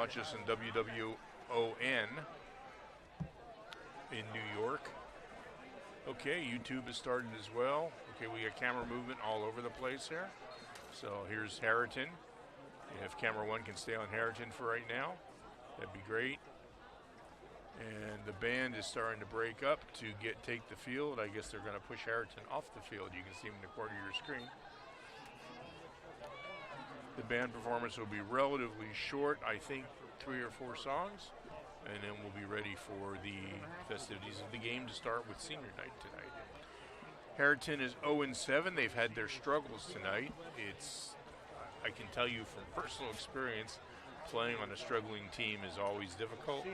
watch us on WWON in New York. Okay, YouTube has started as well. Okay, we got camera movement all over the place here. So here's Harriton. If camera one can stay on Harriton for right now, that'd be great. And the band is starting to break up to take the field. I guess they're going to push Harriton off the field. You can see them in the corner of your screen. The band performance will be relatively short, I think 3 or 4 songs, and then we'll be ready for the festivities of the game to start with senior night tonight. Harriton is 0-7. They've had their struggles tonight. I can tell you from personal experience, playing on a struggling team is always difficult.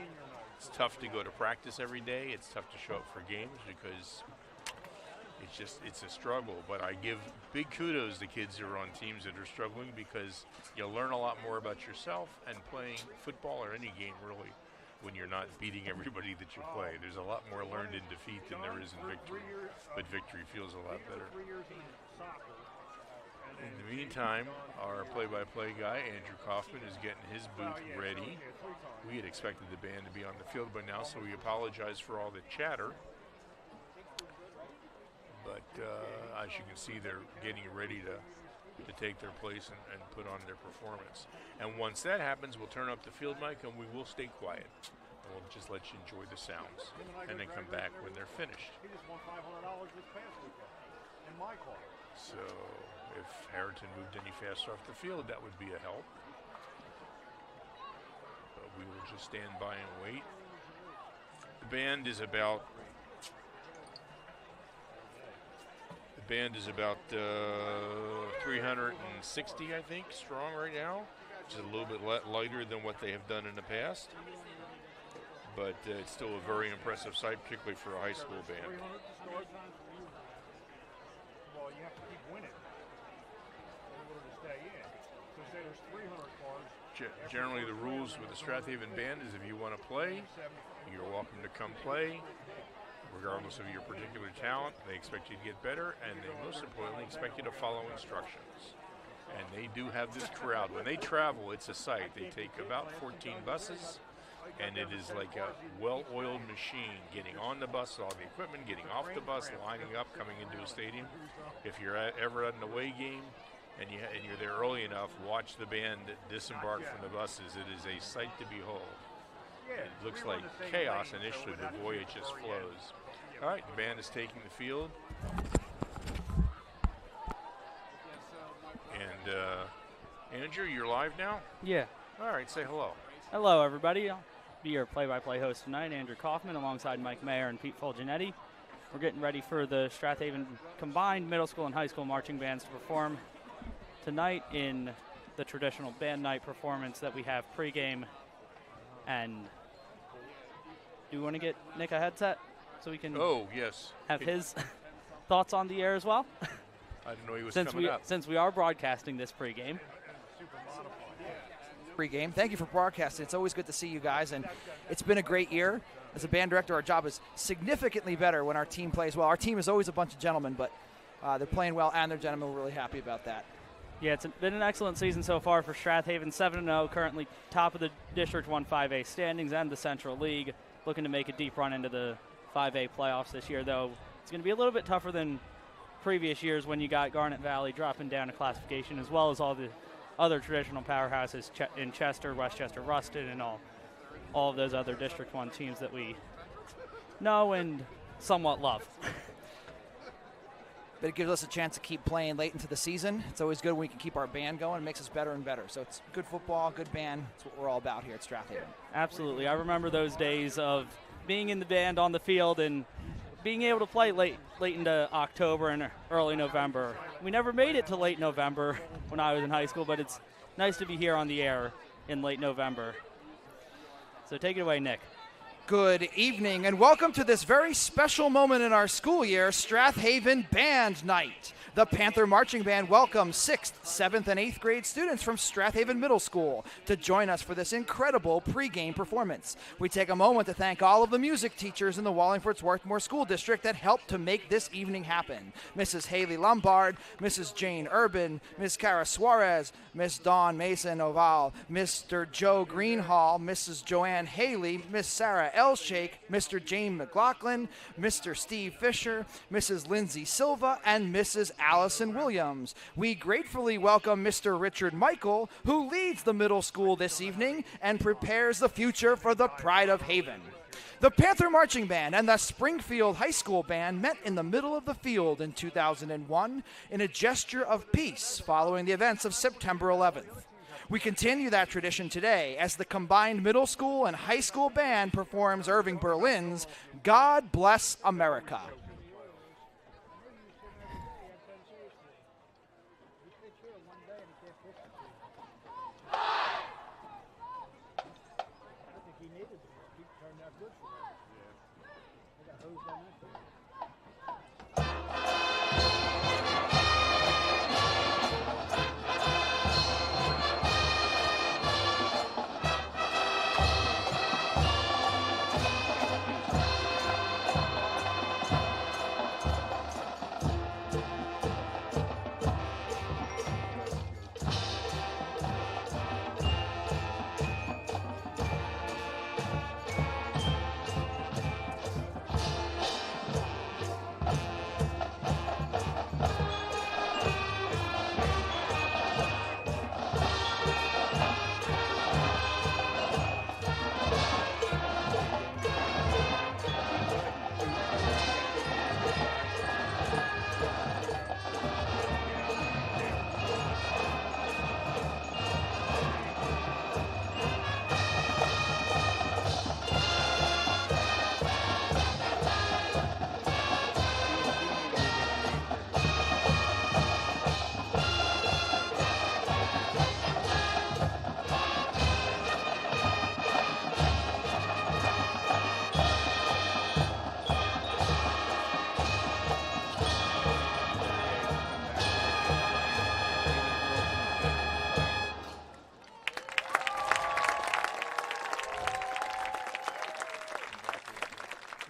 It's tough to go to practice every day. It's tough to show up for games because it's a struggle. But I give big kudos to kids who are on teams that are struggling because you'll learn a lot more about yourself and playing football or any game really when you're not beating everybody that you play. There's a lot more learned in defeat than there is in victory, but victory feels a lot better. In the meantime, our play-by-play guy, Andrew Kaufman, is getting his booth ready. We had expected the band to be on the field by now, so we apologize for all the chatter. But as you can see, they're getting ready to take their place and put on their performance. And once that happens, we'll turn up the field mic and we will stay quiet. And we'll just let you enjoy the sounds and then come back when they're finished. So if Harriton moved any faster off the field, that would be a help. But we will just stand by and wait. The band is about 360, I think, strong right now, which is a little bit lighter than what they have done in the past. But it's still a very impressive sight, particularly for a high school band. Well, you have to keep winning in order to stay in. So say there's 300 cars. Generally, the rules with the Strath Haven band is if you want to play, you're welcome to come play. Regardless of your particular talent, they expect you to get better, and they most importantly expect you to follow instructions. And they do have this crowd. When they travel, it's a sight. They take about 14 buses, and it is like a well-oiled machine, getting on the bus, all the equipment, getting off the bus, lining up, coming into a stadium. If you're ever at an away game and you're there early enough, watch the band disembark from the buses. It is a sight to behold. It looks like chaos initially, but boy, it just flows. All right, the band is taking the field. And Andrew, you're live now? Yeah. All right, say hello. Hello, everybody. I'll be your play-by-play host tonight, Andrew Kaufman, alongside Mike Mayer and Pete Fulginetti. We're getting ready for the Strath Haven combined middle school and high school marching bands to perform tonight in the traditional band night performance that we have pregame. And do you want to get Nick a headset so we can have his thoughts on the air as well? I didn't know he was coming up. Since we are broadcasting this pregame. Pregame. Thank you for broadcasting. It's always good to see you guys, and it's been a great year. As a band director, our job is significantly better when our team plays well. Our team is always a bunch of gentlemen, but they're playing well and they're gentlemen. We're really happy about that. Yeah, it's been an excellent season so far for Strath Haven, 7-0, currently top of the District 1 5A standings and the Central League, looking to make a deep run into the 5A playoffs this year, though it's going to be a little bit tougher than previous years when you got Garnet Valley dropping down a classification, as well as all the other traditional powerhouses in Chester, Westchester, Ruston, and all of those other District 1 teams that we know and somewhat love. But it gives us a chance to keep playing late into the season. It's always good when we can keep our band going. It makes us better and better. So it's good football, good band. That's what we're all about here at Strath Haven. Absolutely. I remember those days of being in the band on the field and being able to play late into October and early November. We never made it to late November when I was in high school, but it's nice to be here on the air in late November. So take it away, Nick. Good evening and welcome to this very special moment in our school year, Strath Haven Band Night. The Panther Marching Band welcomes 6th, 7th, and 8th grade students from Strath Haven Middle School to join us for this incredible pregame performance. We take a moment to thank all of the music teachers in the Wallingford Swarthmore School District that helped to make this evening happen. Mrs. Haley Lombard, Mrs. Jane Urban, Ms. Cara Suarez, Miss Dawn Mason Oval, Mr. Joe Greenhall, Mrs. Joanne Haley, Miss Sarah Elshake, Mr. James McLaughlin, Mr. Steve Fisher, Mrs. Lindsay Silva, and Mrs. Allison Williams. We gratefully welcome Mr. Richard Michael, who leads the middle school this evening and prepares the future for the pride of Haven. The Panther Marching Band and the Springfield High School Band met in the middle of the field in 2001 in a gesture of peace following the events of September 11th. We continue that tradition today as the combined middle school and high school band performs Irving Berlin's God Bless America.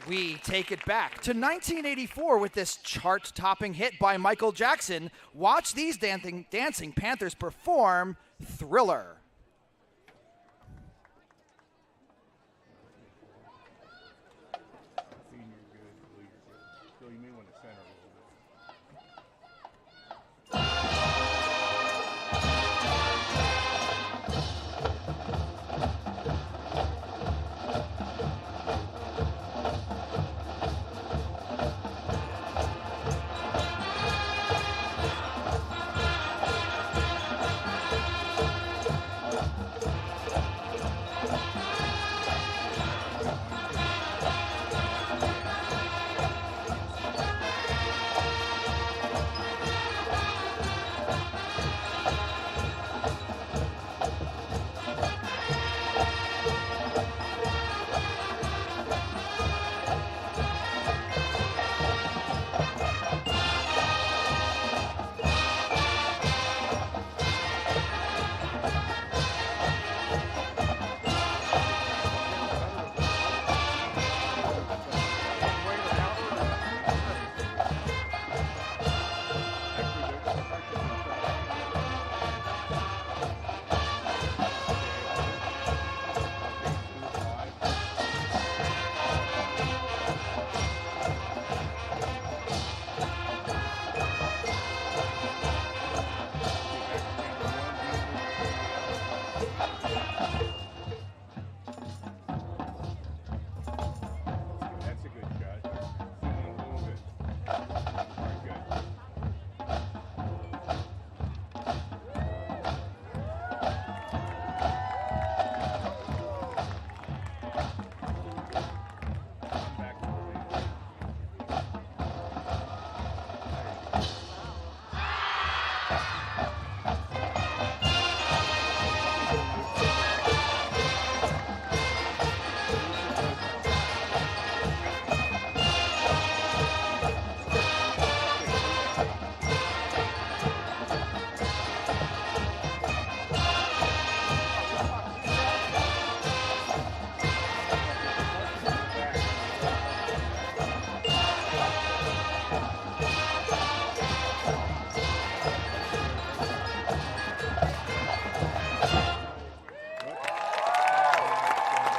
We take it back to 1984 with this chart-topping hit by Michael Jackson. Watch these dancing Panthers perform Thriller. So you may want to center a little bit.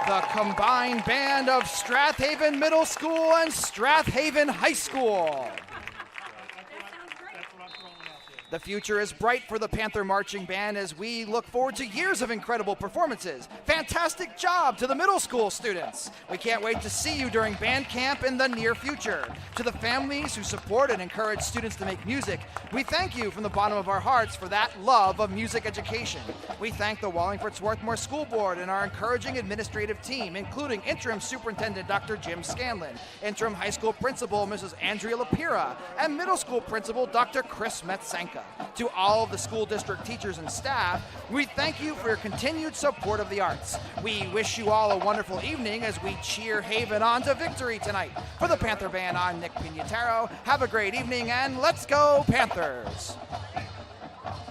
the combined band of Strath Haven Middle School and Strath Haven High School. The future is bright for the Panther Marching Band as we look forward to years of incredible performances. Fantastic job to the middle school students. We can't wait to see you during band camp in the near future. To the families who support and encourage students to make music, we thank you from the bottom of our hearts for that love of music education. We thank the Wallingford Swarthmore School Board and our encouraging administrative team, including Interim Superintendent Dr. Jim Scanlon, Interim High School Principal Mrs. Andrea Lapira, and Middle School Principal Dr. Chris Metsenka. To all of the school district teachers and staff, we thank you for your continued support of the arts. We wish you all a wonderful evening as we cheer Haven on to victory tonight. For the Panther Band, I'm Nick Pignataro. Have a great evening and let's go Panthers!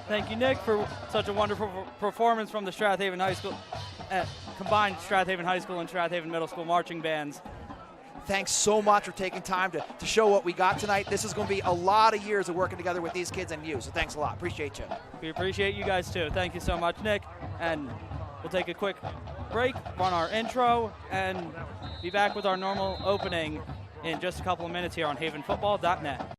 Thank you, Nick, for such a wonderful performance from the Strath Haven High School, combined Strath Haven High School and Strath Haven Middle School marching bands. Thanks so much for taking time to show what we got tonight. This is going to be a lot of years of working together with these kids and you, so thanks a lot. Appreciate you. We appreciate you guys too. Thank you so much, Nick. And we'll take a quick break, run our intro, and be back with our normal opening in just a couple of minutes here on havenfootball.net.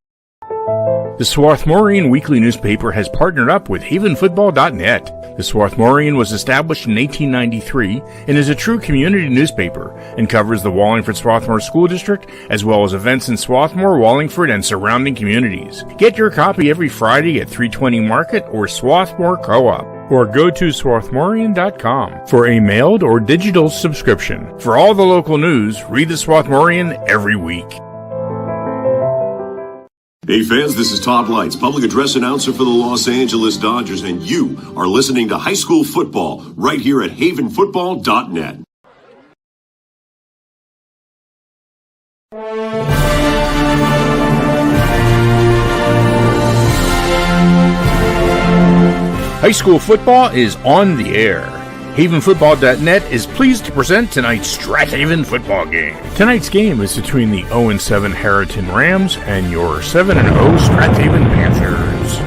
The Swarthmorean Weekly Newspaper has partnered up with havenfootball.net. The Swarthmorean was established in 1893 and is a true community newspaper and covers the Wallingford Swarthmore School District as well as events in Swarthmore, Wallingford, and surrounding communities. Get your copy every Friday at 320 Market or Swarthmore Co-op, or go to swarthmorean.com for a mailed or digital subscription. For all the local news, read the Swarthmorean every week. Hey fans, this is Todd Lights, public address announcer for the Los Angeles Dodgers, and you are listening to high school football right here at havenfootball.net. High school football is on the air. havenfootball.net is pleased to present tonight's Strath Haven football game. Tonight's game is between the 0-7 Harriton Rams and your 7-0 Strath Haven Panthers.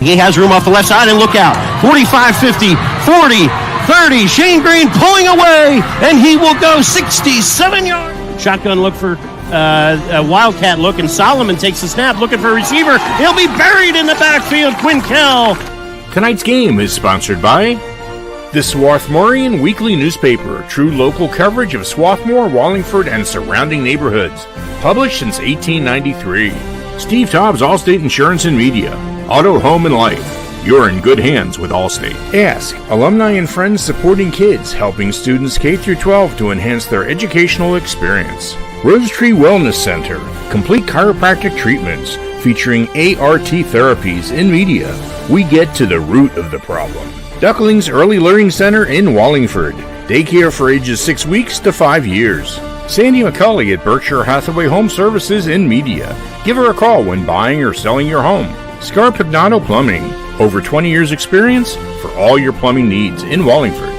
He has room off the left side, and look out. 45, 50, 40, 30. Shane Green pulling away, and he will go 67 yards. Shotgun look for a Wildcat look, and Solomon takes the snap, looking for a receiver. He'll be buried in the backfield. Quinkel. Tonight's game is sponsored by the Swarthmorean Weekly Newspaper, true local coverage of Swarthmore, Wallingford, and surrounding neighborhoods. Published since 1893. Steve Taub's Allstate Insurance and Media. Auto, Home, and Life. You're in good hands with Allstate. Ask, alumni and friends supporting kids, helping students K-12 to enhance their educational experience. Rose Tree Wellness Center. Complete chiropractic treatments featuring ART therapies in media. We get to the root of the problem. Ducklings Early Learning Center in Wallingford. Daycare for ages 6 weeks to 5 years. Sandy McCulley at Berkshire Hathaway Home Services in Media. Give her a call when buying or selling your home. Scar Pignato Plumbing. Over 20 years experience for all your plumbing needs in Wallingford.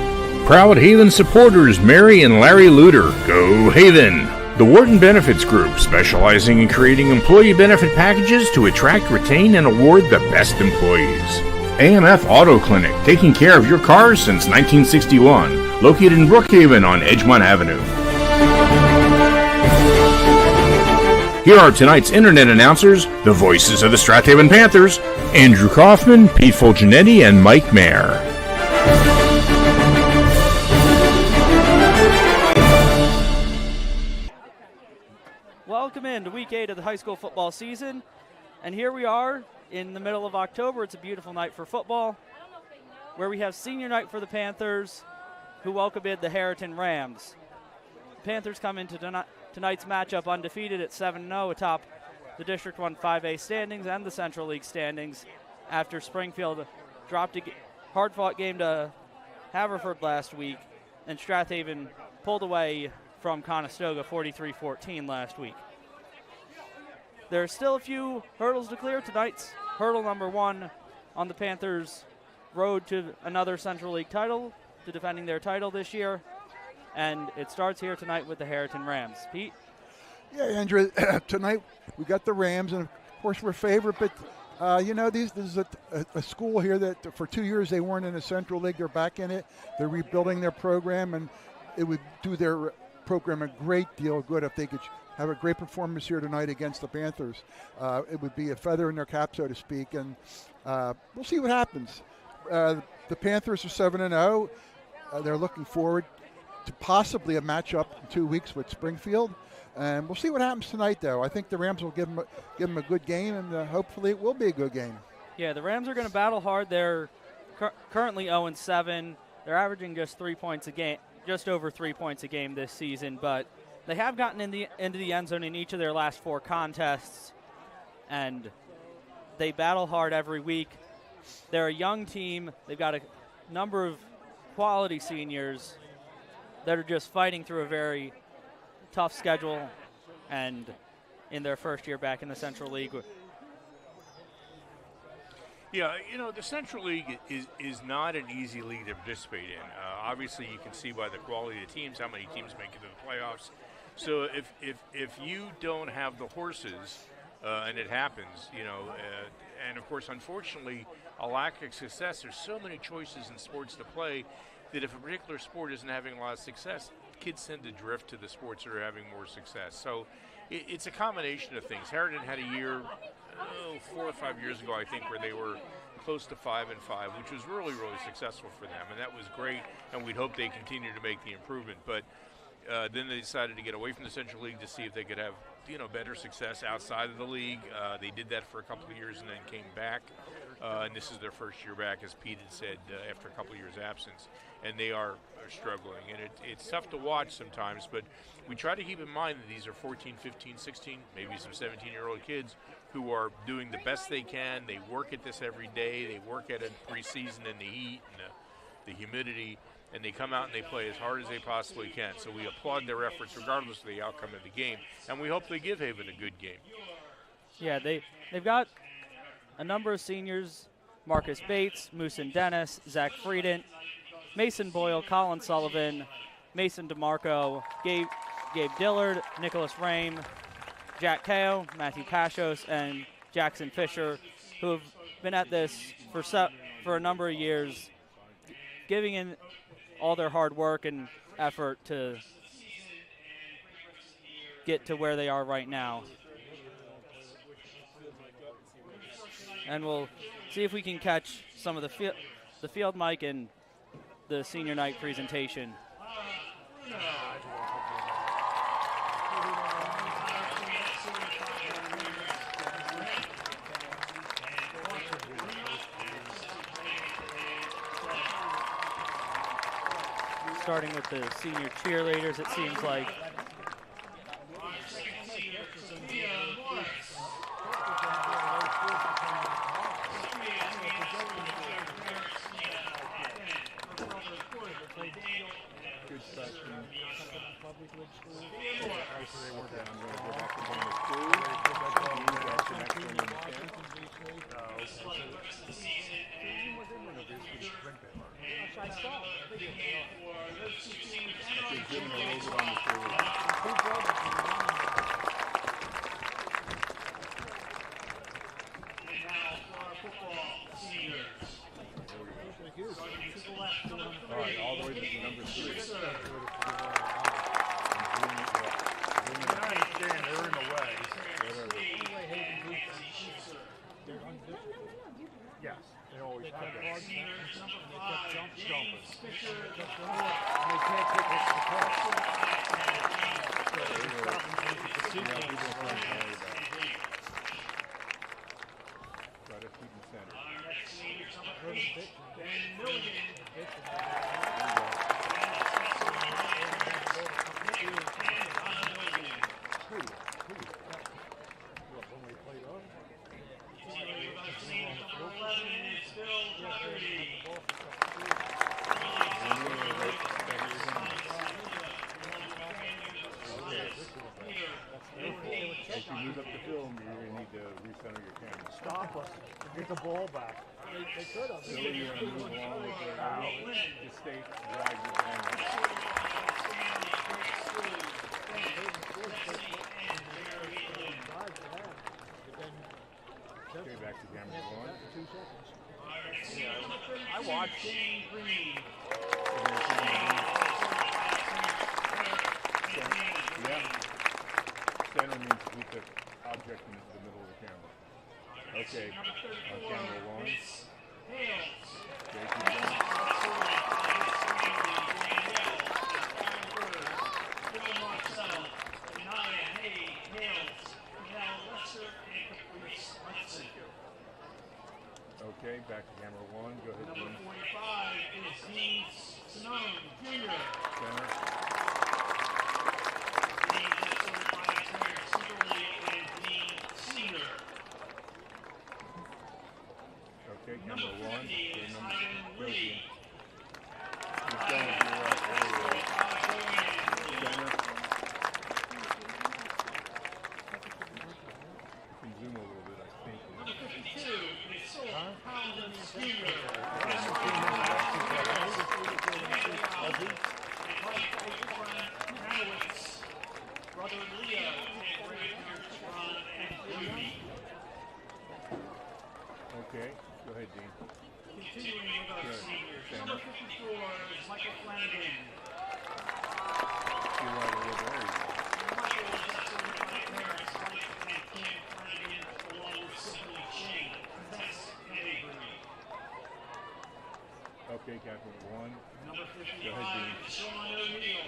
Proud Haven supporters Mary and Larry Luter. Go Haven! The Wharton Benefits Group, specializing in creating employee benefit packages to attract, retain, and award the best employees. AMF Auto Clinic, taking care of your cars since 1961, located in Brookhaven on Edgemont Avenue. Here are tonight's internet announcers, the voices of the Strath Haven Panthers, Andrew Kaufman, Pete Fulgenetti, and Mike Mayer. Welcome into Week 8 of the high school football season, and here we are in the middle of October. It's a beautiful night for football, where we have senior night for the Panthers, who welcome in the Harriton Rams. The Panthers come into tonight's matchup undefeated at 7-0 atop the District 1 5A standings and the Central League standings after Springfield dropped a hard-fought game to Haverford last week, and Strath Haven pulled away from Conestoga 43-14 last week. There are still a few hurdles to clear. Tonight's hurdle number 1 on the Panthers' road to another Central League title, to defending their title this year. And it starts here tonight with the Harriton Rams. Pete? Yeah, Andrew, tonight we got the Rams, and of course we're favored, but this is a school here that for 2 years they weren't in the Central League. They're back in it. They're rebuilding their program, and it would do their program a great deal of good if they could have a great performance here tonight against the Panthers. It would be a feather in their cap, so to speak, and we'll see what happens. The Panthers are 7-0. They're looking forward to possibly a matchup in 2 weeks with Springfield, and we'll see what happens tonight, though. I think the Rams will give them a good game, and hopefully it will be a good game. Yeah, the Rams are going to battle hard. They're currently 0-7. They're averaging just 3 points a game, just over 3 points a game this season, but they have gotten into the end zone in each of their last 4 contests, and they battle hard every week. They're a young team. They've got a number of quality seniors that are just fighting through a very tough schedule and in their first year back in the Central League. Yeah, the Central League is not an easy league to participate in. Obviously, you can see by the quality of the teams how many teams make it to the playoffs. So if you don't have the horses, and it happens, and of course, unfortunately, a lack of success. There's so many choices in sports to play that if a particular sport isn't having a lot of success, kids tend to drift to the sports that are having more success. So it's a combination of things. Harriton had a year 4 or 5 years ago, I think, where they were close to 5-5, which was really, really successful for them, and that was great, and we'd hope they continue to make the improvement. But then they decided to get away from the Central League to see if they could have better success outside of the league. They did that for a couple of years and then came back, and this is their first year back, as Pete had said, after a couple of years absence, and they are struggling, and it's tough to watch sometimes, but we try to keep in mind that these are 14, 15, 16, maybe some 17-year-old kids who are doing the best they can. They work at this every day. They work at it preseason in the heat and the humidity, and they come out and they play as hard as they possibly can. So we applaud their efforts regardless of the outcome of the game, and we hope they give Haven a good game. Yeah, they've got a number of seniors: Marcus Bates, Moosin Dennis, Zach Frieden, Mason Boyle, Colin Sullivan, Mason DeMarco, Gabe Dillard, Nicholas Rame, Jack Kao, Matthew Pashos, and Jackson Fisher, who have been at this for a number of years, giving in all their hard work and effort to get to where they are right now. And we'll see if we can catch some of the field mic and the senior night presentation. Starting with the senior cheerleaders, it seems like. Get the ball back. They could have. So you want to move along with the state drag your hand. Okay, back to camera one. 2 seconds. I watched. Okay. Camera 1. Okay, back to camera 1. Go ahead, Dean. Number 45 is Dean Simone, Jr. Center. Dean certified player, similarly is Dean Senior. Okay, camera 1. Number 50 is Ivan Go, Lee. Dean. Keep going to your right. There you go. Center. You can zoom a little bit, I think. Number 52 is Sol Townsend Sr. Brother Leo, Ron, and Ruby. Okay, go ahead, Dean. Continuing with our Good. seniors. Center. Number 54 is Michael Flanagan. You're right over there. Michael is a certified parents, Mike and Kim Flanagan, along with Symphony Shane, Tess, and Avery. Okay, Captain 1. Number Go 55 ahead, Dean. is Sean O'Neill.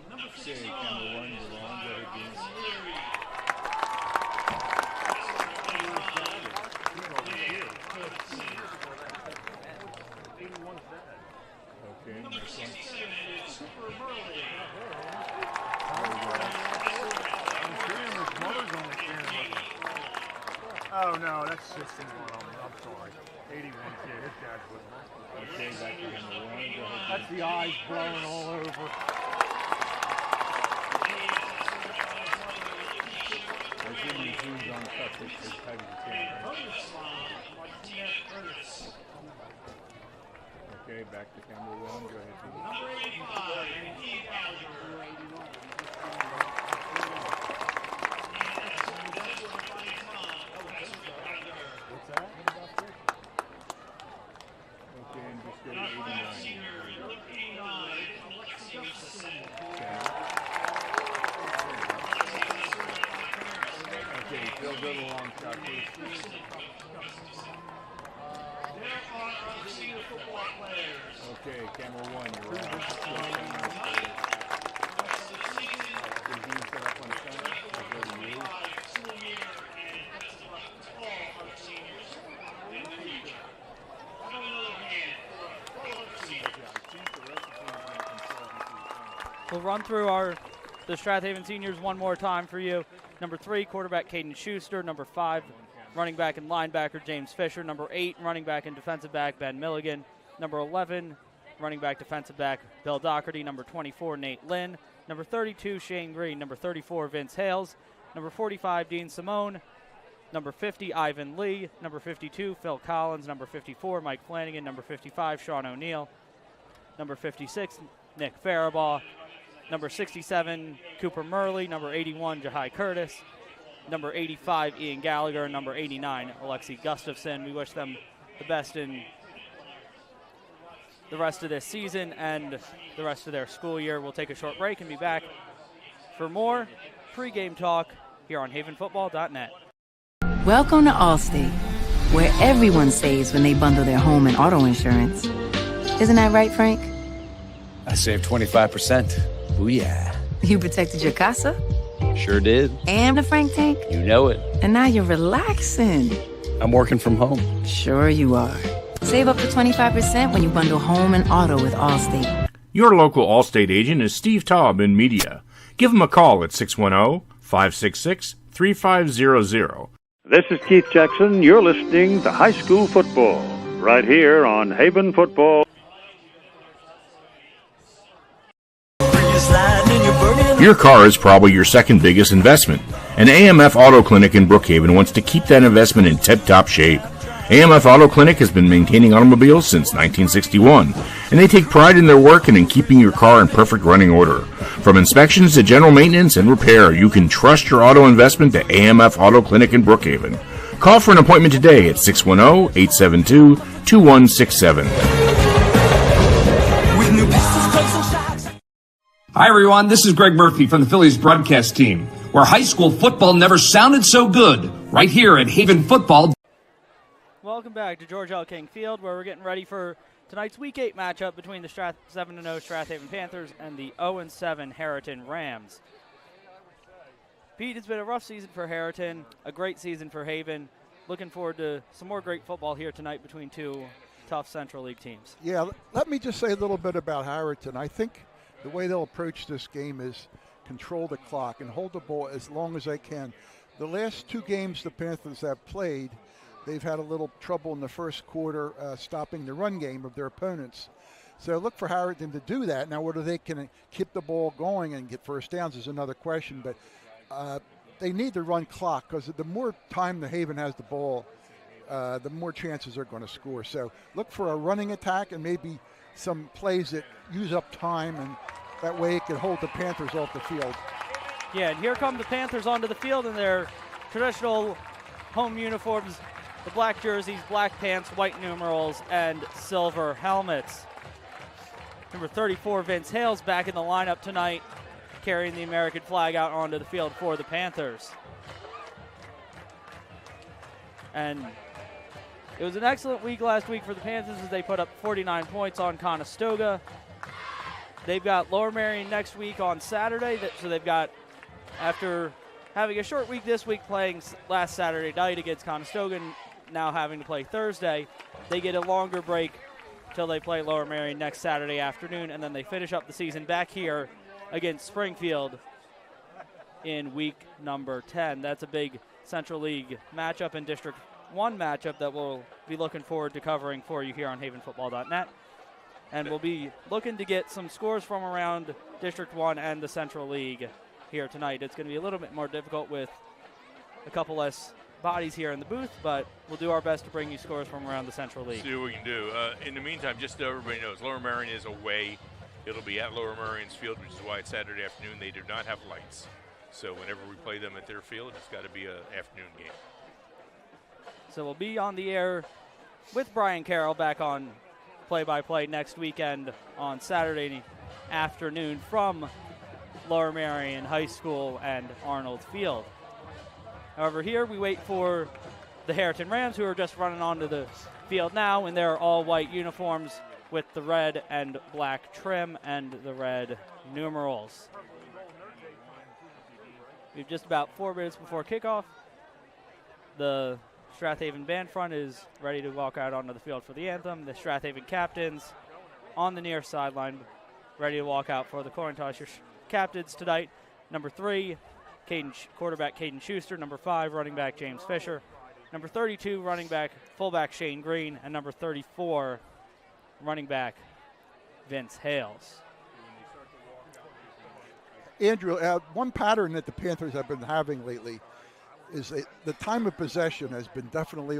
Number Okay, 69 camera 1, is you're on. Go ahead, Dean. Leary. Okay, Number next one. 67 is Cooper Murley. Oh no, that's 61 on me. I'm sorry. 81 kid. His dad's with him. Okay, back to camera 1. Go ahead, That's the eyes blowing all over. I think you zoomed on stuff as tight as you can. Okay, back to camera 1. Go ahead, Dean. Number 85, Ian Gallagher. What's that? Okay, and just go to 89. Senior, 89, Alexi Gustafson. Okay, Phil, go to the long shot, please. There are our senior football players. Okay, camera 1, you're on. Is Dean set up on center? I'll go to you. School year and that's about all our seniors and future. On the other hand, for all our seniors, I think the rest of the team is going to control this. We'll run through the Strath Haven seniors one more time for you. Number 3, quarterback Caden Schuster. Number 5, running back and linebacker James Fisher. Number 8, running back and defensive back Ben Milligan. Number 11, running back defensive back Bill Doherty. Number 24, Nate Lynn. Number 32, Shane Green. Number 34, Vince Hales. Number 45, Dean Simone. Number 50, Ivan Lee. Number 52, Phil Collins. Number 54, Mike Flanagan. Number 55, Sean O'Neill. Number 56, Nick Faribaugh. Number 67, Cooper Murley. Number 81, Jahai Curtis. Number 85, Ian Gallagher. And number 89, Alexi Gustafson. We wish them the best in the rest of this season and the rest of their school year. We'll take a short break and be back for more pregame talk here on havenfootball.net. Welcome to Allstate, where everyone saves when they bundle their home and auto insurance. Isn't that right, Frank? I saved 25%. Ooh, yeah. You protected your casa? Sure did. And the Frank tank? You know it. And now you're relaxing. I'm working from home. Sure you are. Save up to 25% when you bundle home and auto with Allstate. Your local Allstate agent is Steve Taub in media. Give him a call at 610-566-3500. This is Keith Jackson. You're listening to High School Football right here on Haven Football. Your car is probably your second biggest investment, and AMF Auto Clinic in Brookhaven wants to keep that investment in tip-top shape. AMF Auto Clinic has been maintaining automobiles since 1961, and they take pride in their work and in keeping your car in perfect running order. From inspections to general maintenance and repair, you can trust your auto investment to AMF Auto Clinic in Brookhaven. Call for an appointment today at 610-872-2167. With new Hi, everyone. This is Greg Murphy from the Phillies broadcast team, where high school football never sounded so good, right here at Haven Football. Welcome back to George L. King Field, where we're getting ready for tonight's Week 8 matchup between the 7-0 Strath Haven Panthers and the 0-7 Harriton Rams. Pete, it's been a rough season for Harriton, a great season for Haven. Looking forward to some more great football here tonight between two tough Central League teams. Yeah, let me just say a little bit about Harriton. I think the way they'll approach this game is control the clock and hold the ball as long as they can. The last two games the Panthers have played, they've had a little trouble in the first quarter stopping the run game of their opponents. So look for Harriton to do that. Now, whether they can keep the ball going and get first downs is another question, but they need to run clock, because the more time the Haven has the ball, the more chances they're going to score. So look for a running attack and maybe some plays that use up time, and that way it can hold the Panthers off the field. Yeah, and here come the Panthers onto the field in their traditional home uniforms, the black jerseys, black pants, white numerals, and silver helmets. Number 34, Vince Hale's back in the lineup tonight, carrying the American flag out onto the field for the Panthers. And it was an excellent week last week for the Panthers as they put up 49 points on Conestoga. They've got Lower Merion next week on Saturday, so they've got, after having a short week this week playing last Saturday night against Conestoga and now having to play Thursday, they get a longer break till they play Lower Merion next Saturday afternoon, and then they finish up the season back here against Springfield in week number 10. That's a big Central League matchup and District 1 matchup that we'll be looking forward to covering for you here on havenfootball.net. And we'll be looking to get some scores from around District 1 and the Central League here tonight. It's going to be a little bit more difficult with a couple less bodies here in the booth, but we'll do our best to bring you scores from around the Central League. See what we can do. In the meantime, just so everybody knows, Lower Merion is away. It'll be at Lower Merion's field, which is why it's Saturday afternoon. They do not have lights. So whenever we play them at their field, it's got to be an afternoon game. So we'll be on the air with Brian Carroll back on play-by-play next weekend on Saturday afternoon from Lower Merion High School and Arnold Field. However, here we wait for the Harriton Rams, who are just running onto the field now in their all-white uniforms with the red and black trim and the red numerals. We've just about 4 minutes before kickoff. The Strath Haven band front is ready to walk out onto the field for the anthem. The Strath Haven captains on the near sideline, ready to walk out for the coin toss. Your captains tonight: number 3, quarterback Caden Schuster; number 5, running back James Fisher; number 32, fullback Shane Green; and number 34, running back Vince Hales. Andrew, one pattern that the Panthers have been having lately is the time of possession has been definitely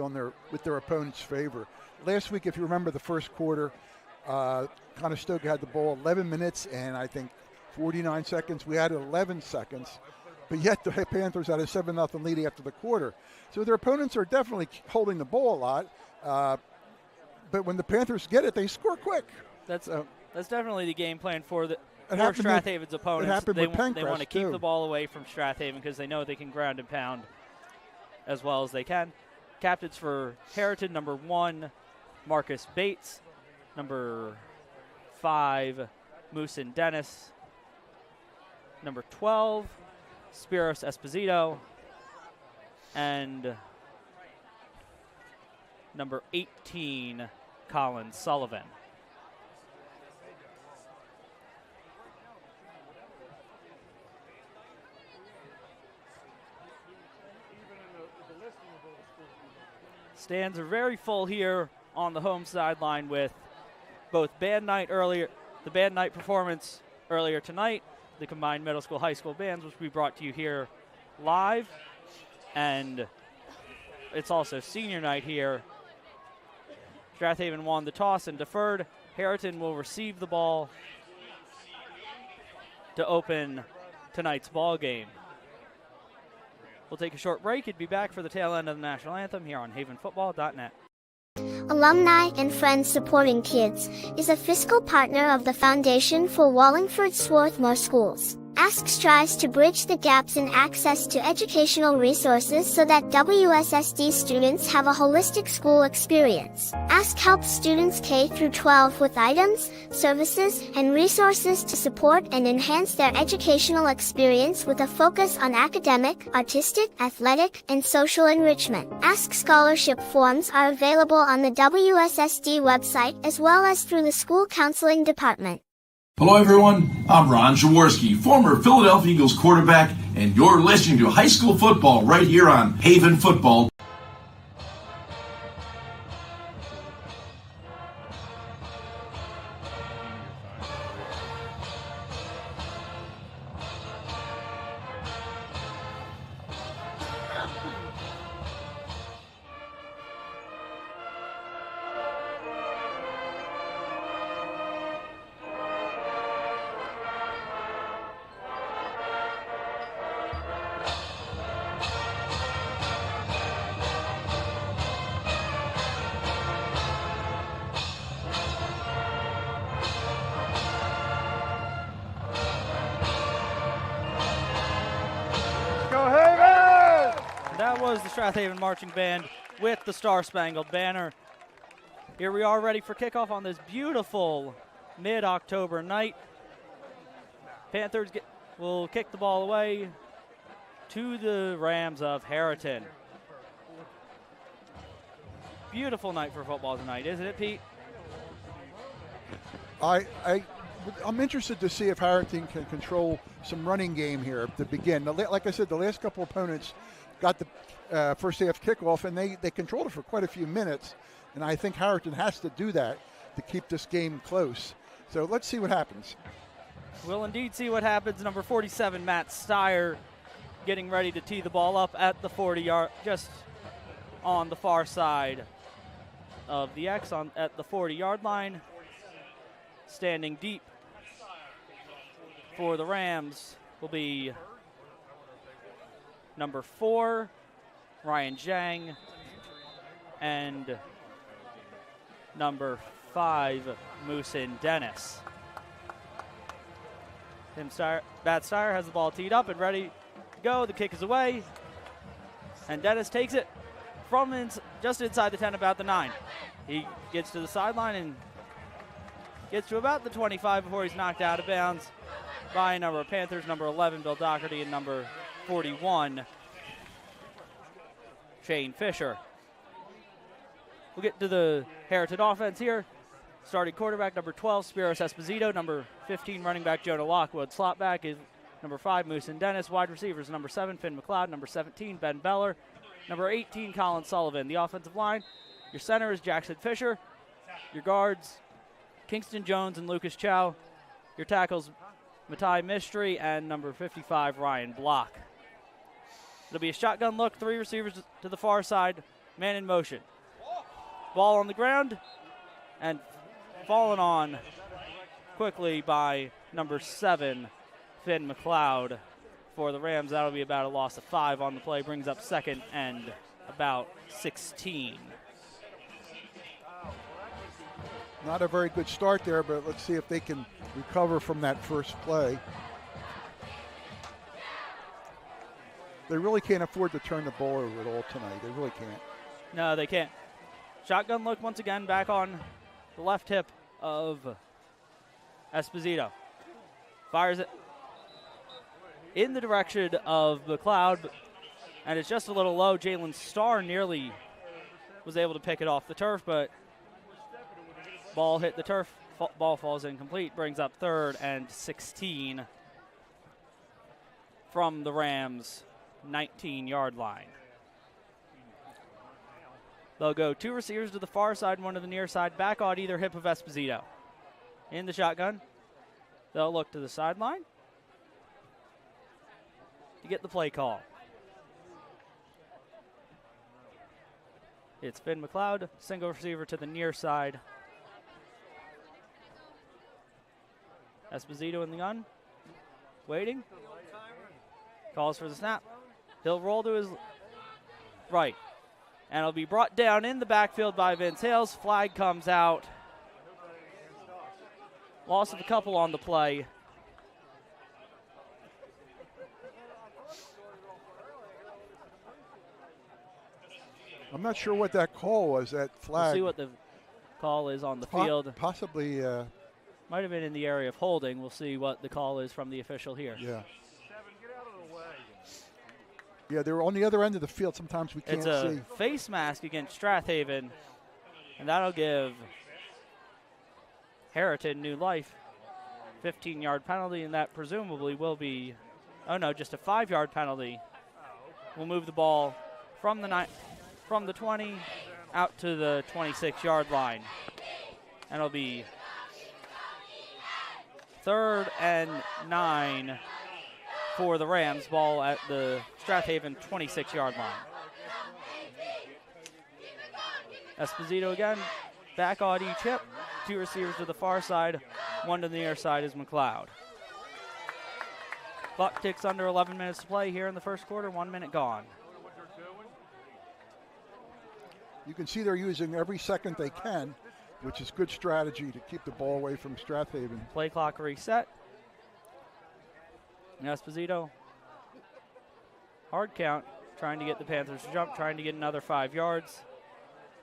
with their opponent's favor. Last week, if you remember the first quarter, Conestoga had the ball 11 minutes and I think 49 seconds. We had 11 seconds, but yet the Panthers had a 7-0 lead after the quarter. So their opponents are definitely holding the ball a lot, but when the Panthers get it, they score quick. That's definitely the game plan for Strath Haven's opponents. They want to keep the ball away from Strath Haven because they know they can ground and pound as well as they can. Captains for Harriton: number 1, Marcus Bates; number 5, Moosin Dennis; number 12, Spiros Esposito; and number 18, Colin Sullivan. Stands are very full here on the home sideline with both the band night performance earlier tonight, the combined middle school, high school bands, which we brought to you here live, and it's also senior night here. Strath Haven won the toss and deferred. Harriton will receive the ball to open tonight's ball game. We'll take a short break. We'll be back for the tail end of the national anthem here on havenfootball.net. alumni, and friends supporting kids, is a fiscal partner of the Foundation for Wallingford Swarthmore Schools. Ask strives to bridge the gaps in access to educational resources so that WSSD students have a holistic school experience. Ask helps students K-12 with items, services, and resources to support and enhance their educational experience with a focus on academic, artistic, athletic, and social enrichment. Ask scholarship forms are available on the WSSD website as well as through the school counseling department. Hello everyone, I'm Ron Jaworski, former Philadelphia Eagles quarterback, and you're listening to high school football right here on Haven Football. That was the Strath Haven Marching Band with the Star-Spangled Banner. Here we are ready for kickoff on this beautiful mid-October night. Panthers will kick the ball away to the Rams of Harriton. Beautiful night for football tonight, isn't it, Pete? I'm interested to see if Harriton can control some running game here to begin. Like I said, the last couple opponents got the first half kickoff, and they controlled it for quite a few minutes. And I think Harriton has to do that to keep this game close. So let's see what happens. We'll indeed see what happens. Number 47, Matt Steyer, getting ready to tee the ball up at the 40-yard, just on the far side of the X at the 40-yard line. Standing deep for the Rams will be number 4, Ryan Zhang, and number 5, Moosin Dennis. Matt Steyer has the ball teed up and ready to go. The kick is away, and Dennis takes it from just inside the 10, about the 9. He gets to the sideline and gets to about the 25 before he's knocked out of bounds by a number of Panthers, number 11, Bill Doherty, and number 41, Shane Fisher. We'll get to the Harriton offense here. Starting quarterback, number 12, Spiros Esposito. Number 15, running back, Jonah Lockwood. Slot back is number 5, Moosin Dennis. Wide receivers, number 7, Finn McLeod. Number 17, Ben Beller. Number 18, Colin Sullivan. The offensive line, your center is Jackson Fisher. Your guards, Kingston Jones and Lucas Chow. Your tackles, Matai Mistry and number 55, Ryan Block. It'll be a shotgun look, 3 receivers to the far side, man in motion. Ball on the ground and fallen on quickly by number 7, Finn McLeod. For the Rams, that'll be about a loss of 5 on the play, brings up second and about 16. Not a very good start there, but let's see if they can recover from that first play. They really can't afford to turn the ball over at all tonight. They really can't. No, they can't. Shotgun look once again back on the left hip of Esposito. Fires it in the direction of McLeod, and it's just a little low. Jalen Starr nearly was able to pick it off the turf, but ball hit the turf. Ball falls incomplete, brings up 3rd and 16 from the Rams' 19-yard line. They'll go 2 receivers to the far side, 1 to the near side, back on either hip of Esposito. In the shotgun, they'll look to the sideline to get the play call. It's Finn McLeod, single receiver to the near side. Esposito in the gun, waiting, calls for the snap. He'll roll to his right, And it'll be brought down in the backfield by Vince Hales. Flag comes out. Loss of a couple on the play. I'm not sure what that call was, that flag. We'll see what the call is on the field. Possibly. Might have been in the area of holding. We'll see what the call is from the official here. Yeah. Yeah, they're on the other end of the field. Sometimes we can't see. It's see. a face mask against Strath Haven, and that'll give Harriton new life. 15-yard penalty, and that presumably will be, just a 5-yard penalty. We'll move the ball from the 20 out to the 26-yard line. And it'll be 3rd and 9 for the Rams. Ball at the Strath Haven 26-yard line. Esposito again, back on each hip. 2 receivers to the far side, 1 to the near side is McLeod. Clock ticks under 11 minutes to play here in the first quarter, 1 minute gone. You can see they're using every second they can, which is good strategy to keep the ball away from Strath Haven. Play clock reset. And Esposito, hard count, trying to get the Panthers to jump, trying to get another 5 yards.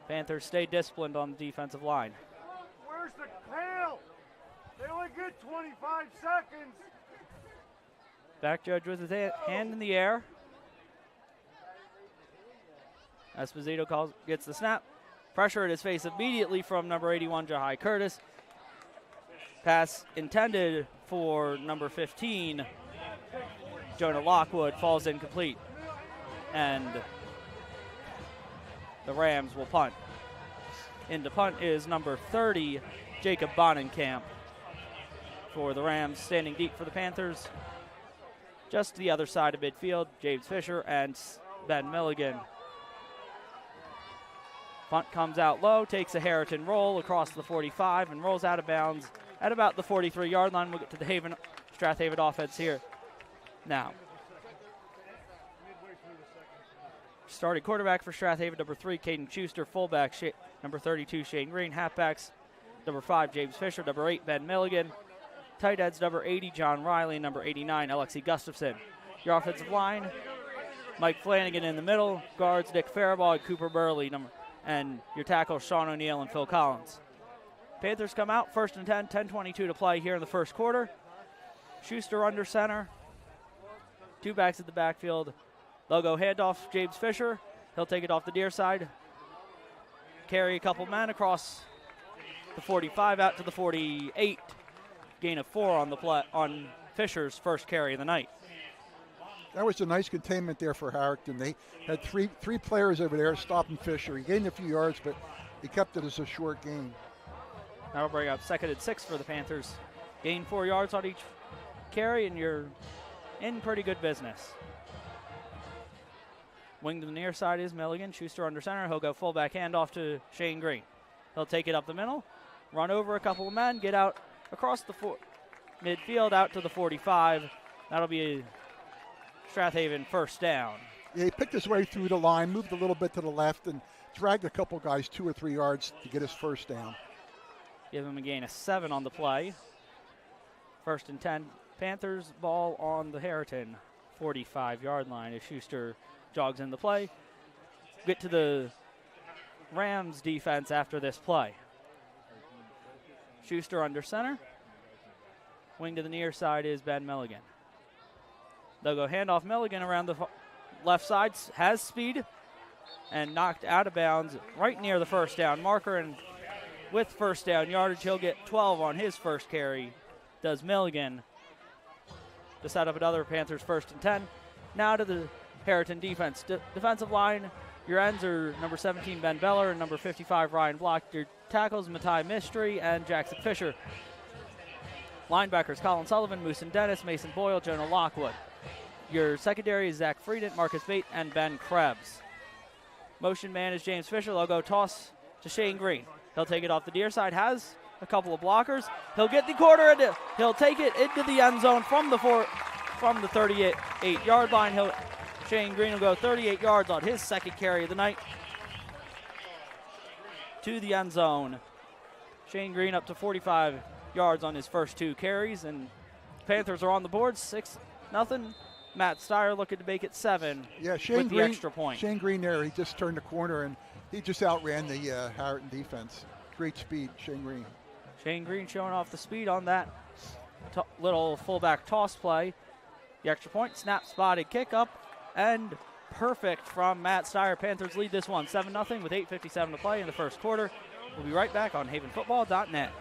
Panthers stay disciplined on the defensive line. Where's the pail? They only get 25 seconds. Back judge with his hand in the air. Esposito gets the snap. Pressure at his face immediately from number 81, Jahai Curtis. Pass intended for number 15, Jonah Lockwood, falls incomplete. And the Rams will punt. In to punt is number 30, Jacob Bonenkamp. For the Rams, standing deep for the Panthers. Just to the other side of midfield, James Fisher and Ben Milligan. Punt comes out low, takes a Harriton roll across the 45 and rolls out of bounds at about the 43-yard line. We'll get to the Strath Haven offense here now. Starting quarterback for Strath Haven, number 3, Caden Schuster. Fullback, number 32, Shane Green. Halfbacks, number 5, James Fisher. Number 8, Ben Milligan. Tight ends, number 80, John Riley. Number 89, Alexi Gustafson. Your offensive line, Mike Flanagan in the middle. Guards, Nick Faribault, Cooper Burley. And your tackles, Sean O'Neill and Phil Collins. Panthers come out, 1st and 10, 10:22 to play here in the first quarter. Schuster under center. 2 backs at the backfield. They'll go handoff, James Fisher. He'll take it off the near side. Carry a couple men across the 45 out to the 48. Gain of 4 on the on Fisher's first carry of the night. That was a nice containment there for Harriton. They had three players over there stopping Fisher. He gained a few yards, but he kept it as a short gain. That'll bring up 2nd and 6 for the Panthers. Gain 4 yards on each carry, and you're in pretty good business. Wing to the near side is Milligan. Schuster under center. He'll go fullback handoff to Shane Green. He'll take it up the middle, run over a couple of men, get out across the midfield out to the 45. That'll be a Strath Haven first down. Yeah, he picked his way through the line, moved a little bit to the left, and dragged a couple guys 2 or 3 yards to get his first down. Give him a gain of 7 on the play. 1st and 10. Panthers ball on the Harriton 45-yard line as Schuster jogs in the play. Get to the Rams defense after this play. Schuster under center. Wing to the near side is Ben Milligan. They'll go handoff. Milligan around the left side, has speed, and knocked out of bounds right near the first down marker. And with first down yardage, he'll get 12 on his first carry. Does Milligan to set up another Panthers 1st and 10. Now to the Harriton defense. Defensive line, your ends are number 17, Ben Beller, and number 55, Ryan Block. Your tackles, Matai Mystery and Jackson Fisher. Linebackers, Colin Sullivan, Moosin Dennis, Mason Boyle, Jonah Lockwood. Your secondary is Zach Frieden, Marcus Bate, and Ben Krebs. Motion man is James Fisher. They'll go toss to Shane Green. He'll take it off the near side, has a couple of blockers. He'll get the quarter, and he'll take it into the end zone from the 38-yard line. Shane Green will go 38 yards on his second carry of the night. to the end zone. Shane Green up to 45 yards on his first 2 carries, and Panthers are on the board, 6-0. Matt Steyer looking to make it 7 with the extra point. Shane Green there, he just turned the corner, and he just outran the Harriton defense. Great speed, Shane Green. Shane Green showing off the speed on that little fullback toss play. The extra point, snap, spotted, kick up, and perfect from Matt Steyer. Panthers lead this one 7-0 with 8:57 to play in the first quarter. We'll be right back on havenfootball.net.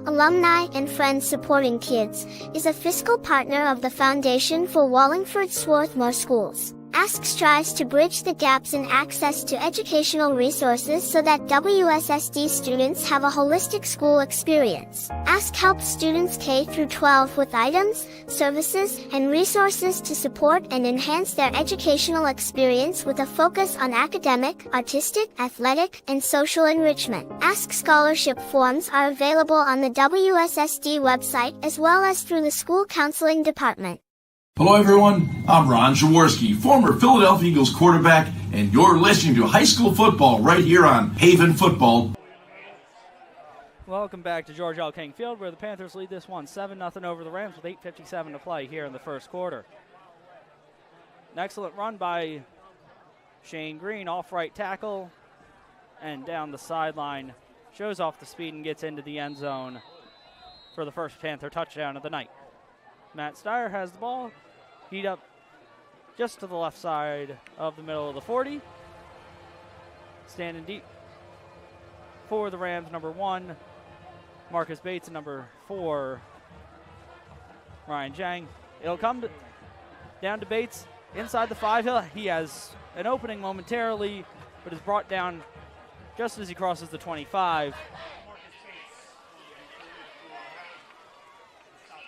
Alumni and Friends Supporting Kids is a fiscal partner of the Foundation for Wallingford Swarthmore Schools. Ask strives to bridge the gaps in access to educational resources so that WSSD students have a holistic school experience. Ask helps students K-12 with items, services, and resources to support and enhance their educational experience with a focus on academic, artistic, athletic, and social enrichment. Ask scholarship forms are available on the WSSD website as well as through the school counseling department. Hello, everyone. I'm Ron Jaworski, former Philadelphia Eagles quarterback, and you're listening to high school football right here on Haven Football. Welcome back to George L. King Field, where the Panthers lead this one 7-0 over the Rams with 8:57 to play here in the first quarter. An excellent run by Shane Green, off right tackle, and down the sideline. Shows off the speed and gets into the end zone for the first Panther touchdown of the night. Matt Steyer has the ball. Heat up just to the left side of the middle of the 40. Standing deep for the Rams, number 1, Marcus Bates, and number 4, Ryan Jang. It'll come down to Bates inside the 5. He has an opening momentarily, but is brought down just as he crosses the 25.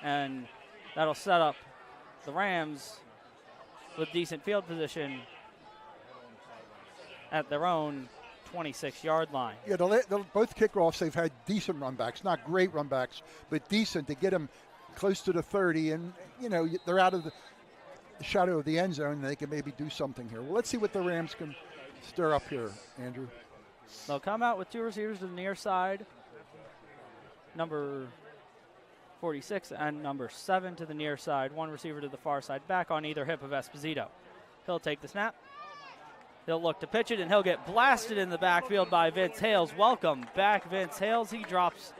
And that'll set up the Rams with decent field position at their own 26-yard line. Yeah, both kickoffs, they've had decent run backs. Not great run backs, but decent to get them close to the 30. And, you know, they're out of the shadow of the end zone, and they can maybe do something here. Well, let's see what the Rams can stir up here, Andrew. They'll come out with 2 receivers to the near side. Number 46 and number 7 to the near side. 1 receiver to the far side, back on either hip of Esposito. He'll take the snap. He'll look to pitch it, and he'll get blasted in the backfield by Vince Hales. Welcome back, Vince Hales. He drops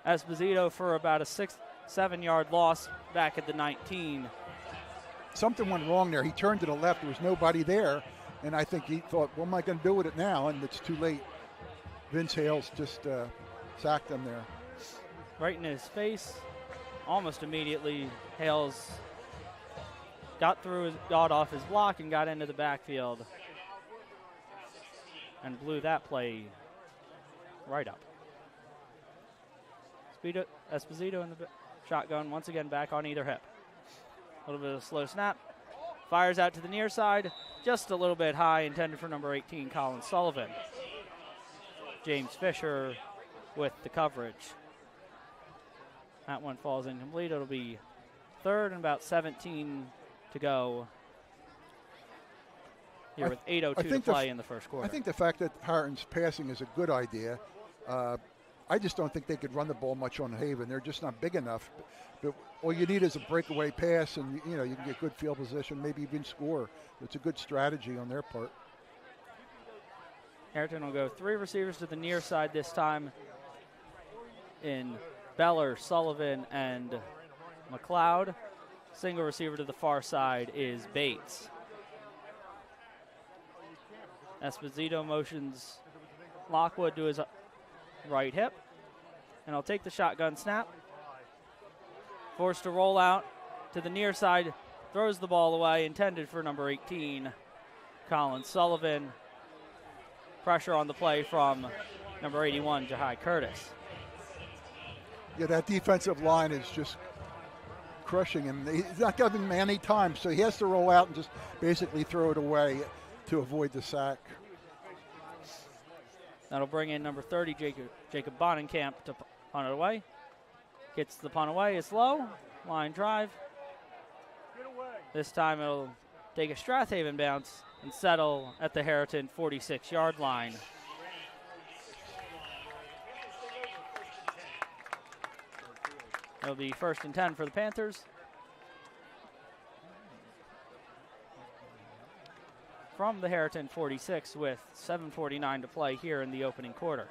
Esposito for about a 6-7 yard loss back at the 19. Something went wrong there. He turned to the left. There was nobody there, and I think he thought, what am I going to do with it now? And it's too late. Vince Hales just sacked him there. Right in his face. Almost immediately, Hales got off his block and got into the backfield and blew that play right up. Esposito in the shotgun, once again back on either hip. A little bit of a slow snap. Fires out to the near side, just a little bit high, intended for number 18, Colin Sullivan. James Fisher with the coverage. That one falls incomplete. It'll be 3rd and about 17 to go here with 8:02 to play in the first quarter. I think the fact that Harriton's passing is a good idea. I just don't think they could run the ball much on Haven. They're just not big enough. But all you need is a breakaway pass, and you can get good field position, maybe even score. It's a good strategy on their part. Harriton will go 3 receivers to the near side this time in Beller, Sullivan, and McLeod. Single receiver to the far side is Bates. Esposito motions Lockwood to his right hip, and I'll take the shotgun snap. Forced to roll out to the near side, throws the ball away, intended for number 18, Colin Sullivan. Pressure on the play from number 81, Jahai Curtis. Yeah, that defensive line is just crushing him. He's not giving him any time, so he has to roll out and just basically throw it away to avoid the sack. That'll bring in number 30, Jacob Bonenkamp, to punt it away. Gets the punt away. It's low. Line drive. This time it'll take a Strath Haven bounce and settle at the Harriton 46-yard line. It'll be 1st and 10 for the Panthers. From the Harriton 46 with 7:49 to play here in the opening quarter.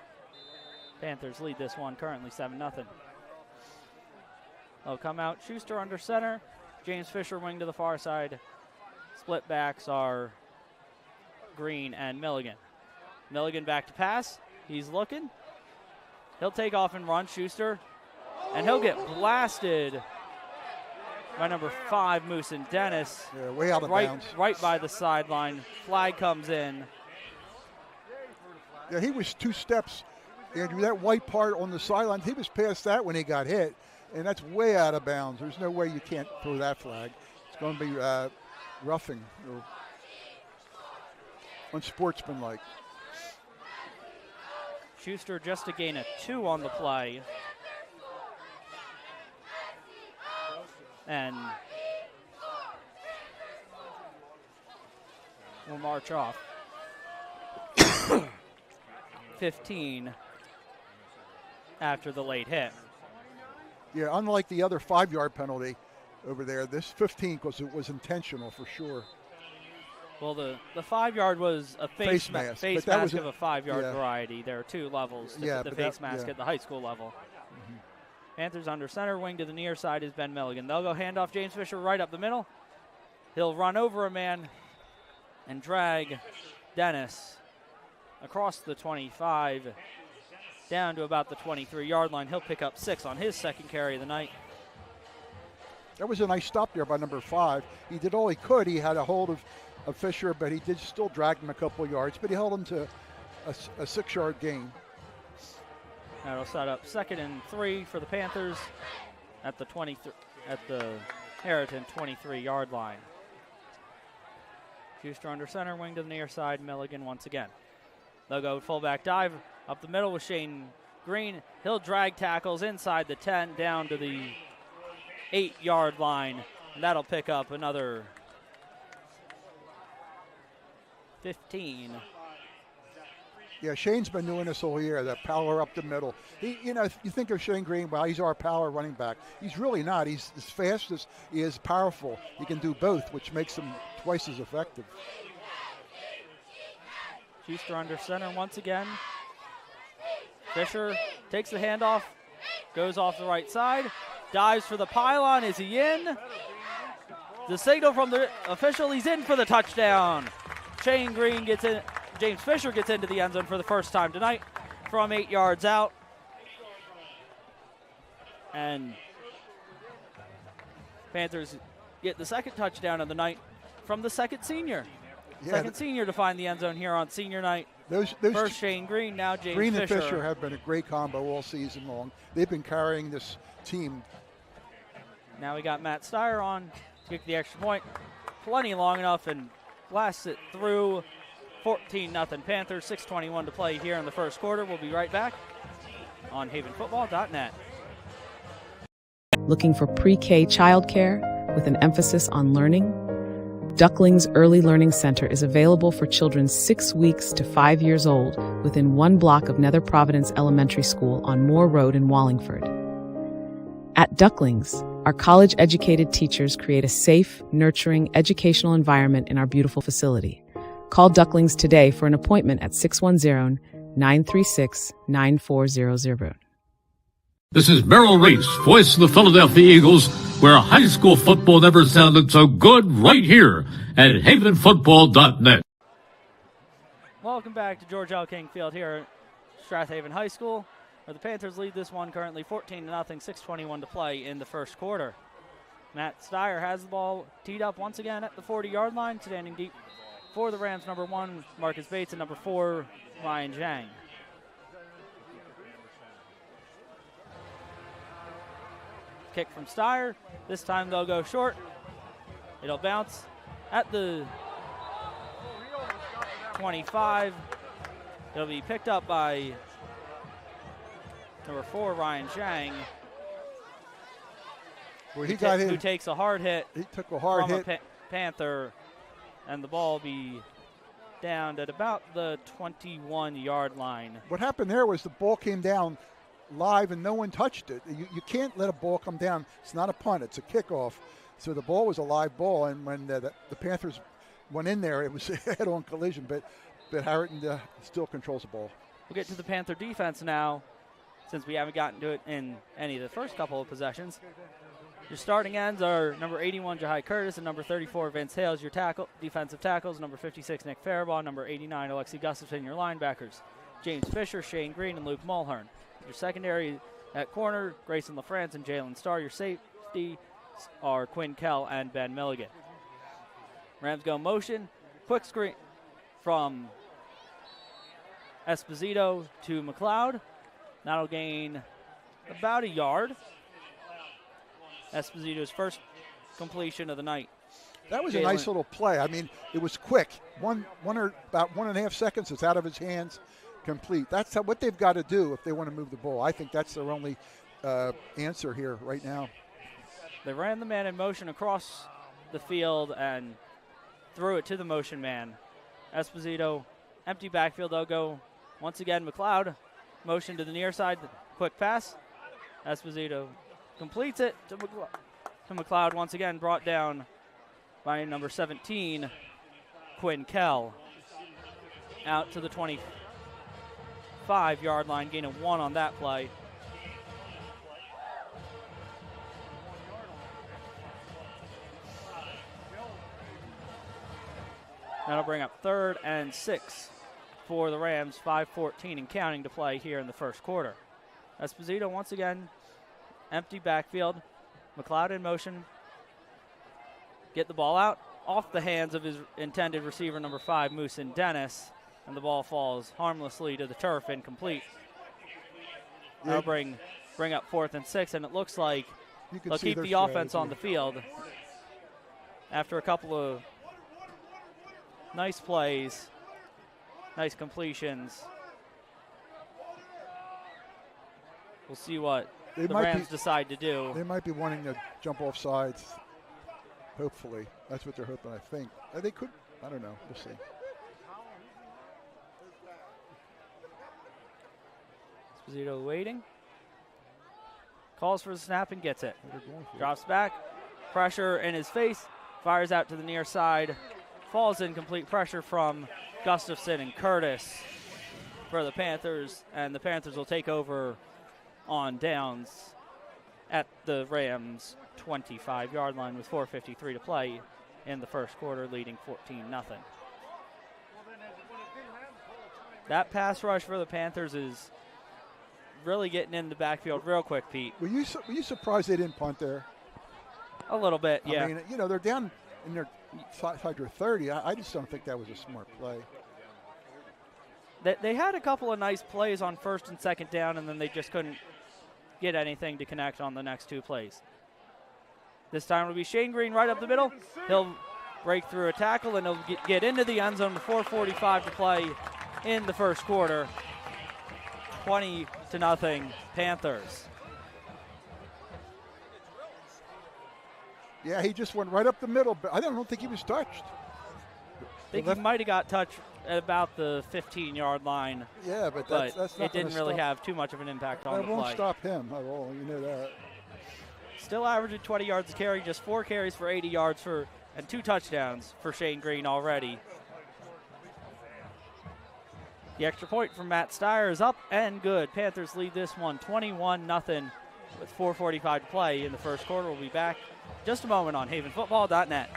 Panthers lead this one currently 7-0. They'll come out. Schuster under center. James Fisher wing to the far side. Split backs are Green and Milligan. Milligan back to pass. He's looking. He'll take off and run. Schuster. And he'll get blasted by number 5, Moose and Dennis. Yeah, way out of bounds. Right by the sideline. Flag comes in. Yeah, he was 2 steps. Andrew, that white part on the sideline, he was past that when he got hit, and that's way out of bounds. There's no way you can't throw that flag. It's going to be roughing or unsportsmanlike. Schuster just to gain a 2 on the play. And we'll march off. 15 after the late hit. Yeah, unlike the other 5-yard penalty over there, this 15 because it was intentional for sure. Well, the 5-yard was a face mask. Face mask of a 5-yard variety. There are 2 levels to the face mask at the high school level. Mm-hmm. Panthers under center, wing to the near side is Ben Milligan. They'll go handoff James Fisher right up the middle. He'll run over a man and drag Dennis across the 25 down to about the 23-yard line. He'll pick up 6 on his second carry of the night. That was a nice stop there by number 5. He did all he could. He had a hold of Fisher, but he did still drag him a couple of yards, but he held him to a 6-yard gain. That'll set up 2nd and 3 for the Panthers at the Harriton 23-yard line. Schuster under center, wing to the near side. Milligan once again. They'll go fullback dive up the middle with Shane Green. He'll drag tackles inside the 10 down to the 8-yard line. And that'll pick up another 15. Yeah, Shane's been doing this all year, that power up the middle. You think of Shane Green, well, he's our power running back. He's really not. He's as fast as he is powerful. He can do both, which makes him twice as effective. Schuster under center once again. Fisher takes the handoff, goes off the right side, dives for the pylon. Is he in? The signal from the official, he's in for the touchdown. Shane Green gets in. James Fisher gets into the end zone for the first time tonight from 8 yards out. And Panthers get the 2nd touchdown of the night from the 2nd senior. Yeah, 2nd senior to find the end zone here on senior night. Those First Shane Green, now James Green Fisher. and Fisher have been a great combo all season long. They've been carrying this team. Now we got Matt Steyer on to kick the extra point. Plenty long enough and blasts it through. 14-0 Panthers, 6:21 to play here in the first quarter. We'll be right back on havenfootball.net. Looking for pre-K childcare with an emphasis on learning? Ducklings Early Learning Center is available for children 6 weeks to 5 years old within 1 block of Nether Providence Elementary School on Moore Road in Wallingford. At Ducklings, our college-educated teachers create a safe, nurturing, educational environment in our beautiful facility. Call Ducklings today for an appointment at 610-936-9400. This is Merrill Reese, voice of the Philadelphia Eagles, where high school football never sounded so good, right here at havenfootball.net. Welcome back to George L. King Field here at Strath Haven High School, where the Panthers lead this one currently 14-0, 6:21 to play in the first quarter. Matt Steyer has the ball teed up once again at the 40-yard line, standing deep for the Rams, number 1, Marcus Bates, and number 4, Ryan Zhang. Kick from Steyer. This time they'll go short. It'll bounce at the 25. It'll be picked up by number 4, Ryan Zhang. Well, he got hit. Who takes a hard hit. He took a hard hit. Panther, and the ball be down at about the 21-yard line. What happened there was the ball came down live and no one touched it. You can't let a ball come down. It's not a punt. It's a kickoff. So the ball was a live ball, and when the Panthers went in there, it was a head-on collision, but Harriton still controls the ball. We'll get to the Panther defense now, since we haven't gotten to it in any of the first couple of possessions. Your starting ends are number 81, Jahai Curtis, and number 34, Vince Hales. Your defensive tackles, number 56, Nick Faribaugh, number 89, Alexi Gustafson. Your linebackers, James Fisher, Shane Green, and Luke Mulhern. Your secondary at corner, Grayson LaFrance and Jalen Starr. Your safety are Quinn Kell and Ben Milligan. Rams go motion, quick screen from Esposito to McLeod. That'll gain about a yard. Esposito's first completion of the night. That was a nice little play. I mean, it was quick. About 1.5 seconds, it's out of his hands, complete. That's what they've got to do if they want to move the ball. I think that's their only answer here right now. They ran the man in motion across the field and threw it to the motion man. Esposito, empty backfield. They'll go once again. McLeod, motion to the near side, quick pass. Esposito completes it to McLeod once again, brought down by number 17, Quinn Kell. Out to the 25-yard line, gain of 1 on that play. That'll bring up 3rd and 6 for the Rams, 5:14 and counting to play here in the first quarter. Esposito once again, empty backfield. McLeod in motion. Get the ball out off the hands of his intended receiver, number 5, Moosin Dennis, and the ball falls harmlessly to the turf, incomplete. That'll bring up 4th and 6, and it looks like they'll keep the offense on the field after a couple of nice plays, nice completions. We'll see what the Rams decide to do. They might be wanting to jump off sides, hopefully. That's what they're hoping, I think. They could, I don't know, we'll see. Esposito waiting. Calls for the snap and gets it. Drops back, pressure in his face, fires out to the near side. Falls incomplete. Pressure from Gustafson and Curtis for the Panthers, and the Panthers will take over on downs at the Rams' 25-yard line with 4:53 to play in the first quarter, leading 14-0. That pass rush for the Panthers is really getting in the backfield real quick, Pete. Were you surprised they didn't punt there? A little bit, yeah. I mean, they're down in their side to 30. I just don't think that was a smart play. They had a couple of nice plays on 1st and 2nd down, and then they just couldn't get anything to connect on the next 2 plays. This time it'll be Shane Green right up the middle. He'll break through a tackle, and he'll get into the end zone with 4:45 to play in the first quarter. 20-0 Panthers. Yeah, he just went right up the middle, but I don't think he was touched. I think he might have got touched at about the 15-yard line. Yeah, but that's not it didn't really have too much of an impact on the play. That won't stop him at all, you know that. Still averaging 20 yards a carry, just 4 carries for 80 yards and 2 touchdowns for Shane Green already. The extra point from Matt Steyer is up and good. Panthers lead this one 21-0 with 4:45 to play in the first quarter. We'll be back just a moment on havenfootball.net.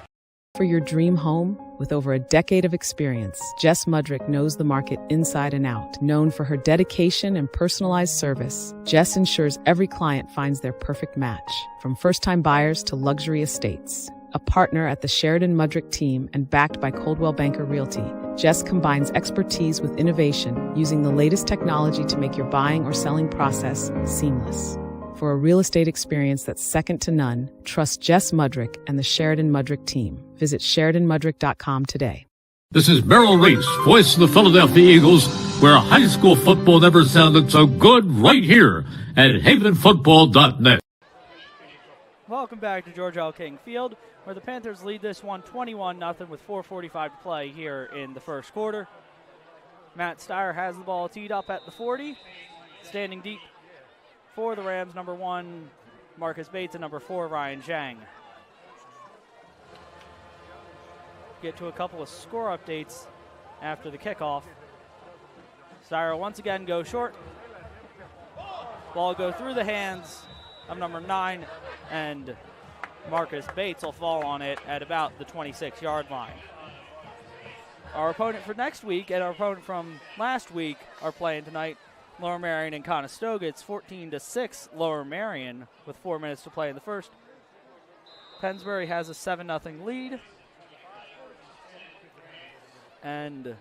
For your dream home, with over a decade of experience, Jess Mudrick knows the market inside and out. Known for her dedication and personalized service, Jess ensures every client finds their perfect match. From first-time buyers to luxury estates. A partner at the Sheridan Mudrick team and backed by Coldwell Banker Realty, Jess combines expertise with innovation, using the latest technology to make your buying or selling process seamless. For a real estate experience that's second to none, trust Jess Mudrick and the Sheridan Mudrick team. Visit SheridanMudrick.com today. This is Merrill Reese, voice of the Philadelphia Eagles, where high school football never sounded so good, right here at havenfootball.net. Welcome back to George L. King Field, where the Panthers lead this one 21-0 with 4:45 to play here in the first quarter. Matt Steyer has the ball teed up at the 40. Standing deep for the Rams, number 1, Marcus Bates, and number 4, Ryan Zhang. Get to a couple of score updates after the kickoff. Steyer once again goes short. Ball go through the hands of number 9, and Marcus Bates will fall on it at about the 26-yard line. Our opponent for next week and our opponent from last week are playing tonight, Lower Merion and Conestoga. It's 14-6 Lower Merion with 4 minutes to play in the first. Pennsbury has a 7-0 lead. And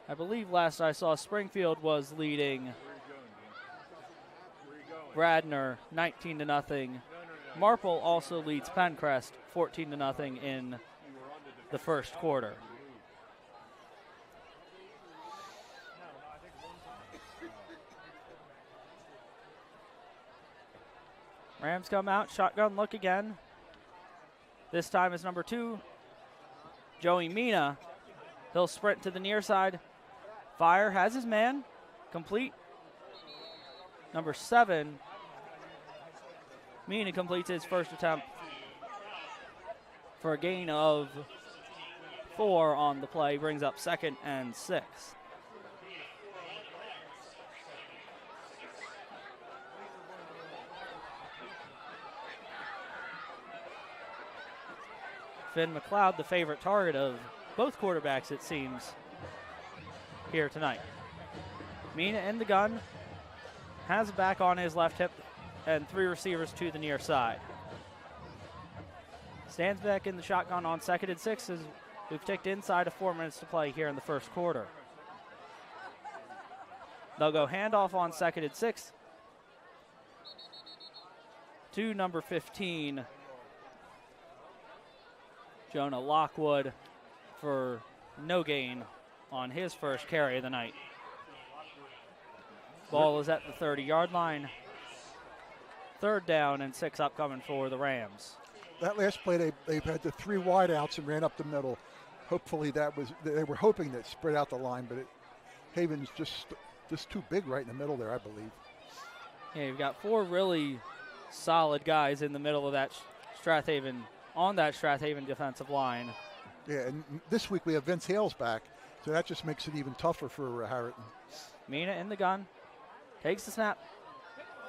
I believe last I saw Springfield was leading Radnor 19-0. Marple also leads Pencrest 14-0 in the first quarter. Rams come out, shotgun look again. This time is number 2, Joey Mina. He'll sprint to the near side. Fire has his man, complete. Number 7, Mina completes his first attempt for a gain of 4 on the play, brings up 2nd and 6. Finn McLeod, the favorite target of both quarterbacks, it seems, here tonight. Mina in the gun, has back on his left hip, and 3 receivers to the near side. Stands back in the shotgun on 2nd and 6 as we've ticked inside of 4 minutes to play here in the first quarter. They'll go handoff on 2nd and 6 to number 15, Jonah Lockwood, for no gain on his first carry of the night. Ball is at the 30-yard line. 3rd down and 6 upcoming for the Rams. That last play, they had the 3 wide outs and ran up the middle. Hopefully they were hoping that spread out the line, but Haven's just too big right in the middle there, I believe. Yeah, you've got 4 really solid guys in the middle of that Strath Haven defensive line. Yeah, and this week we have Vince Hales back, so that just makes it even tougher for Harriton. Mina in the gun, takes the snap,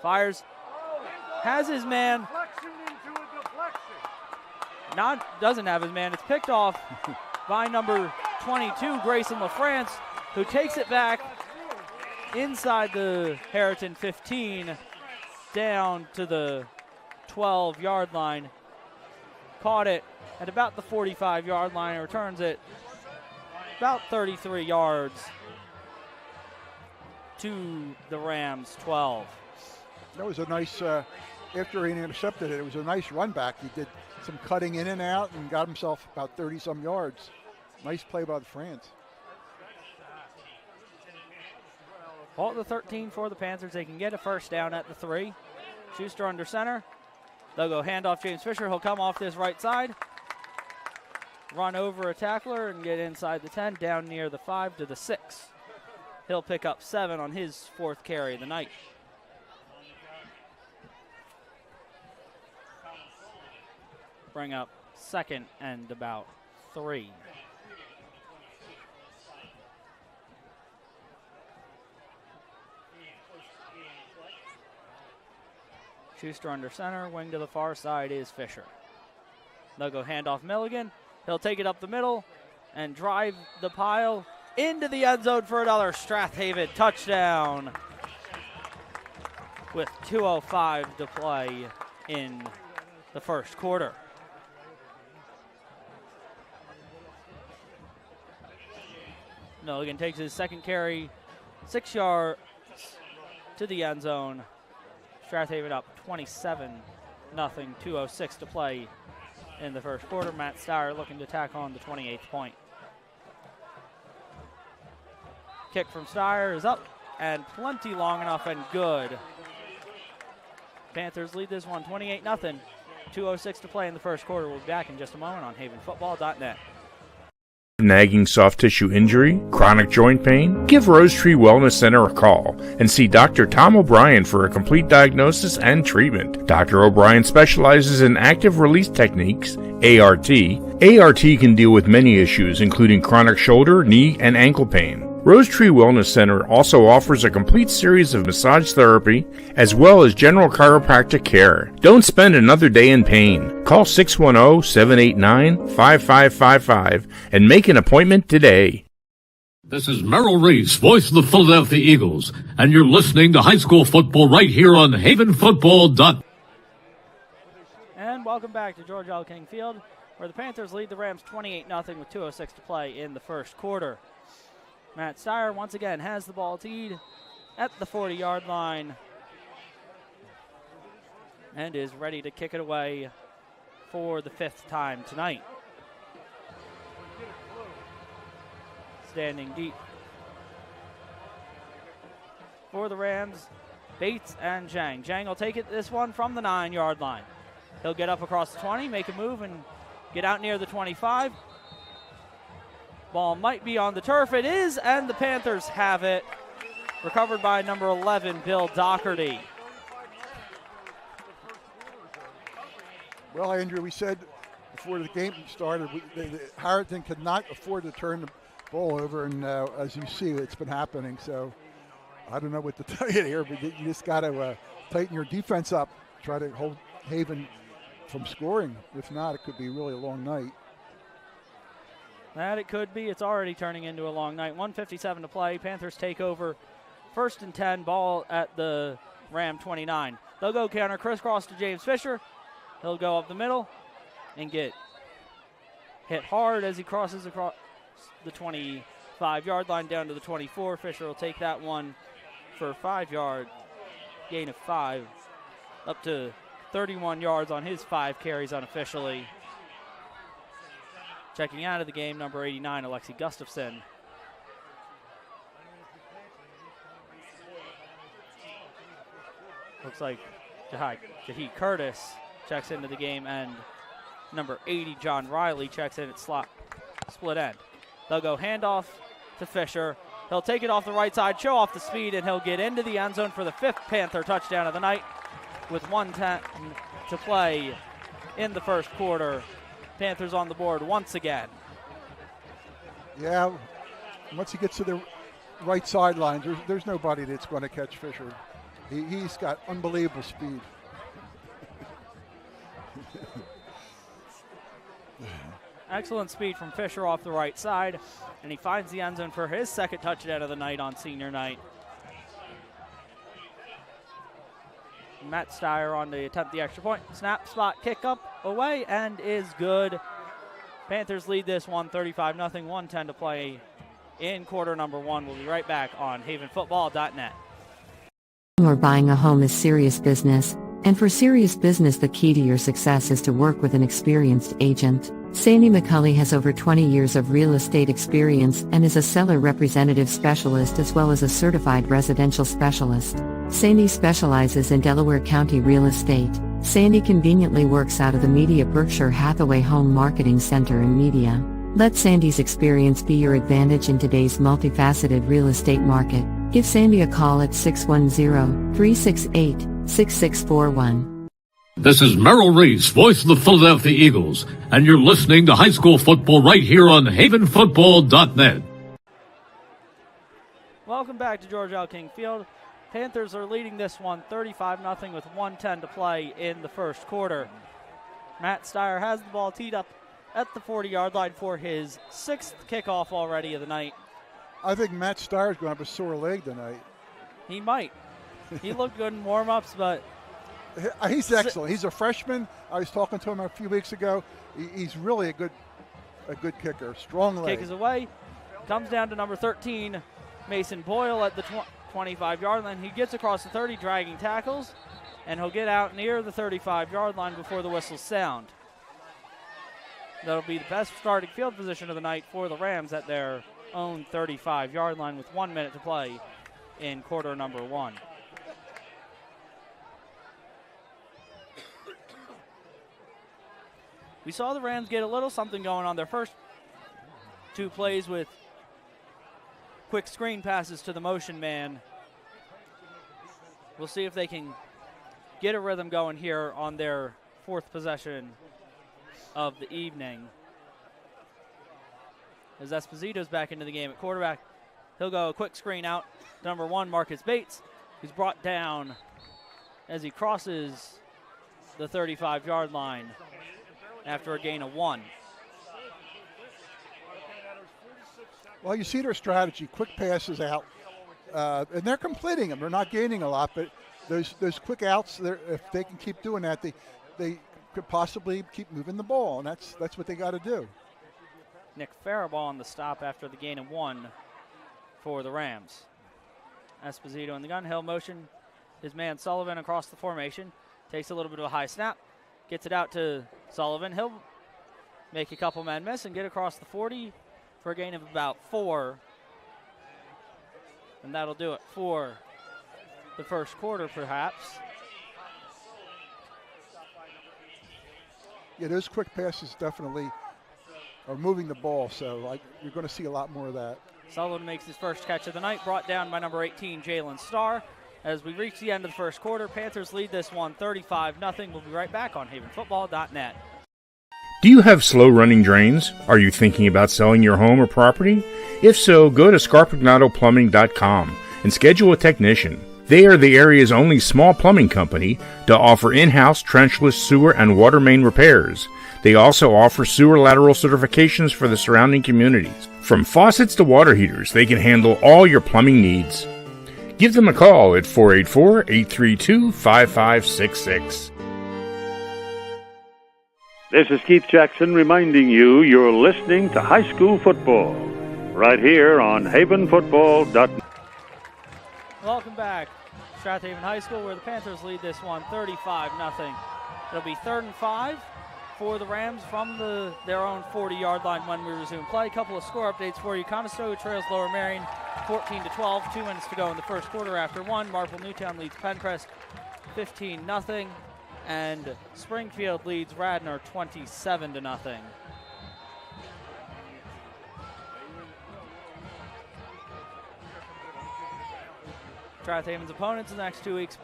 fires, has his man. Doesn't have his man. It's picked off by number 22, Grayson LaFrance, who takes it back inside the Harriton 15 down to the 12-yard line. Caught it at about the 45-yard line and returns it about 33 yards to the Rams 12. That was a nice, after he intercepted it was a nice run back. He did some cutting in and out and got himself about 30-some yards. Nice play by the France. Ball at the 13 for the Panthers. They can get a first down at the 3. Schuster under center. They'll go handoff James Fisher. He'll come off this right side, run over a tackler and get inside the 10, down near the 5 to the 6. He'll pick up 7 on his 4th carry of the night. Bring up 2nd and about 3. Schuster under center, wing to the far side is Fisher. They'll go handoff Milligan. He'll take it up the middle and drive the pile into the end zone for another Strath Haven touchdown with 2:05 to play in the first quarter. Milligan takes his 2nd carry, 6 yards to the end zone. Strath Haven up 27-0, 2:06 to play in the first quarter. Matt Steyer looking to tack on the 28th point. Kick from Steyer is up and plenty long enough and good Panthers lead this one 28-0. 2:06 to play in the first quarter. We'll be back in just a moment on havenfootball.net. Nagging soft tissue injury, chronic joint pain? Give Rose Tree Wellness Center a call and see Dr. Tom O'Brien for a complete diagnosis and treatment. Dr. O'Brien specializes in active release techniques, ART. ART can deal with many issues, including chronic shoulder, knee, and ankle pain. Rose Tree Wellness Center also offers a complete series of massage therapy as well as general chiropractic care. Don't spend another day in pain. Call 610-789-5555 and make an appointment today. This is Merrill Reese, voice of the Philadelphia Eagles, and you're listening to high school football right here on havenfootball.net. And welcome back to George L. King Field, where the Panthers lead the Rams 28-0 with 2:06 to play in the first quarter. Matt Steyer once again has the ball teed at the 40-yard line and is ready to kick it away for the 5th time tonight. Standing deep for the Rams, Bates and Zhang. Zhang will take it this one from the 9-yard line. He'll get up across the 20, make a move, and get out near the 25. Ball might be on the turf. It is, and the Panthers have it. Recovered by number 11, Bill Doherty. Well, Andrew, we said before the game started, Harriton could not afford to turn the ball over, and as you see, it's been happening. So I don't know what to tell you here, but you just got to tighten your defense up, try to hold Haven from scoring. If not, it could be really a long night. That it could be. It's already turning into a long night. 1:57 to play. Panthers take over. 1st and 10, ball at the Ram 29. They'll go counter crisscross to James Fisher. He'll go up the middle and get hit hard as he crosses across the 25-yard line down to the 24. Fisher will take that one for a 5-yard gain of 5, up to 31 yards on his 5 carries unofficially. Checking out of the game, number 89, Alexi Gustafson. Looks like Jahi Curtis checks into the game, and number 80, John Riley, checks in at split end. They'll go handoff to Fisher. He'll take it off the right side, show off the speed, and he'll get into the end zone for the 5th Panther touchdown of the night with 1:10 to play in the first quarter. Panthers on the board once again. Yeah, once he gets to the right sideline, there's nobody that's going to catch Fisher. He's got unbelievable speed. Excellent speed from Fisher off the right side, and he finds the end zone for his 2nd touchdown of the night on senior night. Matt Steyer on to attempt the extra point. Snap, spot, kick up, away, and is good. Panthers lead this one 35-0, 1:10 to play in quarter number 1. We'll be right back on havenfootball.net. Or buying a home is serious business, and for serious business the key to your success is to work with an experienced agent. Sandy McCulley has over 20 years of real estate experience and is a seller representative specialist as well as a certified residential specialist. Sandy specializes in Delaware County real estate. Sandy conveniently works out of the Media Berkshire Hathaway Home Marketing Center in Media. Let Sandy's experience be your advantage in today's multifaceted real estate market. Give Sandy a call at 610-368-6641. This is Merrill Reese, voice of the Philadelphia Eagles, and you're listening to high school football right here on havenfootball.net. Welcome back to George L. King Field. Panthers are leading this one 35-0 with 1:10 to play in the first quarter. Matt Steyer has the ball teed up at the 40-yard line for his 6th kickoff already of the night. I think Matt Steyer's going to have a sore leg tonight. He might. He looked good in warm-ups, but he's excellent. He's a freshman. I was talking to him a few weeks ago. He's really a good kicker. Strong leg. Kick is away. Comes down to number 13, Mason Boyle at the 25-yard line. He gets across the 30, dragging tackles, and he'll get out near the 35-yard line before the whistles sound. That'll be the best starting field position of the night for the Rams at their own 35-yard line with 1 minute to play in quarter number 1. We saw the Rams get a little something going on their first 2 plays with quick screen passes to the motion man. We'll see if they can get a rhythm going here on their 4th possession of the evening. As Esposito's back into the game at quarterback, he'll go a quick screen out. Number 1, Marcus Bates, who's brought down as he crosses the 35-yard line after a gain of 1. Well, you see their strategy, quick passes out, and they're completing them. They're not gaining a lot, but those quick outs, if they can keep doing that, they could possibly keep moving the ball, and that's what they got to do. Nick Faribault on the stop after the gain of 1 for the Rams. Esposito in the gun, hill motion. His man Sullivan across the formation. Takes a little bit of a high snap. Gets it out to Sullivan. He'll make a couple men miss and get across the 40 for a gain of about 4. And that'll do it for the first quarter, perhaps. Yeah, those quick passes definitely are moving the ball, so you're going to see a lot more of that. Sullivan makes his first catch of the night, brought down by number 18, Jalen Starr. As we reach the end of the first quarter, Panthers lead this one 35-0. We'll be right back on havenfootball.net. Do you have slow running drains? Are you thinking about selling your home or property? If so, go to scarpignatoplumbing.com and schedule a technician. They are the area's only small plumbing company to offer in-house trenchless sewer and water main repairs. They also offer sewer lateral certifications for the surrounding communities. From faucets to water heaters, they can handle all your plumbing needs. Give them a call at 484-832-5566. This is Keith Jackson reminding you you're listening to high school football right here on havenfootball.net. Welcome back. Strath Haven High School, where the Panthers lead this one 35-0. It'll be 3rd and 5 for the Rams from their own 40-yard line when we resume play. A couple of score updates for you. Conestoga trails Lower Marion 14-12. 2 minutes to go in the first quarter after 1. Marple Newtown leads Pencrest 15-0. And Springfield leads Radnor 27-0. Strath Haven's opponents in the next 2 weeks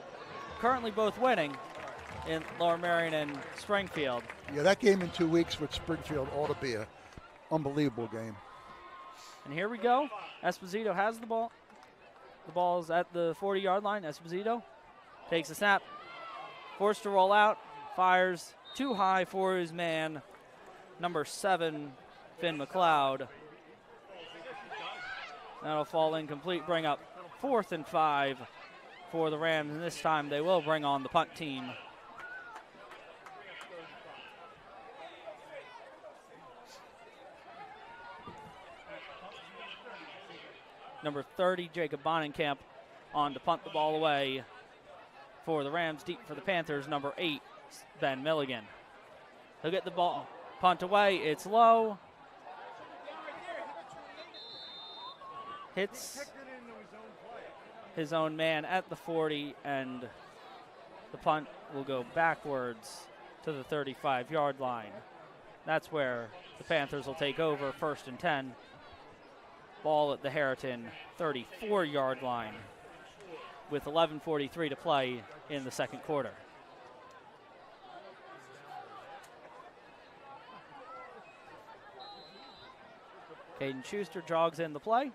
currently both winning in Lower Marion and Springfield. Yeah, that game in 2 weeks with Springfield ought to be an unbelievable game. And here we go. Esposito has the ball. The ball's at the 40-yard line. Esposito takes a snap. Forced to roll out. Fires too high for his man, number 7, Finn McLeod. That'll fall incomplete. Bring up 4th and 5 for the Rams. And this time they will bring on the punt team. Number 30, Jacob Bonenkamp, on to punt the ball away for the Rams. Deep for the Panthers, number 8, Ben Milligan. He'll get the ball, punt away, it's low. Hits his own man at the 40, and the punt will go backwards to the 35-yard line. That's where the Panthers will take over, 1st and 10. Ball at the Harriton 34-yard line with 11:43 to play in the second quarter. Caden Schuster jogs in the play.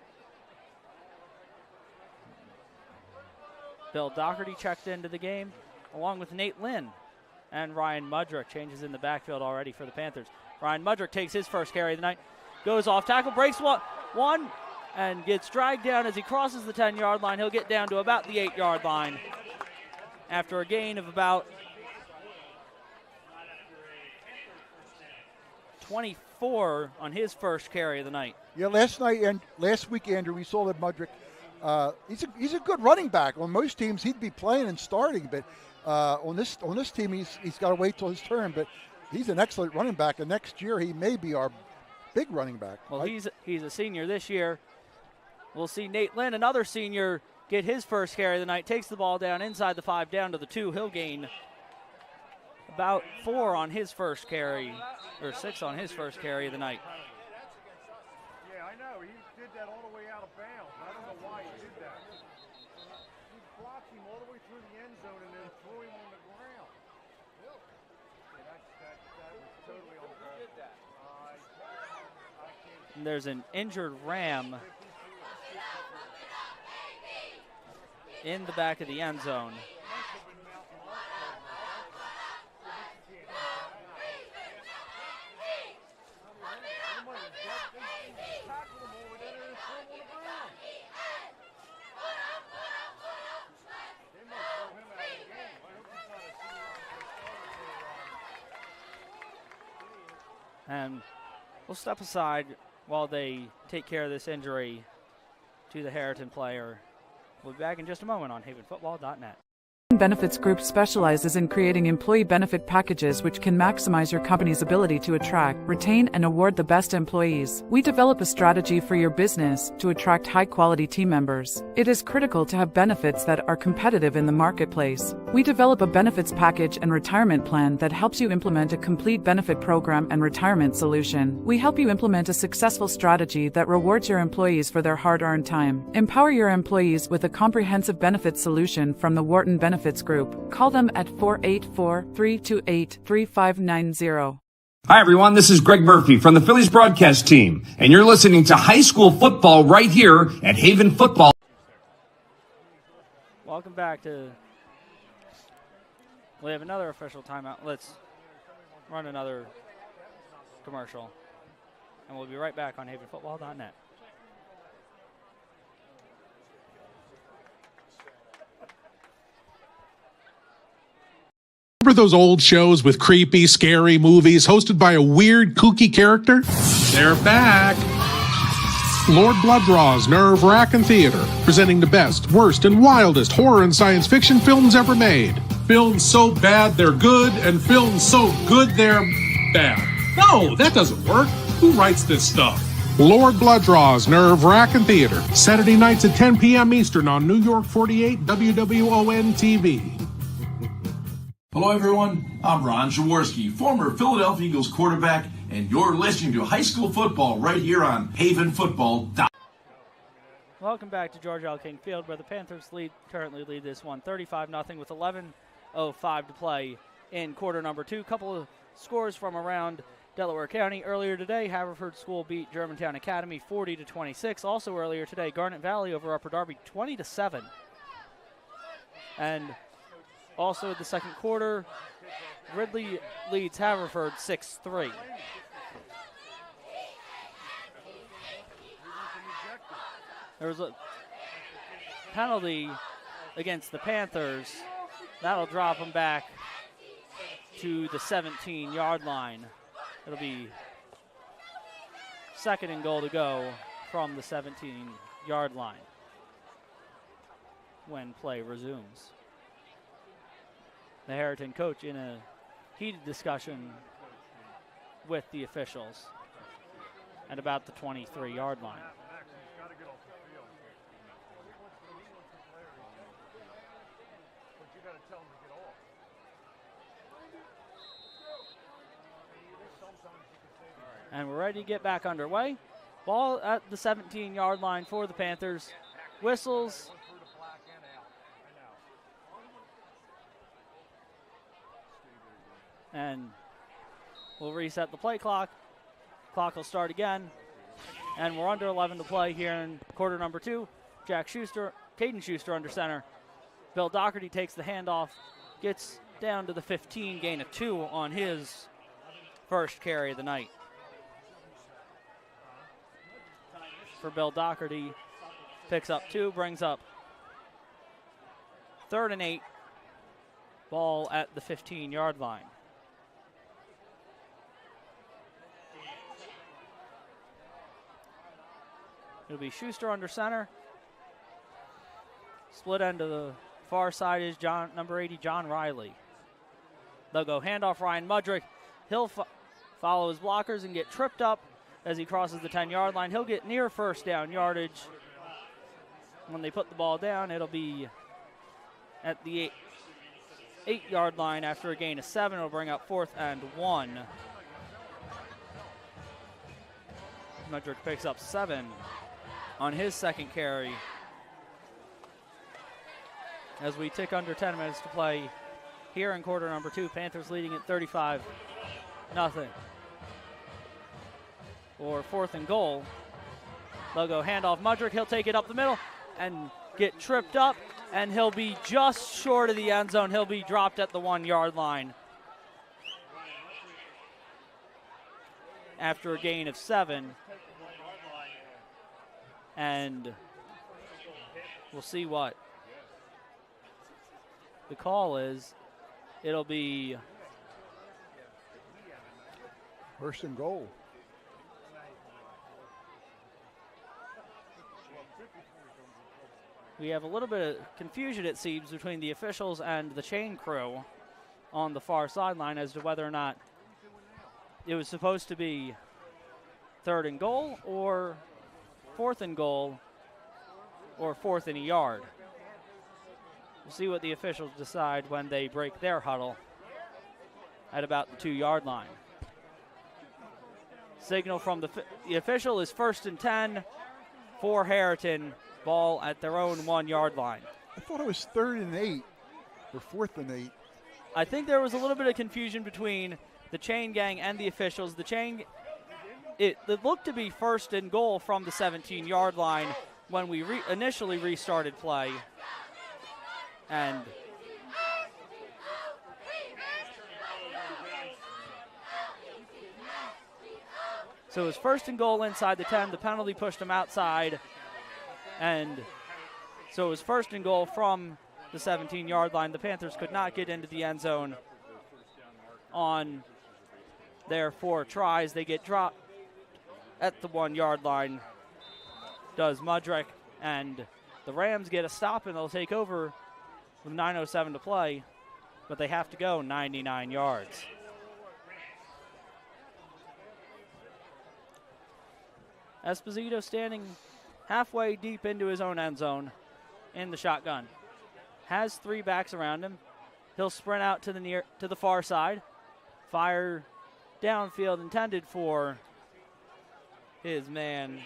Bill Doherty checked into the game, along with Nate Lynn. And Ryan Mudrick changes in the backfield already for the Panthers. Ryan Mudrick takes his first carry of the night, goes off tackle, breaks one, and gets dragged down as he crosses the 10-yard line. He'll get down to about the 8-yard line after a gain of about 24 on his first carry of the night. Yeah, last week, Andrew, we saw that Mudrick. He's a good running back. On most teams, he'd be playing and starting, but on this team, he's got to wait till his turn. But he's an excellent running back, and next year he may be our big running back. Well, he's a senior this year. We'll see Nate Lynn, another senior, get his first carry of the night. Takes the ball down inside the 5, down to the 2. He'll gain about 4 on his first carry, or 6 on his first carry of the night. Yeah, I know. He did that all the way out of bounds. I don't know why he did that. He blocked him all the way through the end zone and then threw him on the ground. Yeah, that was totally on the And there's an injured Ram in the back of the end zone. And we'll step aside while they take care of this injury to the Harriton player. We'll be back in just a moment on havenfootball.net. Benefits Group specializes in creating employee benefit packages which can maximize your company's ability to attract, retain, and award the best employees. We develop a strategy for your business to attract high-quality team members. It is critical to have benefits that are competitive in the marketplace. We develop a benefits package and retirement plan that helps you implement a complete benefit program and retirement solution. We help you implement a successful strategy that rewards your employees for their hard-earned time. Empower your employees with a comprehensive benefits solution from the Wharton Benefits Group. Call them at 484-328-3590. Hi, everyone. This is Greg Murphy from the Phillies broadcast team, and you're listening to high school football right here at Haven Football. Welcome back to... We have another official timeout. Let's run another commercial, and we'll be right back on havenfootball.net. Remember those old shows with creepy, scary movies hosted by a weird, kooky character? They're back. Lord Blood-Raw's Nerve-Wracking Theater, presenting the best, worst, and wildest horror and science fiction films ever made. Films so bad they're good, and films so good they're bad. No, that doesn't work. Who writes this stuff? Lord Blood-Raw's Nerve-Wracking Theater, Saturday nights at 10 p.m. Eastern on New York 48 WWON-TV. Hello, everyone. I'm Ron Jaworski, former Philadelphia Eagles quarterback, and you're listening to high school football right here on havenfootball.net. Welcome back to George L. King Field, where the Panthers currently lead this one 35-0 with 11:05 to play in quarter number 2. Couple of scores from around Delaware County. Earlier today, Haverford School beat Germantown Academy 40-26. Also earlier today, Garnet Valley over Upper Darby 20-7. And also the second quarter, Ridley leads Haverford 6-3. There was a penalty against the Panthers. That'll drop them back to the 17-yard line. It'll be second and goal to go from the 17-yard line when play resumes. The Harriton coach in a heated discussion with the officials at about the 23-yard line. And we're ready to get back underway. Ball at the 17-yard line for the Panthers. Whistles. And we'll reset the play clock. Clock will start again. And we're under 11 to play here in quarter number 2. Caden Schuster under center. Bill Doherty takes the handoff, gets down to the 15, gain of 2 on his first carry of the night. For Bill Doherty, picks up 2, brings up 3rd and 8. Ball at the 15-yard line. It'll be Schuster under center. Split end to the far side is number 80, John Riley. They'll go handoff Ryan Mudrick. He'll follow his blockers and get tripped up as he crosses the 10-yard line. He'll get near first down yardage. When they put the ball down, it'll be at the 8-yard line after a gain of 7. It'll bring up 4th and 1. Mudrick picks up 7 on his second carry. As we tick under 10 minutes to play here in quarter number 2, Panthers leading at 35-0. For 4th and goal, they'll go handoff Mudrick. He'll take it up the middle and get tripped up, and he'll be just short of the end zone. He'll be dropped at the 1-yard line after a gain of 7. And we'll see what the call is. It'll be 1st and goal. We have a little bit of confusion, it seems, between the officials and the chain crew on the far sideline as to whether or not it was supposed to be 3rd and goal or 4th and goal or 4th and a yard. We'll see what the officials decide when they break their huddle at about the 2-yard line. Signal from the official is 1st and 10 for Harriton. Ball at their own 1-yard line. I thought it was 3rd and 8 or 4th and 8. I think there was a little bit of confusion between the chain gang and the officials. The chain, it looked to be 1st and goal from the 17-yard line when we initially restarted play. And so it was 1st and goal inside the 10. The penalty pushed them outside. And so it was 1st and goal from the 17-yard line. The Panthers could not get into the end zone on their 4 tries. They get dropped at the 1-yard line, does Mudrick, and the Rams get a stop, and they'll take over with 9:07 to play, but they have to go 99 yards. Esposito standing halfway deep into his own end zone in the shotgun. Has 3 backs around him. He'll sprint out to the far side. Fire downfield intended for his man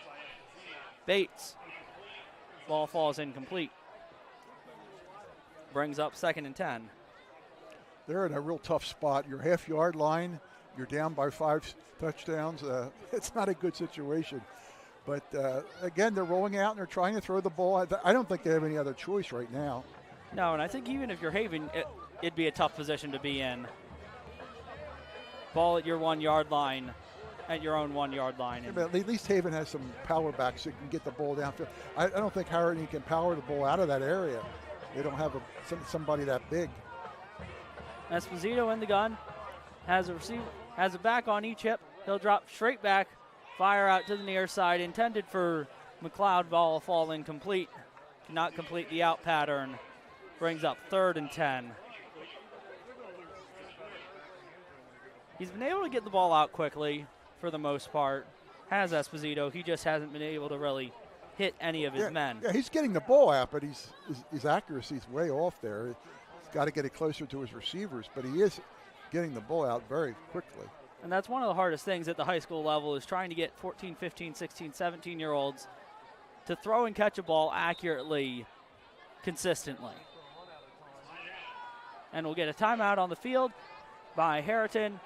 Bates. Ball falls incomplete. Brings up 2nd and 10. They're in a real tough spot. Your half-yard line, you're down by 5 touchdowns. It's not a good situation. But, again, they're rolling out and they're trying to throw the ball. I don't think they have any other choice right now. No, and I think even if you're Haven, it'd be a tough position to be in. Ball at your 1-yard line, at your own 1-yard line. Yeah, but at least Haven has some power backs that can get the ball downfield. I don't think Harriton can power the ball out of that area. They don't have somebody that big. Esposito in the gun, has a back on each hip. He'll drop straight back. Fire out to the near side, intended for McLeod. Ball fall incomplete. Cannot complete the out pattern. Brings up 3rd and 10. He's been able to get the ball out quickly for the most part. Has Esposito. He just hasn't been able to really hit any of his men. Yeah, he's getting the ball out, but his accuracy's way off there. He's got to get it closer to his receivers, but he is getting the ball out very quickly. And that's one of the hardest things at the high school level is trying to get 14, 15, 16, 17-year-olds to throw and catch a ball accurately, consistently. And we'll get a timeout on the field by Harriton.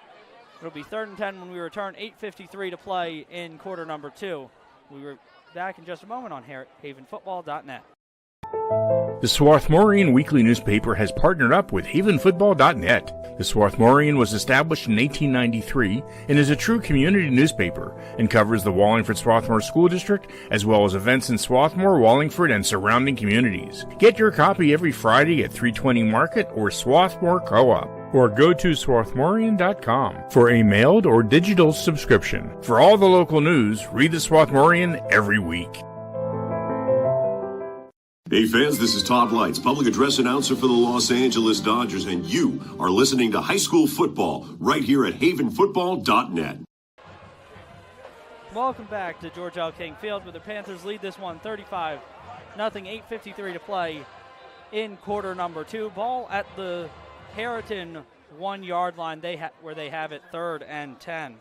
It'll be 3rd and 10 when we return. 8:53 to play in quarter number 2. We were back in just a moment on havenfootball.net. The Swarthmorean Weekly newspaper has partnered up with havenfootball.net. The Swarthmorean was established in 1893 and is a true community newspaper and covers the Wallingford-Swarthmore School District as well as events in Swarthmore, Wallingford, and surrounding communities. Get your copy every Friday at 320 Market or Swarthmore Co-op, or go to swarthmorean.com for a mailed or digital subscription. For all the local news, read the Swarthmorean every week. Hey fans, this is Todd Lights, public address announcer for the Los Angeles Dodgers, and you are listening to high school football right here at havenfootball.net. Welcome back to George L. King Field, where the Panthers lead this one 35-0, 8:53 to play in quarter number 2. Ball at the Harriton 1 yard line where they have it 3rd and 10.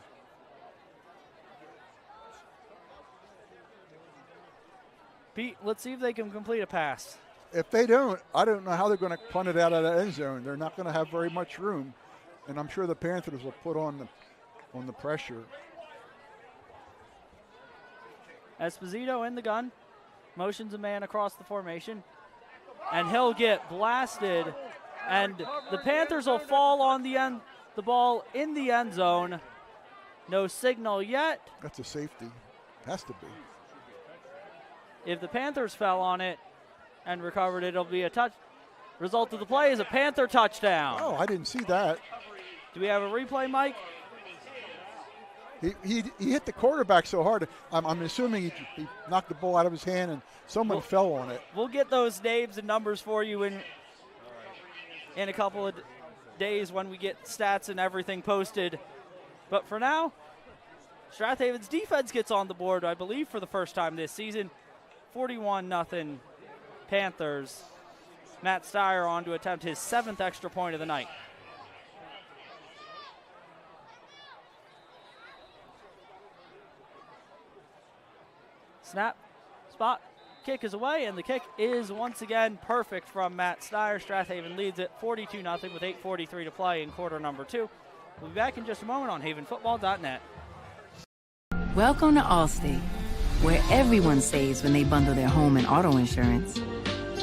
Pete, let's see if they can complete a pass. If they don't, I don't know how they're going to punt it out of the end zone. They're not going to have very much room, and I'm sure the Panthers will put on the pressure. Esposito in the gun, motions a man across the formation, and he'll get blasted, and the Panthers will fall on the ball in the end zone. No signal yet. That's a safety. Has to be. If the Panthers fell on it and recovered it, it'll be a touch. Result of the play is a Panther touchdown. Oh, I didn't see that. Do we have a replay, Mike? He hit the quarterback so hard. I'm assuming he knocked the ball out of his hand and someone fell on it. We'll get those names and numbers for you in a couple of days when we get stats and everything posted. But for now, Strath Haven's defense gets on the board, I believe, for the first time this season. 41-0 Panthers. Matt Steyer on to attempt his 7th extra point of the night. Snap, spot, kick is away, and the kick is once again perfect from Matt Steyer. Strath Haven leads it 42-0 with 8:43 to play in quarter number 2. We'll be back in just a moment on havenfootball.net. Welcome to Allstate, where everyone saves when they bundle their home and auto insurance.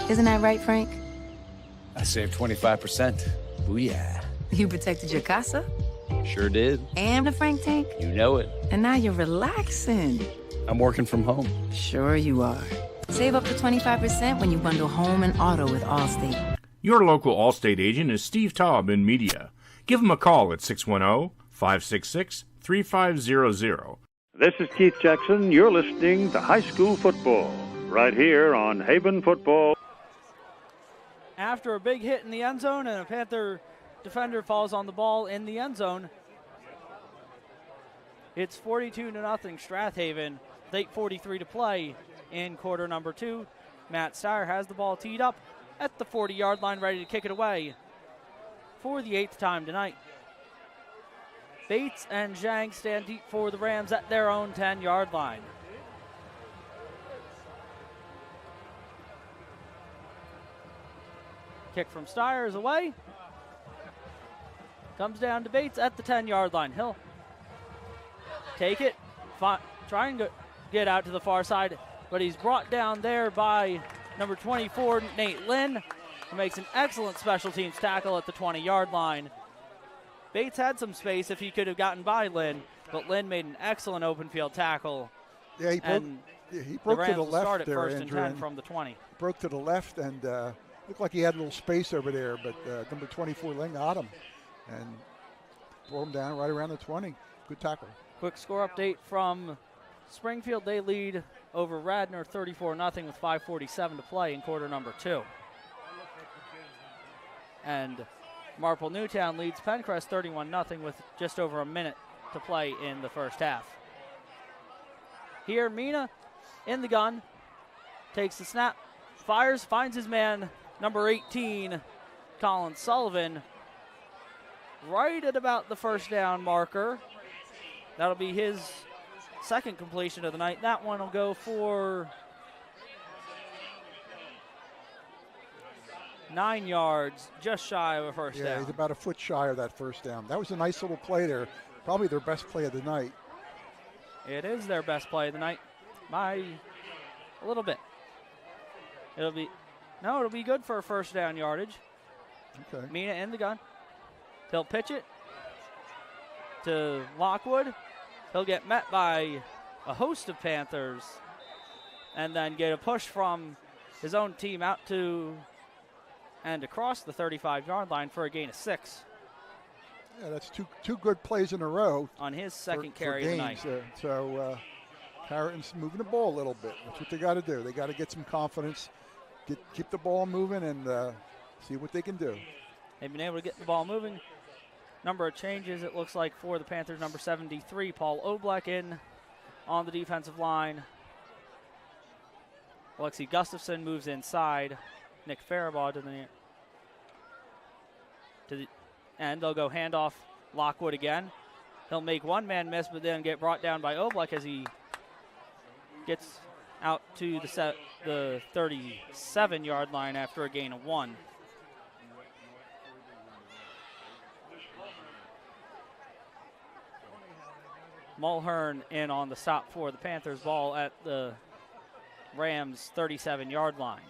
Isn't that right, Frank? I saved 25%. Booyah. You protected your casa Sure did. and the Frank tank, You know it. and now you're relaxing. I'm working from home. Sure you are. Save up to 25% when you bundle home and auto with Allstate. Your local Allstate agent is Steve Taub in media. Give him a call at 610-566-3500. This is Keith Jackson. You're listening to High School Football right here on Haven Football. After a big hit in the end zone and a Panther defender falls on the ball in the end zone, it's 42-0 Strath Haven with 8:43 to play in quarter number 2. Matt Steyer has the ball teed up at the 40-yard line, ready to kick it away for the 8th time tonight. Bates and Zhang stand deep for the Rams at their own 10-yard line. Kick from Steyer is away. Comes down to Bates at the 10-yard line. He'll take it, try and get out to the far side, but he's brought down there by number 24, Nate Lynn, who makes an excellent special teams tackle at the 20-yard line. Bates had some space if he could have gotten by Lynn, but Lynn made an excellent open field tackle. Yeah, he broke to the left start at there, first and Andrew, 10 from the 20. Broke to the left and looked like he had a little space over there, but number 24 Lynn got him and brought him down right around the 20. Good tackle. Quick score update from Springfield. They lead over Radnor 34-0 with 5:47 to play in quarter number 2. And Marple Newtown leads Pencrest 31-0 with just over a minute to play in the first half. Here, Mina in the gun, takes the snap, fires, finds his man, number 18, Colin Sullivan, right at about the first down marker. That'll be his second completion of the night. That one will go for 9 yards, just shy of a first down. Yeah, he's about a foot shy of that first down. That was a nice little play there. Probably their best play of the night. It is their best play of the night by a little bit. It'll be good for a first down yardage. Okay. Mina in the gun. He'll pitch it to Lockwood. He'll get met by a host of Panthers and then get a push from his own team out to and across the 35-yard line for a gain of 6. Yeah, that's two good plays in a row. On his second carry of the night. So Harriton's moving the ball a little bit. That's what they got to do. They got to get some confidence, keep the ball moving, and see what they can do. They've been able to get the ball moving. Number of changes, it looks like, for the Panthers. Number 73, Paul Oblek in on the defensive line. Alexi Gustafson moves inside. Nick Faribault to the to the end. They'll go handoff Lockwood again. He'll make one man miss, but then get brought down by Oblak as he gets out to the 37-yard line after a gain of 1. Mulhern in on the stop for the Panthers. Ball at the Rams' 37-yard line.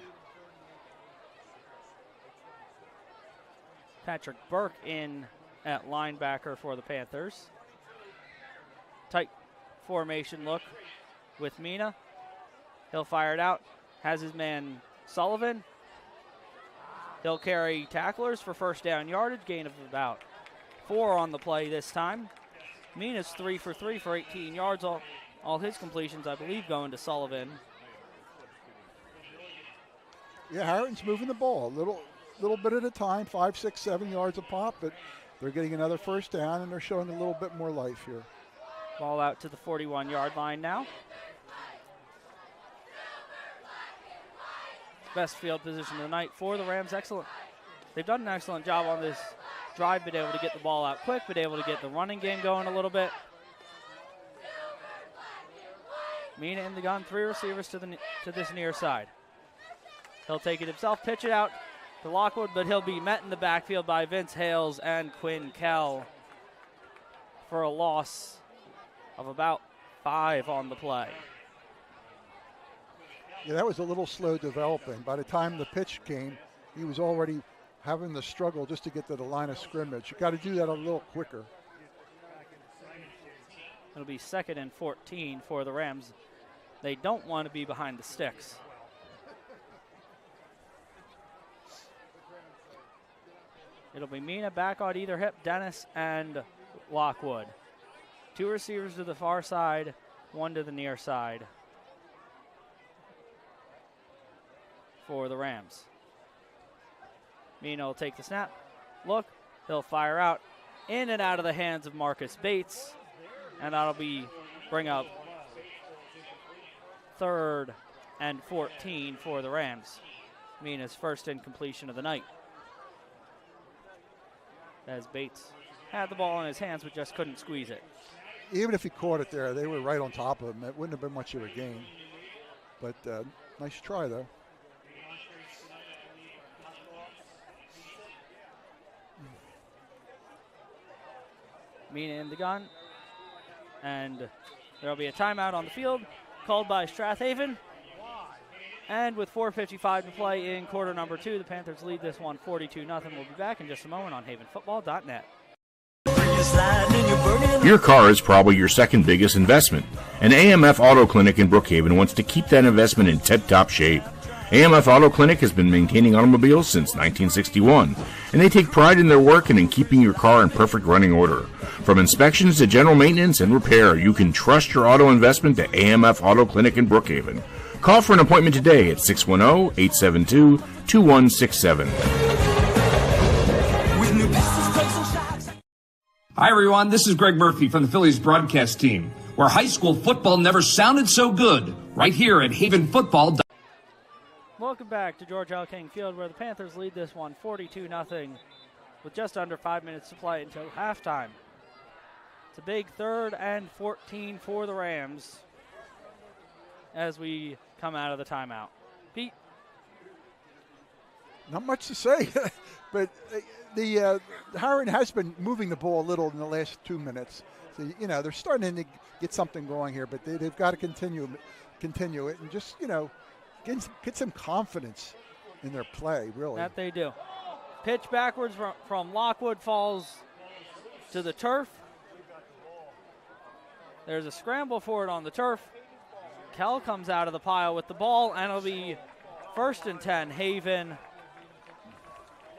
Patrick Burke in at linebacker for the Panthers. Tight formation look with Mina. He'll fire it out. Has his man Sullivan. He'll carry tacklers for first down yardage. Gain of about 4 on the play this time. Mina's 3 for 3 for 18 yards. All his completions, I believe, going to Sullivan. Yeah, Harriton's moving the ball a little bit at a time, 5, 6, 7 yards a pop, but they're getting another first down, and they're showing a little bit more life here. Ball out to the 41-yard line now. Best field position of the night for the Rams. Excellent. They've done an excellent job on this drive, been able to get the ball out quick, been able to get the running game going a little bit. Mina in the gun, 3 receivers to this near side. He'll take it himself, pitch it out to Lockwood, but he'll be met in the backfield by Vince Hales and Quinn Kell for a loss of about 5 on the play. Yeah, that was a little slow developing. By the time the pitch came, he was already having the struggle just to get to the line of scrimmage. You got to do that a little quicker. It'll be 2nd and 14 for the Rams. They don't want to be behind the sticks. It'll be Mina back on either hip, Dennis and Lockwood. 2 receivers to the far side, 1 to the near side for the Rams. Mina will take the snap. Look, he'll fire out in and out of the hands of Marcus Bates, and that'll bring up 3rd and 14 for the Rams. Mina's first incompletion of the night, as Bates had the ball in his hands but just couldn't squeeze it. Even if he caught it there, they were right on top of him. It wouldn't have been much of a gain. But nice try, though. Mina in the gun, and there'll be a timeout on the field called by Strath Haven. And with 4:55 to play in quarter number 2, the Panthers lead this one 42-0. We'll be back in just a moment on havenfootball.net. Your car is probably your second biggest investment, and AMF Auto Clinic in Brookhaven wants to keep that investment in tip-top shape. AMF Auto Clinic has been maintaining automobiles since 1961, and they take pride in their work and in keeping your car in perfect running order. From inspections to general maintenance and repair, you can trust your auto investment to AMF Auto Clinic in Brookhaven. Call for an appointment today at 610-872-2167. Hi, everyone. This is Greg Murphy from the Phillies broadcast team, where high school football never sounded so good, right here at Haven Football. Welcome back to George L. King Field, where the Panthers lead this one 42-0 with just under 5 minutes to play until halftime. It's a big 3rd and 14 for the Rams as we come out of the timeout. Pete? Not much to say, but the Harriton has been moving the ball a little in the last 2 minutes. So, they're starting to get something going here, but they've got to continue it and just, get some confidence in their play, really. That they do. Pitch backwards from Lockwood, falls to the turf. There's a scramble for it on the turf. Kell comes out of the pile with the ball, and it'll be 1st and 10, Haven,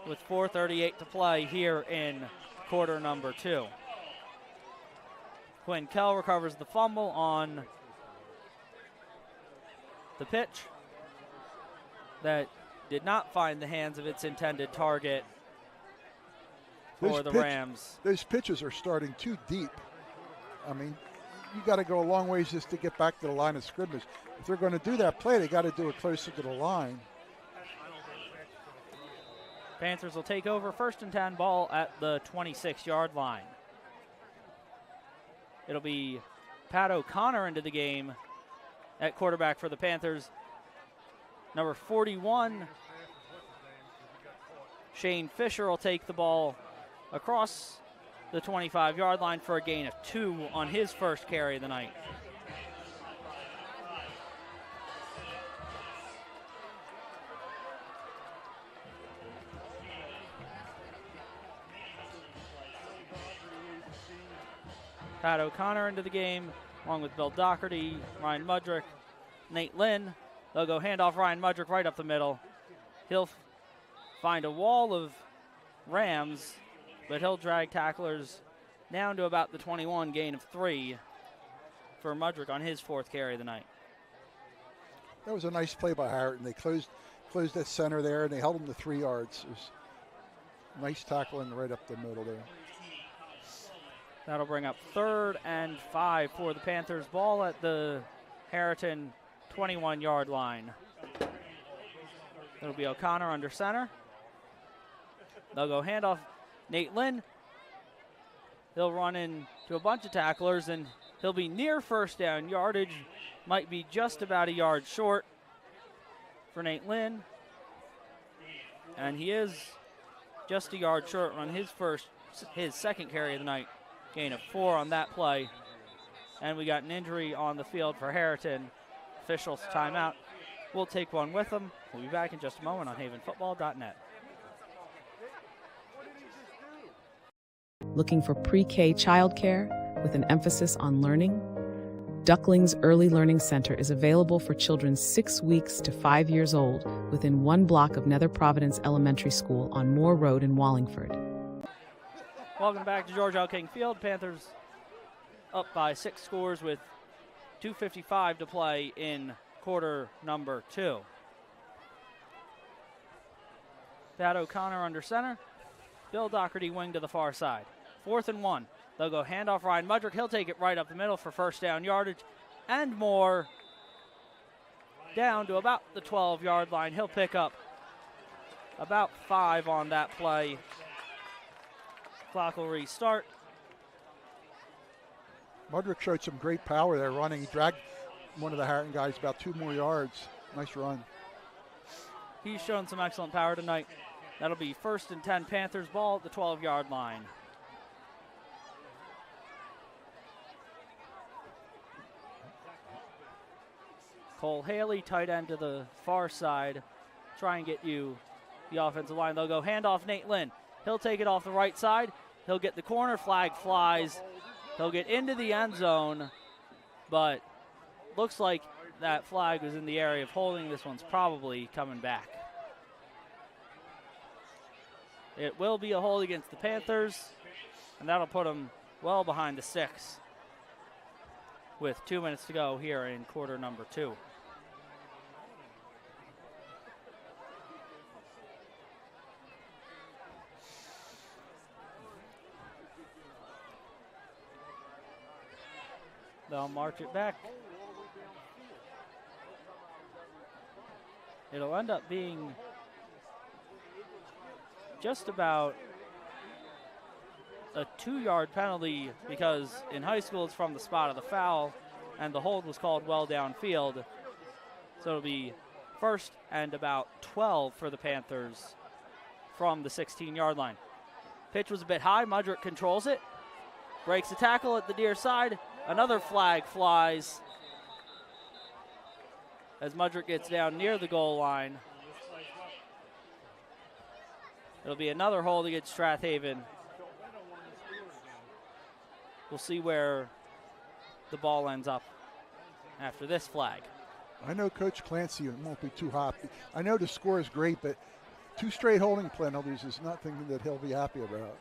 with 4:38 to play here in quarter number 2. Quinn Kell recovers the fumble on the pitch that did not find the hands of its intended target for the Rams. Those pitches are starting too deep. I mean, you got to go a long ways just to get back to the line of scrimmage. If they're going to do that play, they got to do it closer to the line. Panthers will take over, 1st and 10, ball at the 26-yard line. It'll be Pat O'Connor into the game at quarterback for the Panthers. Number 41, Shane Fisher, will take the ball across the 25-yard line for a gain of 2 on his first carry of the night. Pat O'Connor into the game, along with Bill Doherty, Ryan Mudrick, Nate Lynn. They'll go handoff Ryan Mudrick right up the middle. He'll find a wall of Rams, but he'll drag tacklers down to about the 21, gain of 3 for Mudrick on his 4th carry of the night. That was a nice play by Harriton. They closed that center there, and they held him to 3 yards. It was a nice tackling right up the middle there. That'll bring up 3rd and 5 for the Panthers. Ball at the Harriton 21-yard line. It'll be O'Connor under center. They'll go handoff Nate Lynn. He'll run into a bunch of tacklers, and he'll be near first down yardage. Might be just about a yard short for Nate Lynn. And he is just a yard short on his 2nd carry of the night. Gain of 4 on that play. And we got an injury on the field for Harriton. Officials timeout. We'll take one with them. We'll be back in just a moment on havenfootball.net. Looking for pre-K childcare with an emphasis on learning? Ducklings Early Learning Center is available for children 6 weeks to 5 years old within 1 block of Nether Providence Elementary School on Moore Road in Wallingford. Welcome back to George L. King Field. Panthers up by 6 scores with 2:55 to play in quarter number 2. Pat O'Connor under center. Bill Doherty wing to the far side. 4th and 1. They'll go handoff Ryan Mudrick. He'll take it right up the middle for first down yardage and more. Down to about the 12-yard line. He'll pick up about 5 on that play. Clock will restart. Mudrick showed some great power there running. He dragged one of the Harriton guys about 2 more yards. Nice run. He's shown some excellent power tonight. That'll be 1st and 10 Panthers, ball at the 12-yard line. Cole Haley, tight end to the far side. Try and get you the offensive line. They'll go handoff Nate Lynn. He'll take it off the right side. He'll get the corner, flag flies. He'll get into the end zone, but looks like that flag was in the area of holding. This one's probably coming back. It will be a hold against the Panthers, and that'll put them well behind the 6 with 2 minutes to go here in quarter number 2. They'll march it back. It'll end up being just about a 2-yard penalty because in high school it's from the spot of the foul and the hold was called well downfield. So it'll be 1st and about 12 for the Panthers from the 16-yard line. Pitch was a bit high. Mudrick controls it. Breaks the tackle at the near side. Another flag flies as Mudrick gets down near the goal line. It'll be another hold against Strath Haven. We'll see where the ball ends up after this flag. I know Coach Clancy won't be too happy. I know the score is great, but 2 straight holding penalties is nothing that he'll be happy about.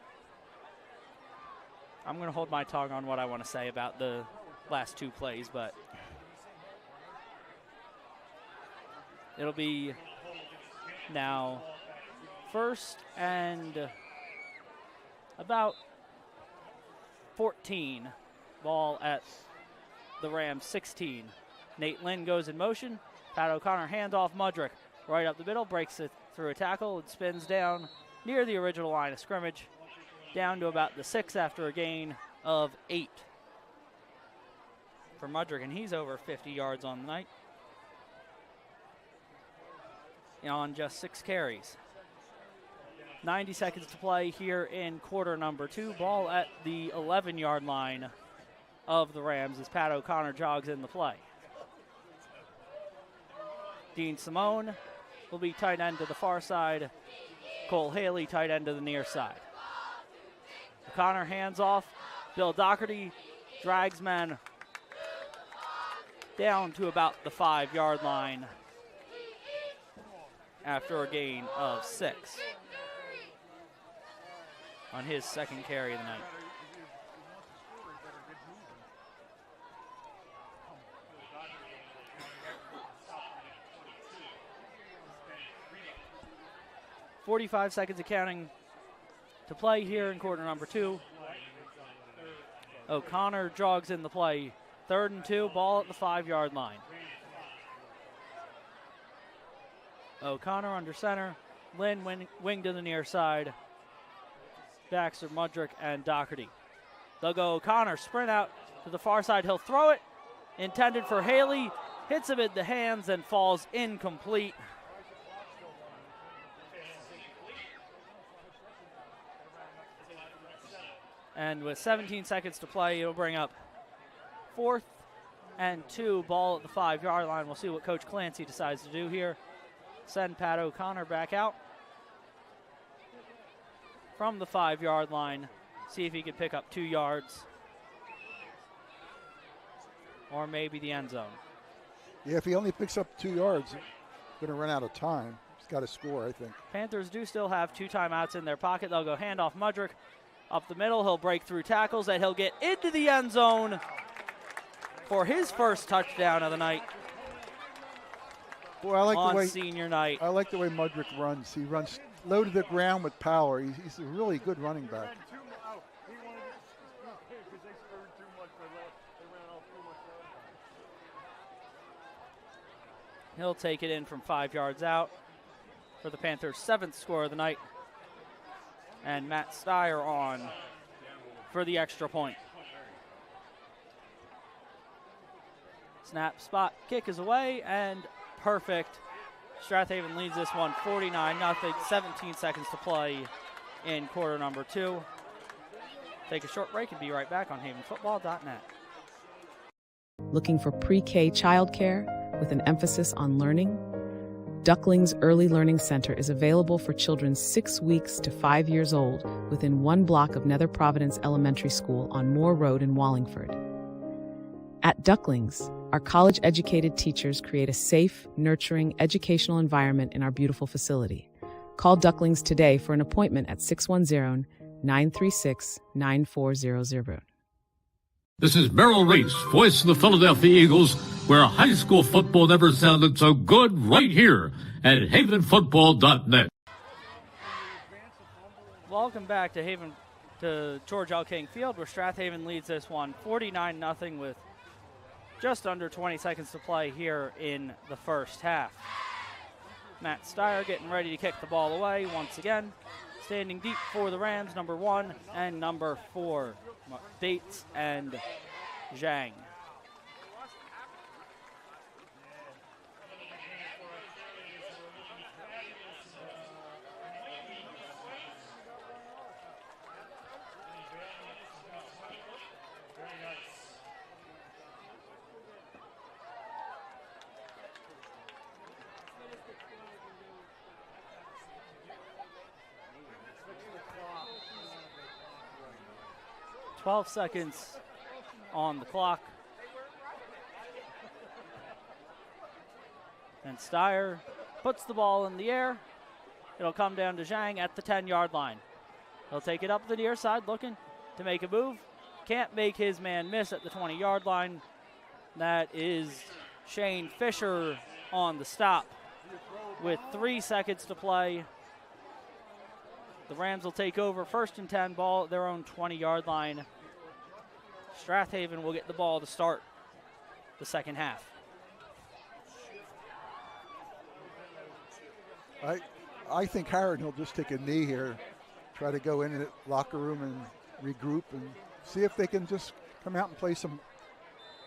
I'm going to hold my tongue on what I want to say about the last 2 plays, but it'll be now 1st and about 14. Ball at the Rams 16. Nate Lynn goes in motion. Pat O'Connor handoff Mudrick. right up the middle, breaks it through a tackle, and spins down near the original line of scrimmage, down to about the 6 after a gain of 8 for Mudrick, and he's over 50 yards on the night on just 6 carries. 90 seconds to play here in quarter number 2. Ball at the 11-yard line of the Rams as Pat O'Connor jogs in the play. Dean Simone will be tight end to the far side. Cole Haley tight end to the near side. O'Connor hands off. Bill Doherty drags men down to about the 5-yard line after a gain of 6 on his second carry of the night. .45 seconds of counting to play here in quarter number 2. O'Connor jogs in the play. 3rd and 2, ball at the 5-yard line. O'Connor under center. Lynn wing to the near side. Baxter, Mudrick, and Doherty. They'll go O'Connor, sprint out to the far side. He'll throw it. Intended for Haley. Hits him in the hands and falls incomplete. And with 17 seconds to play, it'll bring up 4th and 2, ball at the 5-yard line. We'll see what Coach Clancy decides to do here. Send Pat O'Connor back out from the 5-yard line. See if he can pick up 2 yards or maybe the end zone. Yeah, if he only picks up 2 yards, he's going to run out of time. He's got to score, I think. Panthers do still have 2 timeouts in their pocket. They'll go handoff Mudrick. Up the middle, he'll break through tackles, and he'll get into the end zone for his first touchdown of the night. Boy, I like on the way senior night. I like the way Mudrick runs. He runs low to the ground with power. He's a really good running back. He'll take it in from 5 yards out for the Panthers' 7th score of the night. And Matt Steyer on for the extra point. Snap, spot, kick is away, and perfect. Strath Haven leads this one 49-0, 17 seconds to play in quarter number 2. Take a short break and be right back on havenfootball.net. Looking for pre-K childcare with an emphasis on learning? Ducklings Early Learning Center is available for children 6 weeks to 5 years old within 1 block of Nether Providence Elementary School on Moore Road in Wallingford. At Ducklings, our college-educated teachers create a safe, nurturing, educational environment in our beautiful facility. Call Ducklings today for an appointment at 610-936-9400. This is Merrill Reese, voice of the Philadelphia Eagles, where high school football never sounded so good, right here at havenfootball.net. Welcome back to George L. King Field, where Strath Haven leads this one 49-0 with just under 20 seconds to play here in the first half. Matt Steyer getting ready to kick the ball away once again. Standing deep for the Rams, number 1 and number 4, Bates and Zhang. .12 seconds on the clock. And Steyer puts the ball in the air. It'll come down to Zhang at the 10-yard line. He'll take it up the near side, looking to make a move. Can't make his man miss at the 20-yard line. That is Shane Fisher on the stop with 3 seconds to play. The Rams will take over 1st and 10, ball at their own 20-yard line. Strath Haven will get the ball to start the second half. I think Harriton will just take a knee here, try to go in the locker room and regroup and see if they can just come out and play some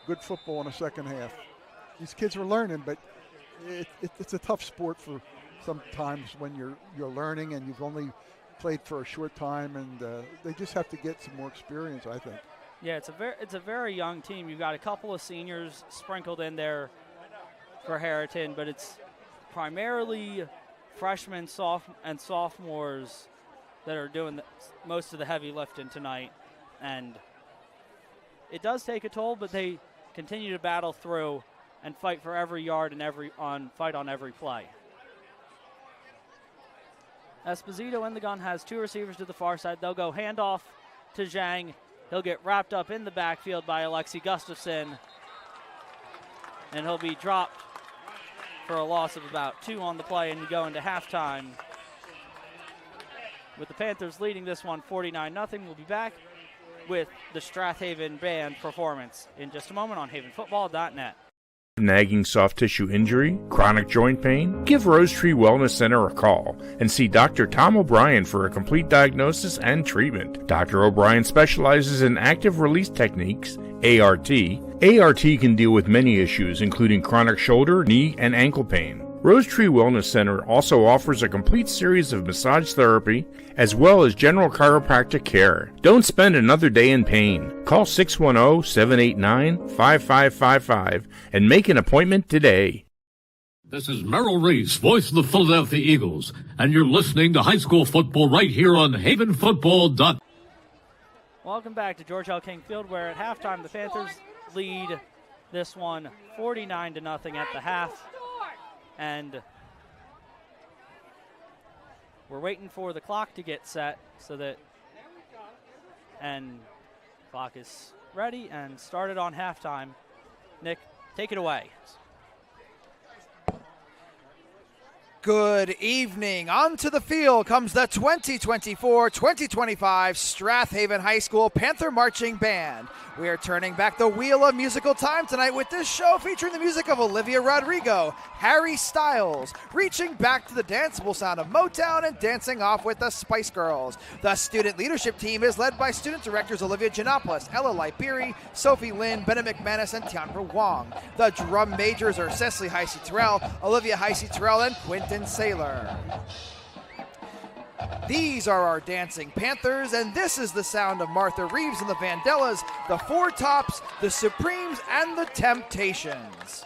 good football in the second half. These kids are learning, but it's a tough sport for sometimes when you're learning and you've only played for a short time, and they just have to get some more experience, I think. Yeah, it's a very young team. You've got a couple of seniors sprinkled in there for Harriton, but it's primarily freshmen and sophomores that are doing most of the heavy lifting tonight, and it does take a toll, but they continue to battle through and fight for every yard and fight on every play. Esposito in the gun has two receivers to the far side. They'll go handoff to Zhang. He'll get wrapped up in the backfield by Alexi Gustafson, and he'll be dropped for a loss of about 2 on the play, and you go into halftime with the Panthers leading this one 49-0. We'll be back with the Strath Haven Band performance in just a moment on havenfootball.net. Nagging soft tissue injury, chronic joint pain? Give Rose Tree Wellness Center a call and see Dr. Tom O'Brien for a complete diagnosis and treatment. Dr. O'Brien specializes in active release techniques, ART. ART can deal with many issues, including chronic shoulder, knee, and ankle pain. Rose Tree Wellness Center also offers a complete series of massage therapy as well as general chiropractic care. Don't spend another day in pain. Call 610-789-5555 and make an appointment today. This is Merrill Reese, voice of the Philadelphia Eagles, and you're listening to high school football right here on havenfootball.net. Welcome back to George L. King Field, where at halftime the Panthers lead this one 49-0 at the half. And we're waiting for the clock to get set and clock is ready and started on halftime. Nick, take it away. Good evening. Onto the field comes the 2024-2025 Strath Haven High School Panther Marching Band. We are turning back the wheel of musical time tonight with this show featuring the music of Olivia Rodrigo, Harry Styles, reaching back to the danceable sound of Motown and dancing off with the Spice Girls. The student leadership team is led by student directors Olivia Giannopoulos, Ella Liberi, Sophie Lynn, Bennett McManus, and Tianra Wong. The drum majors are Cecily Heisey Terrell, Olivia Heisey Terrell, and Quinton Saylor. These are our dancing Panthers, and this is the sound of Martha Reeves and the Vandellas, the Four Tops, the Supremes, and the Temptations.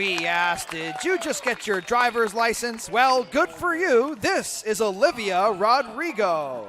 We asked, did you just get your driver's license? Well, good for you. This is Olivia Rodrigo.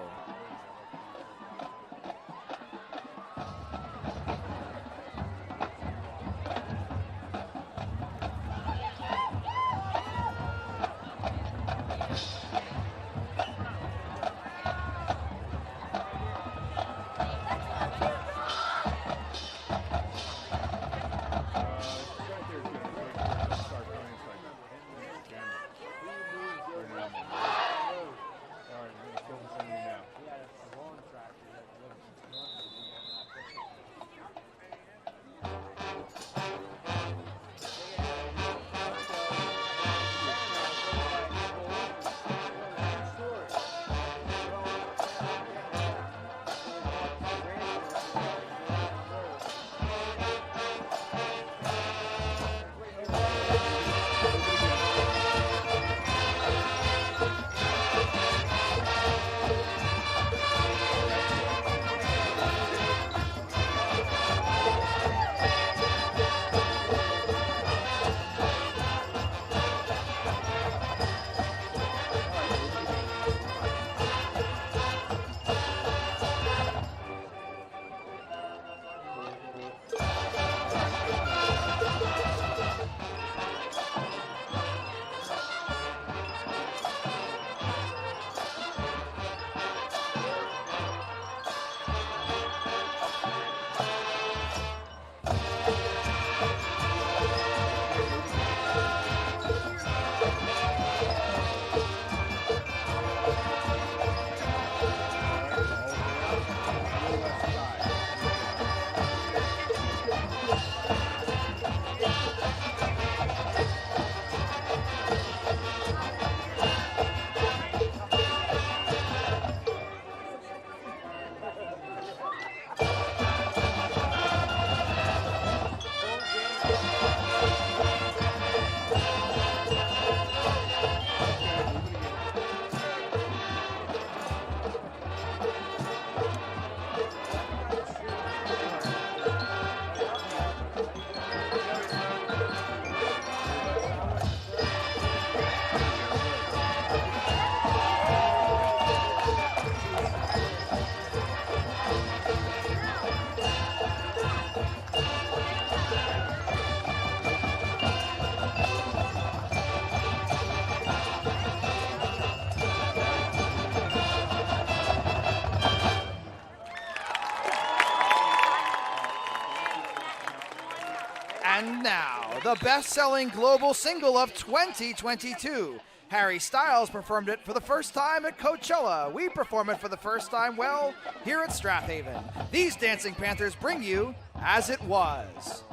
And now, the best-selling global single of 2022. Harry Styles performed it for the first time at Coachella. We perform it for the first time, well, here at Strath Haven. These Dancing Panthers bring you As It Was.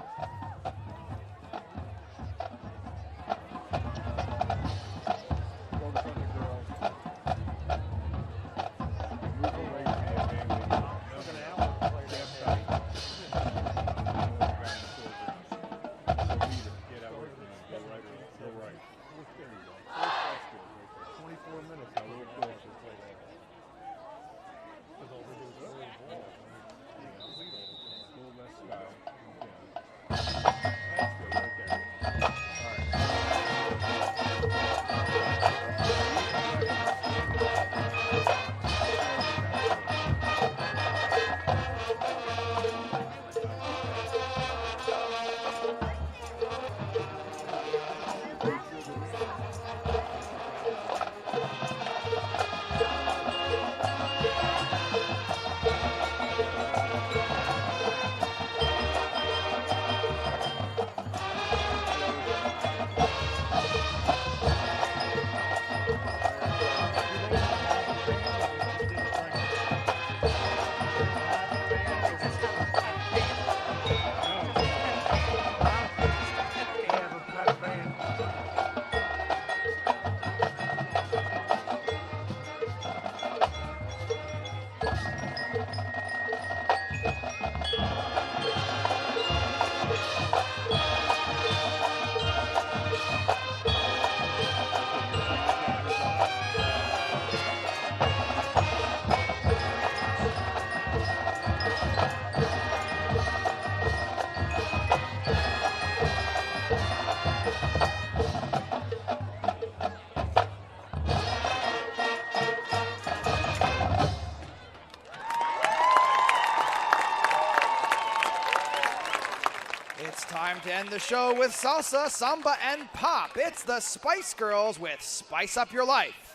It's time to end the show with salsa, samba, and pop. It's the Spice Girls with Spice Up Your Life.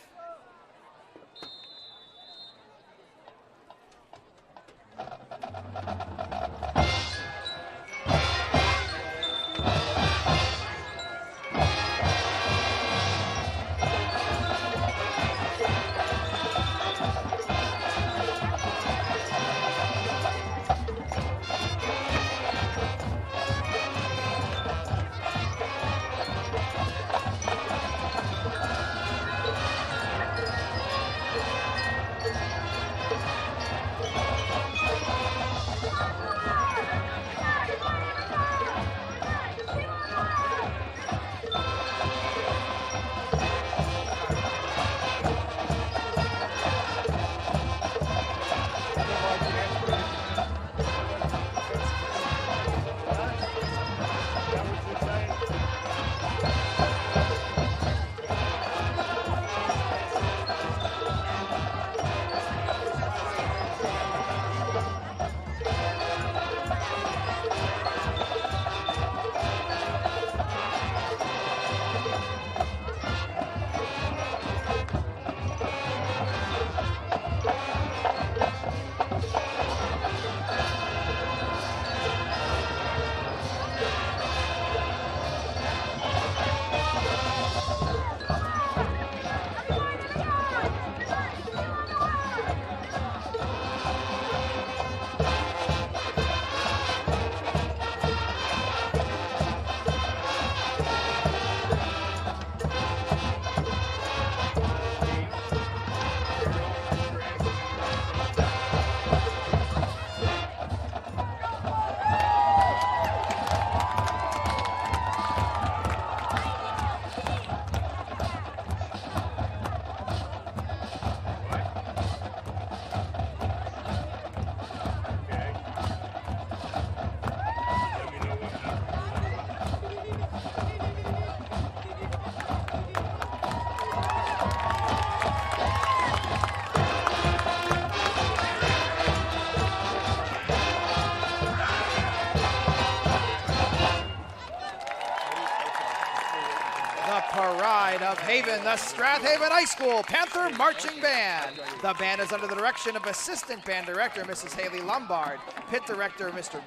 Pride of Haven, the Strath Haven High School Panther Marching Band. The band is under the direction of Assistant Band Director Mrs. Haley Lombard, Pit Director Mr.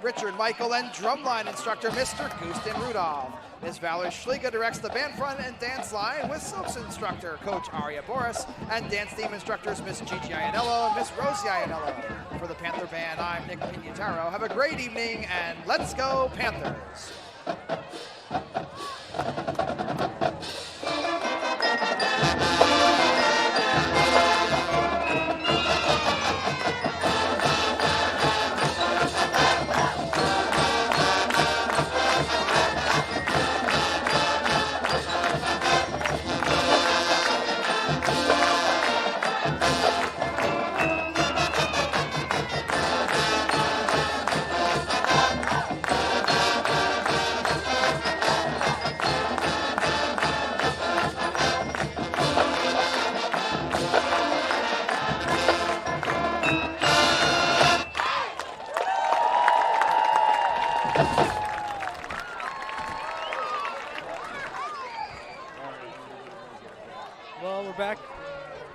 Richard Michael, and Drumline Instructor Mr. Gustin Rudolph. Ms. Valerie Schliga directs the band front and dance line with Silks Instructor Coach Aria Boris and dance team instructors Miss Gigi Ianello and Miss Rosie Ianello. For the Panther Band, I'm Nick Pignataro. Have a great evening and let's go Panthers!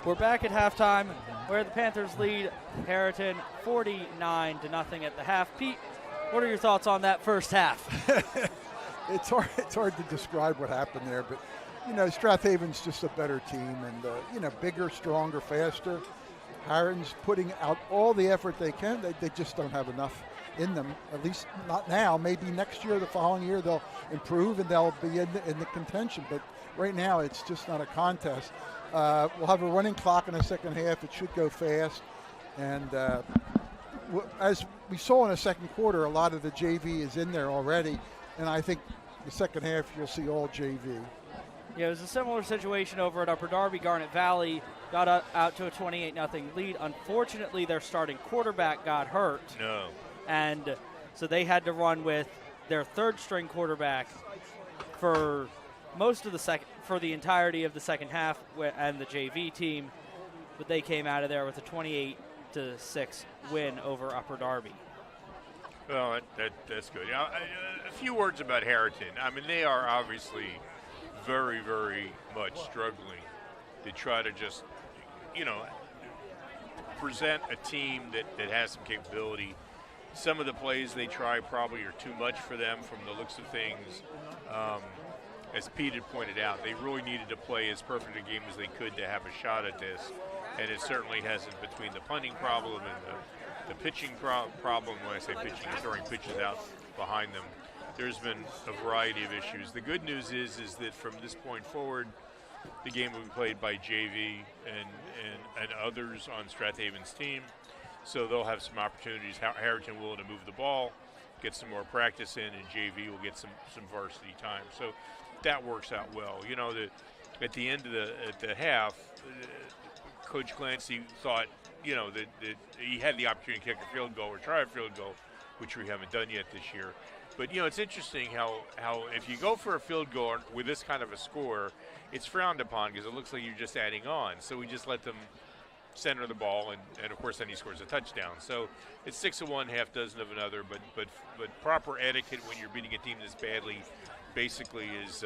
We're back at halftime where the Panthers lead Harriton 49-0 at the half. Pete, what are your thoughts on that first half? It's hard to describe what happened there, but Strath Haven's just a better team and bigger, stronger, faster. Harriton's putting out all the effort they can. They just don't have enough in them, at least not now. Maybe next year, the following year, they'll improve and they'll be in the contention. But right now, it's just not a contest. We'll have a running clock in the second half. It should go fast. And as we saw in the second quarter, a lot of the JV is in there already. And I think the second half, you'll see all JV. Yeah, it was a similar situation over at Upper Darby. Garnet Valley got out to a 28-0 lead. Unfortunately, their starting quarterback got hurt. No. And so they had to run with their third-string quarterback for the entirety of the second half, and the JV team, but they came out of there with a 28-6 win over Upper Darby. Well, that's good. A few words about Harriton. I mean, they are obviously very, very much struggling to try to just, present a team that has some capability. Some of the plays they try probably are too much for them from the looks of things. As Pete had pointed out, they really needed to play as perfect a game as they could to have a shot at this, and it certainly hasn't between the punting problem and the pitching problem. When I say pitching, throwing pitches out behind them. There's been a variety of issues. The good news is that from this point forward, the game will be played by JV and others on Strath Haven's team, so they'll have some opportunities. Harriton willing to move the ball, get some more practice in, and JV will get some varsity time. So that works out well. At the end of the half, Coach Clancy thought, that he had the opportunity to kick a field goal or try a field goal, which we haven't done yet this year. But, it's interesting how if you go for a field goal with this kind of a score, it's frowned upon because it looks like you're just adding on. So we just let them center the ball, and of course then he scores a touchdown. So it's 6 of one, half dozen of another. But proper etiquette when you're beating a team this badly basically is,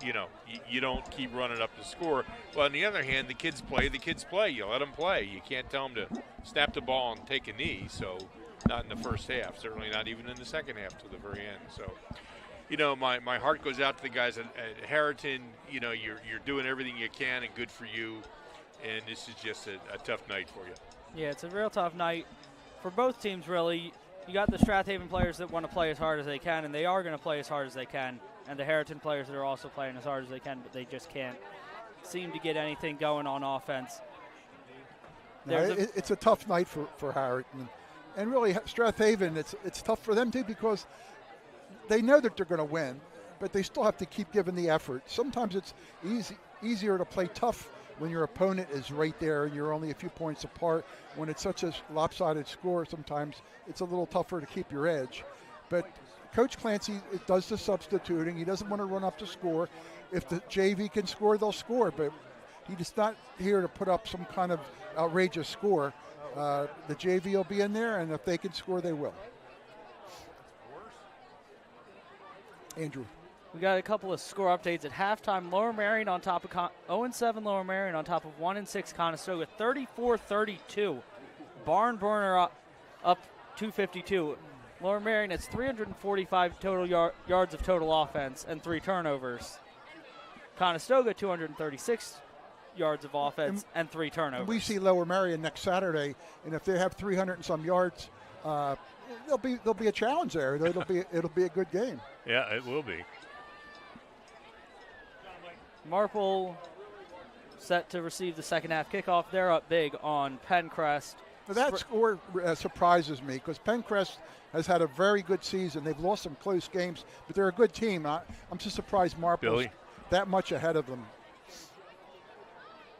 you don't keep running up the score. Well, on the other hand, the kids play. You let them play. You can't tell them to snap the ball and take a knee. So not in the first half, certainly not even in the second half to the very end. So, my heart goes out to the guys at Harriton. You're doing everything you can, and good for you. And this is just a tough night for you. Yeah, it's a real tough night for both teams, really. You got the Strath Haven players that want to play as hard as they can, and they are going to play as hard as they can. And the Harriton players that are also playing as hard as they can, but they just can't seem to get anything going on offense. It's a tough night for Harriton. And really, Strath Haven, it's tough for them too because they know that they're going to win, but they still have to keep giving the effort. Sometimes it's easier to play tough when your opponent is right there and you're only a few points apart. When it's such a lopsided score, sometimes it's a little tougher to keep your edge. But Coach Clancy does the substituting. He doesn't want to run up to score. If the JV can score, they'll score. But he's not here to put up some kind of outrageous score. The JV will be in there, and if they can score, they will. Andrew. We got a couple of score updates at halftime. Lower Marion on top of 0-7 Lower Marion on top of 1-6 Conestoga, 34-32. Barn burner up 252. Lower Marion has 345 total yards of total offense and 3 turnovers. Conestoga 236 yards of offense and 3 turnovers. We see Lower Marion next Saturday, and if they have 300 and some yards, there'll be a challenge there. It'll be a good game. Yeah, it will be. Marple set to receive the second half kickoff. They're up big on Pencrest. Now that score surprises me because Pencrest has had a very good season. They've lost some close games, but they're a good team. I'm just surprised Marple's that much ahead of them.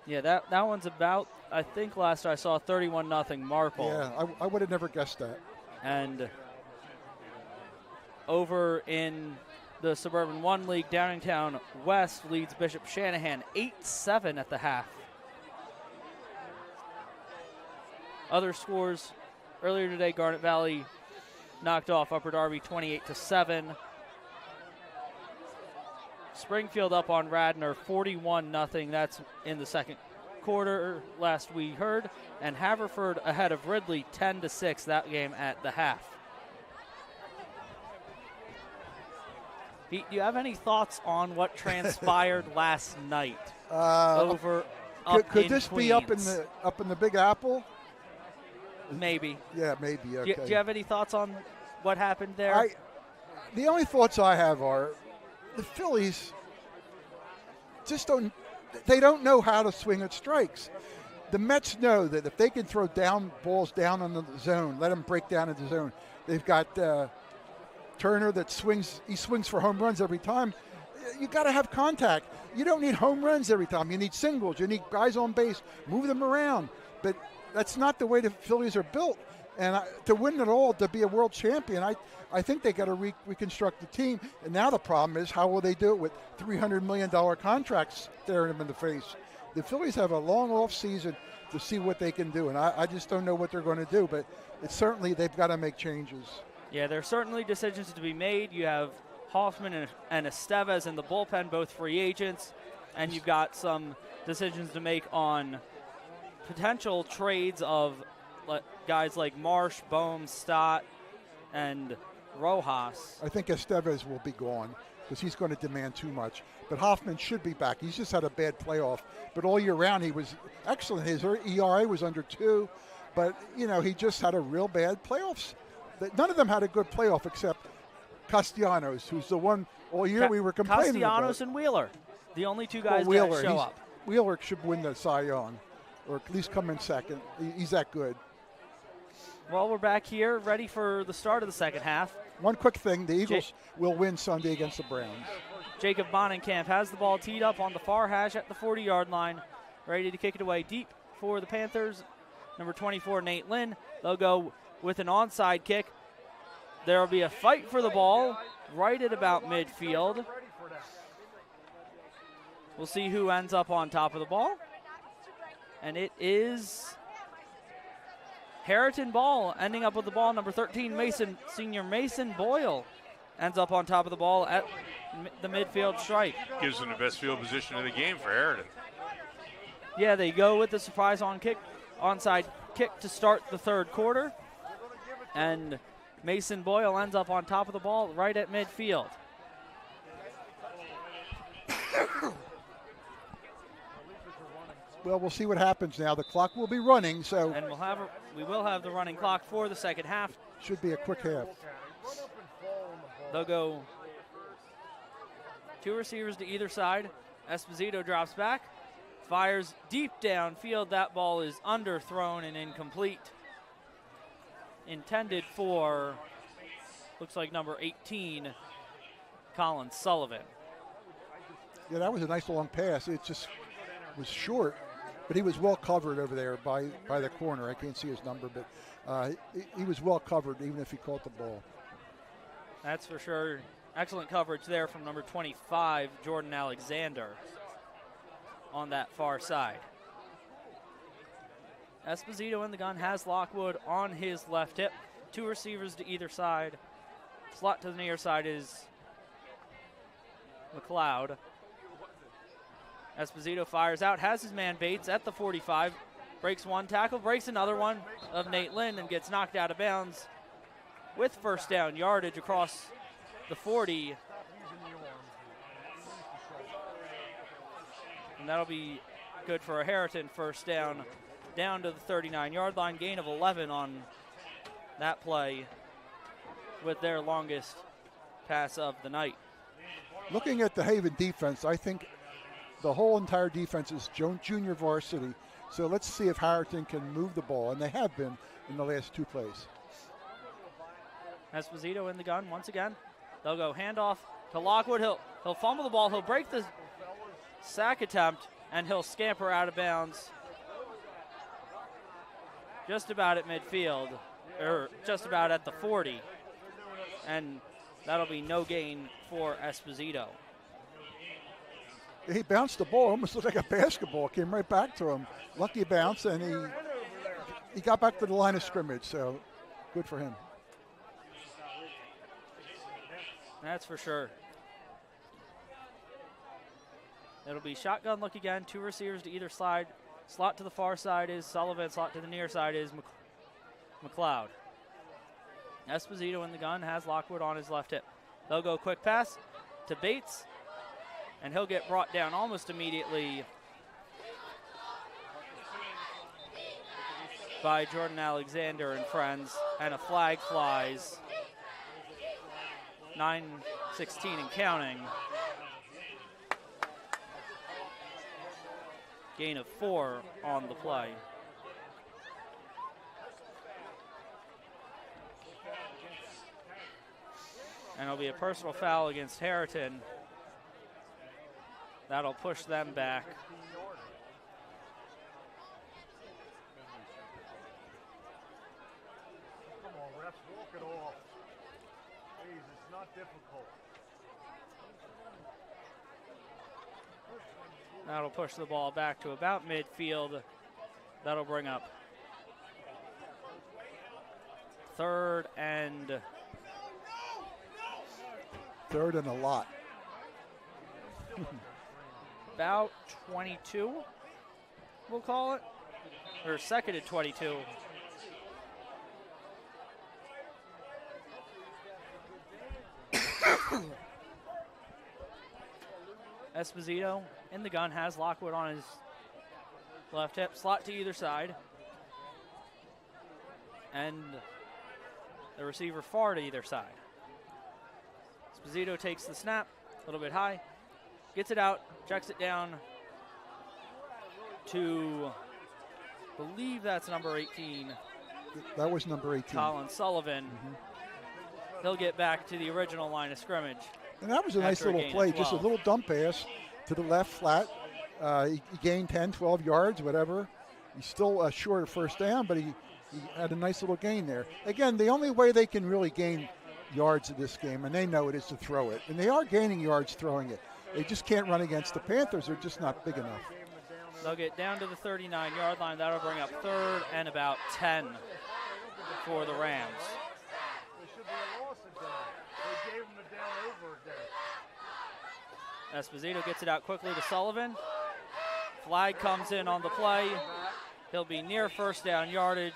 Yeah, that one's about, I think last I saw, 31-0 Marple. Yeah, I would have never guessed that. And over in the Suburban 1 League, Downingtown West leads Bishop Shanahan 8-7 at the half. Other scores earlier today, Garnet Valley knocked off Upper Darby 28-7. Springfield up on Radnor 41-0. That's in the second quarter last we heard. And Haverford ahead of Ridley 10-6, that game at the half. Pete, do you have any thoughts on what transpired last night over could in this Queens? be up in the Big Apple? Maybe. Yeah, maybe. Okay. Do you have any thoughts on what happened there? The only thoughts I have are the Phillies just don't know how to swing at strikes. The Mets know that if they can throw balls down on the zone, let them break down in the zone. They've got Turner that swings for home runs every time. You got to have contact. You don't need home runs every time. You need singles. You need guys on base. Move them around. But that's not the way the Phillies are built. And to win it all, to be a world champion, I think they got to reconstruct the team. And now the problem is, how will they do it with $300 million contracts staring them in the face? The Phillies have a long off season to see what they can do, and I just don't know what they're going to do. But it's certainly they've got to make changes. Yeah, there are certainly decisions to be made. You have Hoffman and Estevez in the bullpen, both free agents, and you've got some decisions to make on potential trades of guys like Marsh, Bohm, Stott, and Rojas. I think Estevez will be gone because he's going to demand too much. But Hoffman should be back. He's just had a bad playoff. But all year round, he was excellent. His ERA was under 2. But, you know, he just had a real bad playoffs. None of them had a good playoff except Castellanos, who's the one all year we were complaining Castellanos about. and Wheeler, the only two guys Wheeler, that show up. Wheeler should win the Cy Young, or at least come in second. He's that good. Well, we're back here, ready for the start of the second half. One quick thing, the Eagles will win Sunday against the Browns. Jacob Bonenkamp has the ball teed up on the far hash at the 40-yard line, ready to kick it away deep for the Panthers. Number 24, Nate Lynn. They'll go with an onside kick. There will be a fight for the ball right at about midfield. We'll see who ends up on top of the ball. And it is Harriton Ball ending up with the ball. Number 13, senior Mason Boyle ends up on top of the ball at the midfield stripe. Gives them the best field position in the game for Harriton. Yeah, they go with the surprise onside kick to start the third quarter. And Mason Boyle ends up on top of the ball right at midfield. Well, we'll see what happens now. The clock will be running, so. And we will have the running clock for the second half. Should be a quick half. They'll go 2 receivers to either side. Esposito drops back, fires deep downfield. That ball is underthrown and incomplete. Intended for, looks like number 18, Colin Sullivan. Yeah, that was a nice long pass. It just was short, but he was well covered over there by the corner. I can't see his number, but he was well covered even if he caught the ball. That's for sure. Excellent coverage there from number 25, Jordan Alexander, on that far side. Esposito in the gun has Lockwood on his left hip. 2 receivers to either side. Slot to the near side is McLeod. Esposito fires out, has his man Bates at the 45. Breaks one tackle, breaks another one of Nate Lynn and gets knocked out of bounds with first down yardage across the 40. And that'll be good for a Harriton first down to the 39-yard line. Gain of 11 on that play with their longest pass of the night. Looking at the Haven defense, I think the whole entire defense is junior varsity. So let's see if Harriton can move the ball, and they have been in the last 2 plays. Esposito in the gun once again. They'll go handoff to Lockwood. He'll fumble the ball. He'll break the sack attempt, and he'll scamper out of bounds just about at midfield, or just about at the 40. And that'll be no gain for Esposito. He bounced the ball, almost looked like a basketball. Came right back to him. Lucky bounce, and he got back to the line of scrimmage, so good for him. That's for sure. It'll be shotgun look again. 2 receivers to either side. Slot to the far side is Sullivan. Slot to the near side is McLeod. Esposito in the gun has Lockwood on his left hip. They'll go quick pass to Bates, and he'll get brought down almost immediately by Jordan Alexander and friends, and a flag flies. 9:16 and counting. Gain of 4 on the play. And it'll be a personal foul against Harriton. That'll push them back. Come on, refs, walk it off. Please, it's not difficult. That'll push the ball back to about midfield. That'll bring up 3rd and Third and a lot. About 22, we'll call it. Or second and 22. Esposito in the gun, has Lockwood on his left hip, slot to either side. And the receiver far to either side. Esposito takes the snap, a little bit high, gets it out, checks it down to, believe that's number 18. That was number 18. Colin Sullivan. He'll get back to the original line of scrimmage. And that was a nice little play, just a little dump pass to the left flat. He gained 10, 12 yards, whatever. He's still short of first down, but he had a nice little gain there. Again, the only way they can really gain yards in this game, and they know it, is to throw it. And they are gaining yards throwing it. They just can't run against the Panthers. They're just not big enough. They'll get down to the 39-yard line. That'll bring up third and about 10 for the Rams. There should be a loss of down. They gave him the down over again. Esposito gets it out quickly to Sullivan. Flag comes in on the play. He'll be near first down yardage,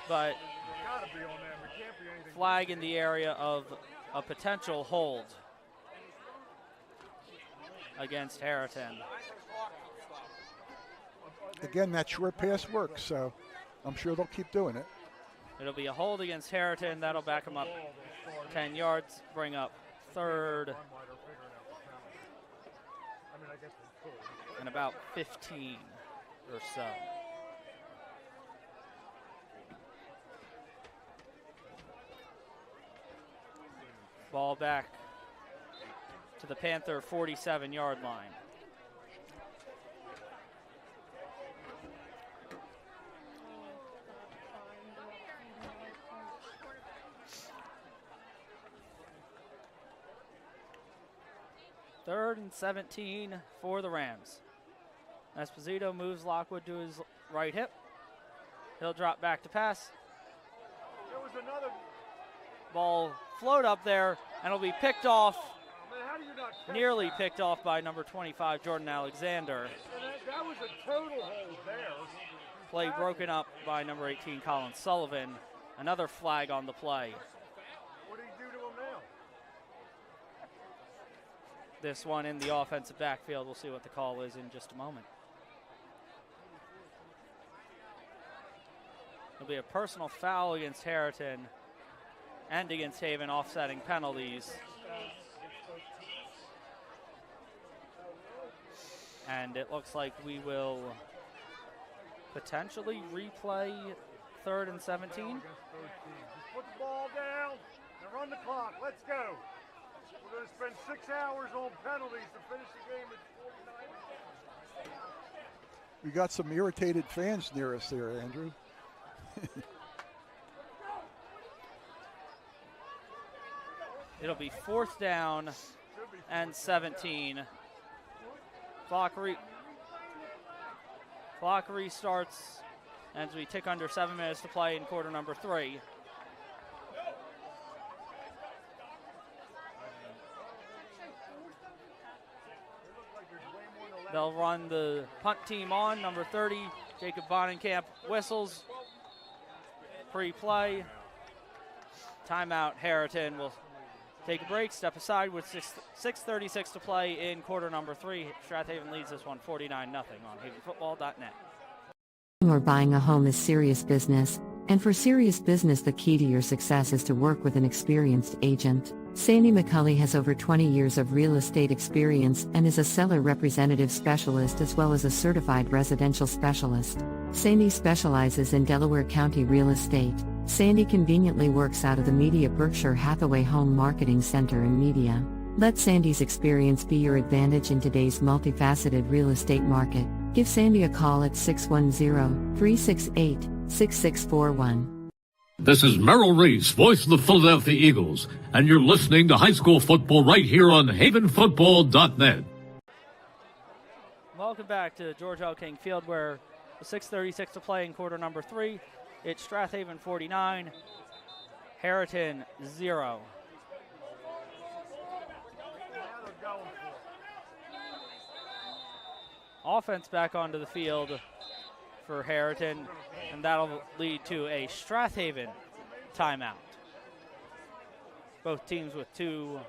but flag in the area of a potential hold against Harriton. Again, that short pass works, so I'm sure they'll keep doing it. It'll be a hold against Harriton. That'll back him up 10 yards, bring up third and about 15 or so. Ball back to the Panther 47-yard line. Third and 17 for the Rams. Esposito moves Lockwood to his right hip. He'll drop back to pass. There was another. Ball float up there, and it'll be picked off, Man, how do you not catch nearly that? picked off by number 25, Jordan Alexander. And that was a total hold there. Play broken up by number 18, Colin Sullivan. Another flag on the play. What do you do to him now? This one in the offensive backfield. We'll see what the call is in just a moment. It'll be a personal foul against Harriton and against Haven, offsetting penalties. And it looks like we will potentially replay third and 17. Just put the ball down and run the clock. Let's go. We're going to spend 6 hours on penalties to finish the game at 49. We got some irritated fans near us there, Andrew. It'll be fourth down and 17. Clock restarts as we tick under 7 minutes to play in quarter number 3. They'll run the punt team on. Number 30, Jacob Bonenkamp whistles. Pre-play. Timeout. Harriton will take a break, step aside with 6:36 to play in quarter number 3. Strath Haven leads this one 49-0 on havenfootball.net. Or buying a home is serious business, and for serious business the key to your success is to work with an experienced agent. Sandy McCulley has over 20 years of real estate experience and is a seller representative specialist as well as a certified residential specialist. Sandy specializes in Delaware County real estate. Sandy conveniently works out of the Media Berkshire Hathaway Home Marketing Center in Media. Let Sandy's experience be your advantage in today's multifaceted real estate market. Give Sandy a call at 610-368-6641. This is Merrill Reese, voice of the Philadelphia Eagles, and you're listening to high school football right here on havenfootball.net. Welcome back to George L. King Field, where with 6:36 to play in quarter number 3, it's Strath Haven 49, Harriton 0. offense back onto the field for Harriton, and that'll lead to a Strath Haven timeout. Both teams with 2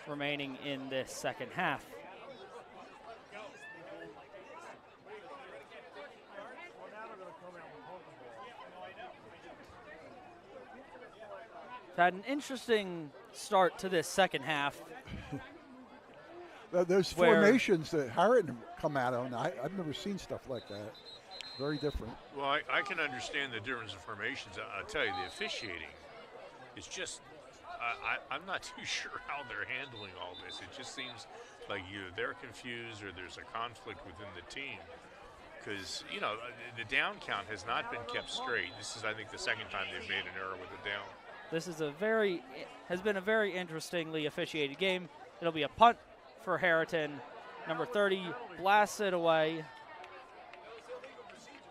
remaining in this second half. Had an interesting start to this second half. Those formations that Harriton come out on, I've never seen stuff like that. Very different. Well, I can understand the difference in formations. I'll tell you, the officiating is just, I'm not too sure how they're handling all this. It just seems like either they're confused or there's a conflict within the team. Because, you know, the down count has not been kept straight. This is, I think, the second time they've made an error with the down. This is has been a very interestingly officiated game. It'll be a punt for Harriton. Number 30 blasts it away.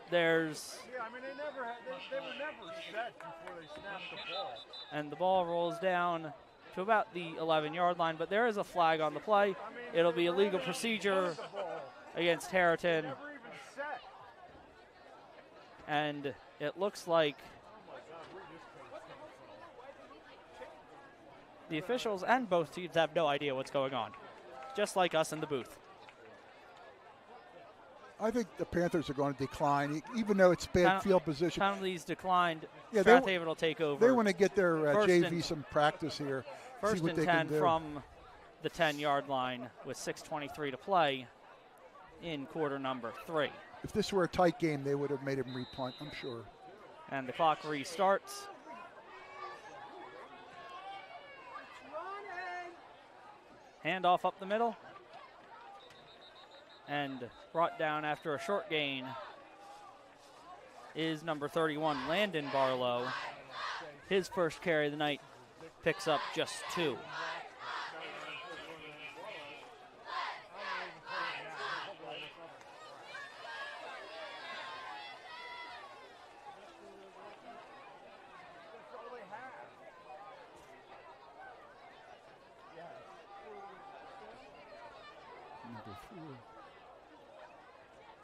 There's. Yeah, I mean, they were never set before they snapped the ball. And the ball rolls down to about the 11-yard line, but there is a flag on the play. It'll be a legal procedure against Harriton. And it looks like the officials and both teams have no idea what's going on, just like us in the booth. I think the Panthers are going to decline, even though it's bad field position. Penalties declined. Yeah, Strath Haven will take over. They want to get their JV some practice here. First and 10 from the 10-yard line with 6:23 to play in quarter number 3. If this were a tight game, they would have made him repunt, I'm sure. And the clock restarts. Handoff up the middle. And brought down after a short gain is number 31, Landon Barlow. His first carry of the night picks up just 2.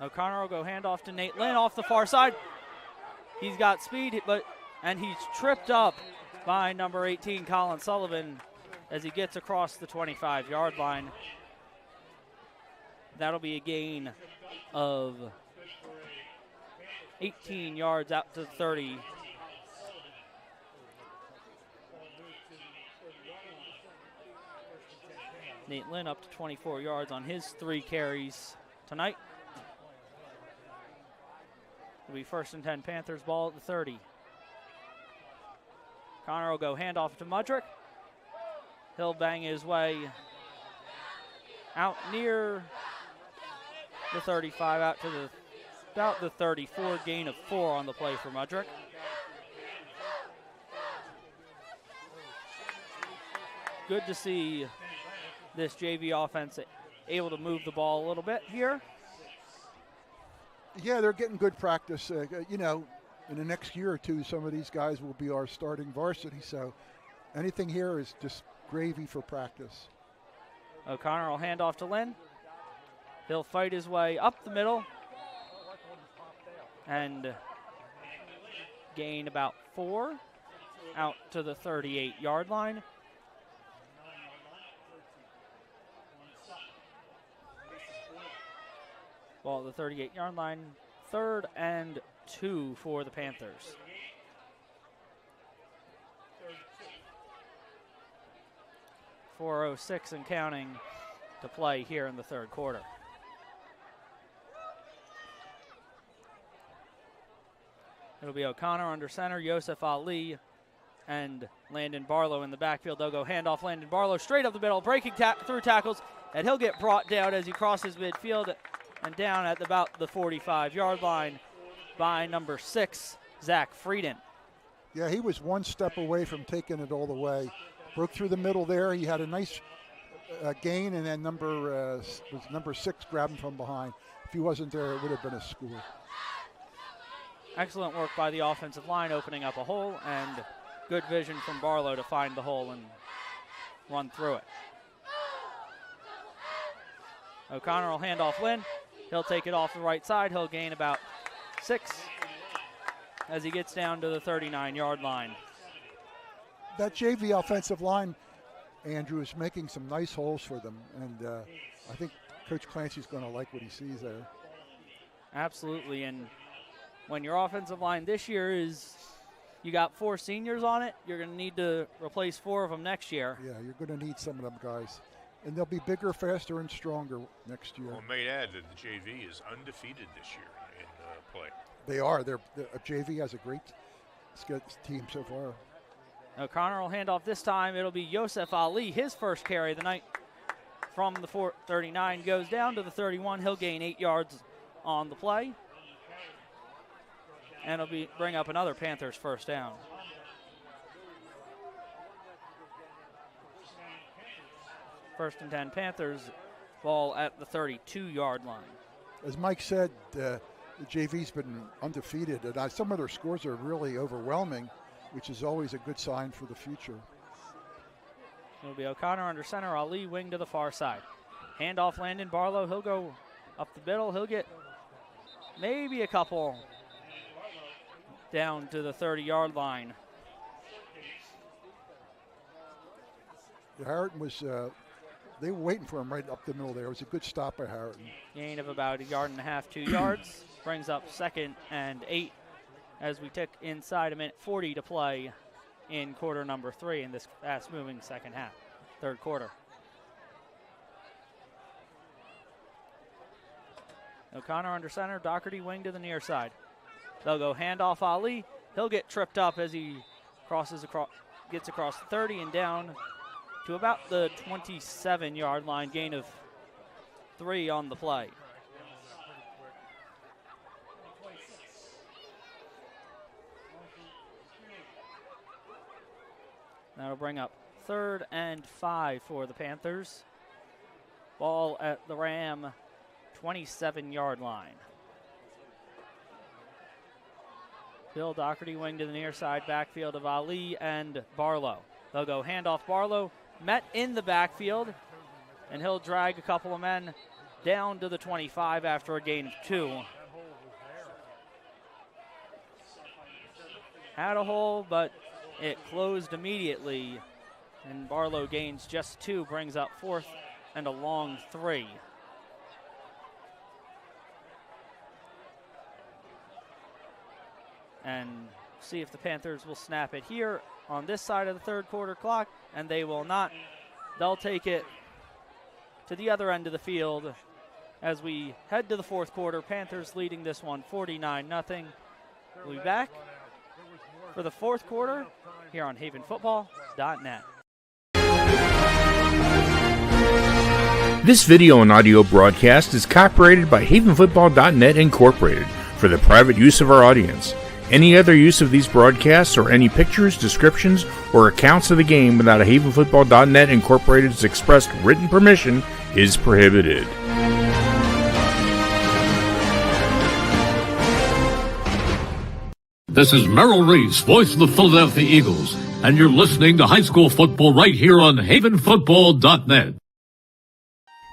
O'Connor will go handoff to Nate Lynn off the far side. He's got speed, and he's tripped up by number 18, Colin Sullivan, as he gets across the 25-yard line. That'll be a gain of 18 yards out to the 30. Nate Lynn up to 24 yards on his 3 carries tonight. It'll be first and 10 Panthers, ball at the 30. Connor will go handoff to Mudrick. He'll bang his way out near the 35, out to about the 34, gain of 4 on the play for Mudrick. Good to see this JV offense able to move the ball a little bit here. Yeah, they're getting good practice. You know, in the next year or 2, some of these guys will be our starting varsity. So anything here is just gravy for practice. O'Connor will hand off to Lynn. He'll fight his way up the middle and gain about 4 out to the 38-yard line. Ball at the 38-yard line, 3rd and 2 for the Panthers. .406 and counting to play here in the 3rd quarter. It'll be O'Connor under center, Yosef Ali, and Landon Barlow in the backfield. They'll go handoff Landon Barlow straight up the middle, breaking through tackles, and he'll get brought down as he crosses midfield and down at about the 45-yard line by number 6, Zach Frieden. Yeah, he was 1 step away from taking it all the way. Broke through the middle there. He had a nice gain, and then number 6 grabbed him from behind. If he wasn't there, it would have been a score. Excellent work by the offensive line, opening up a hole, and good vision from Barlow to find the hole and run through it. O'Connor will hand off Lynn. He'll take it off the right side. He'll gain about 6 as he gets down to the 39-yard line. That JV offensive line, Andrew, is making some nice holes for them, and I think Coach Clancy's going to like what he sees there. Absolutely, and when your offensive line this year is, you got 4 seniors on it, you're going to need to replace 4 of them next year. Yeah, you're going to need some of them guys. And they'll be bigger, faster, and stronger next year. Well, I may add that the JV is undefeated this year in play. They are. JV has a great team so far. O'Connor will hand off this time. It'll be Yosef Ali, his first carry of the night from the 39, goes down to the 31. He'll gain 8 yards on the play. And it'll bring up another Panthers first down. First and 10 Panthers, ball at the 32-yard line. As Mike said, the JV's been undefeated, and some of their scores are really overwhelming, which is always a good sign for the future. It'll be O'Connor under center, Ali wing to the far side. Handoff Landon Barlow, he'll go up the middle, he'll get maybe a couple down to the 30-yard line. Harriton was, they were waiting for him right up the middle there. It was a good stop by Harriton. Gain of about 1.5 yards, 2 yards. Brings up 2nd and 8 as we tick inside a minute 40 to play in quarter number 3 in this fast-moving second half, third quarter. O'Connor under center, Doherty wing to the near side. They'll go handoff Ali. He'll get tripped up as he gets across the 30 and down to about the 27-yard line, gain of 3 on the play. That'll bring up 3rd and 5 for the Panthers. Ball at the Ram 27-yard line. Bill Doherty wing to the near side, backfield of Ali and Barlow. They'll go handoff Barlow, met in the backfield, and he'll drag a couple of men down to the 25 after a gain of 2. Had a hole, but it closed immediately, and Barlow gains just 2, brings up 4th and a long 3. And see if the Panthers will snap it here on this side of the third quarter clock, and they will not. They'll take it to the other end of the field as we head to the fourth quarter. Panthers leading this one 49-0. We'll be back for the fourth quarter here on havenfootball.net. This video and audio broadcast is copyrighted by havenfootball.net Incorporated for the private use of our audience. Any other use of these broadcasts or any pictures, descriptions, or accounts of the game without a havenfootball.net Incorporated's expressed written permission is prohibited. This is Merrill Reese, voice of the Philadelphia Eagles, and you're listening to high school football right here on havenfootball.net.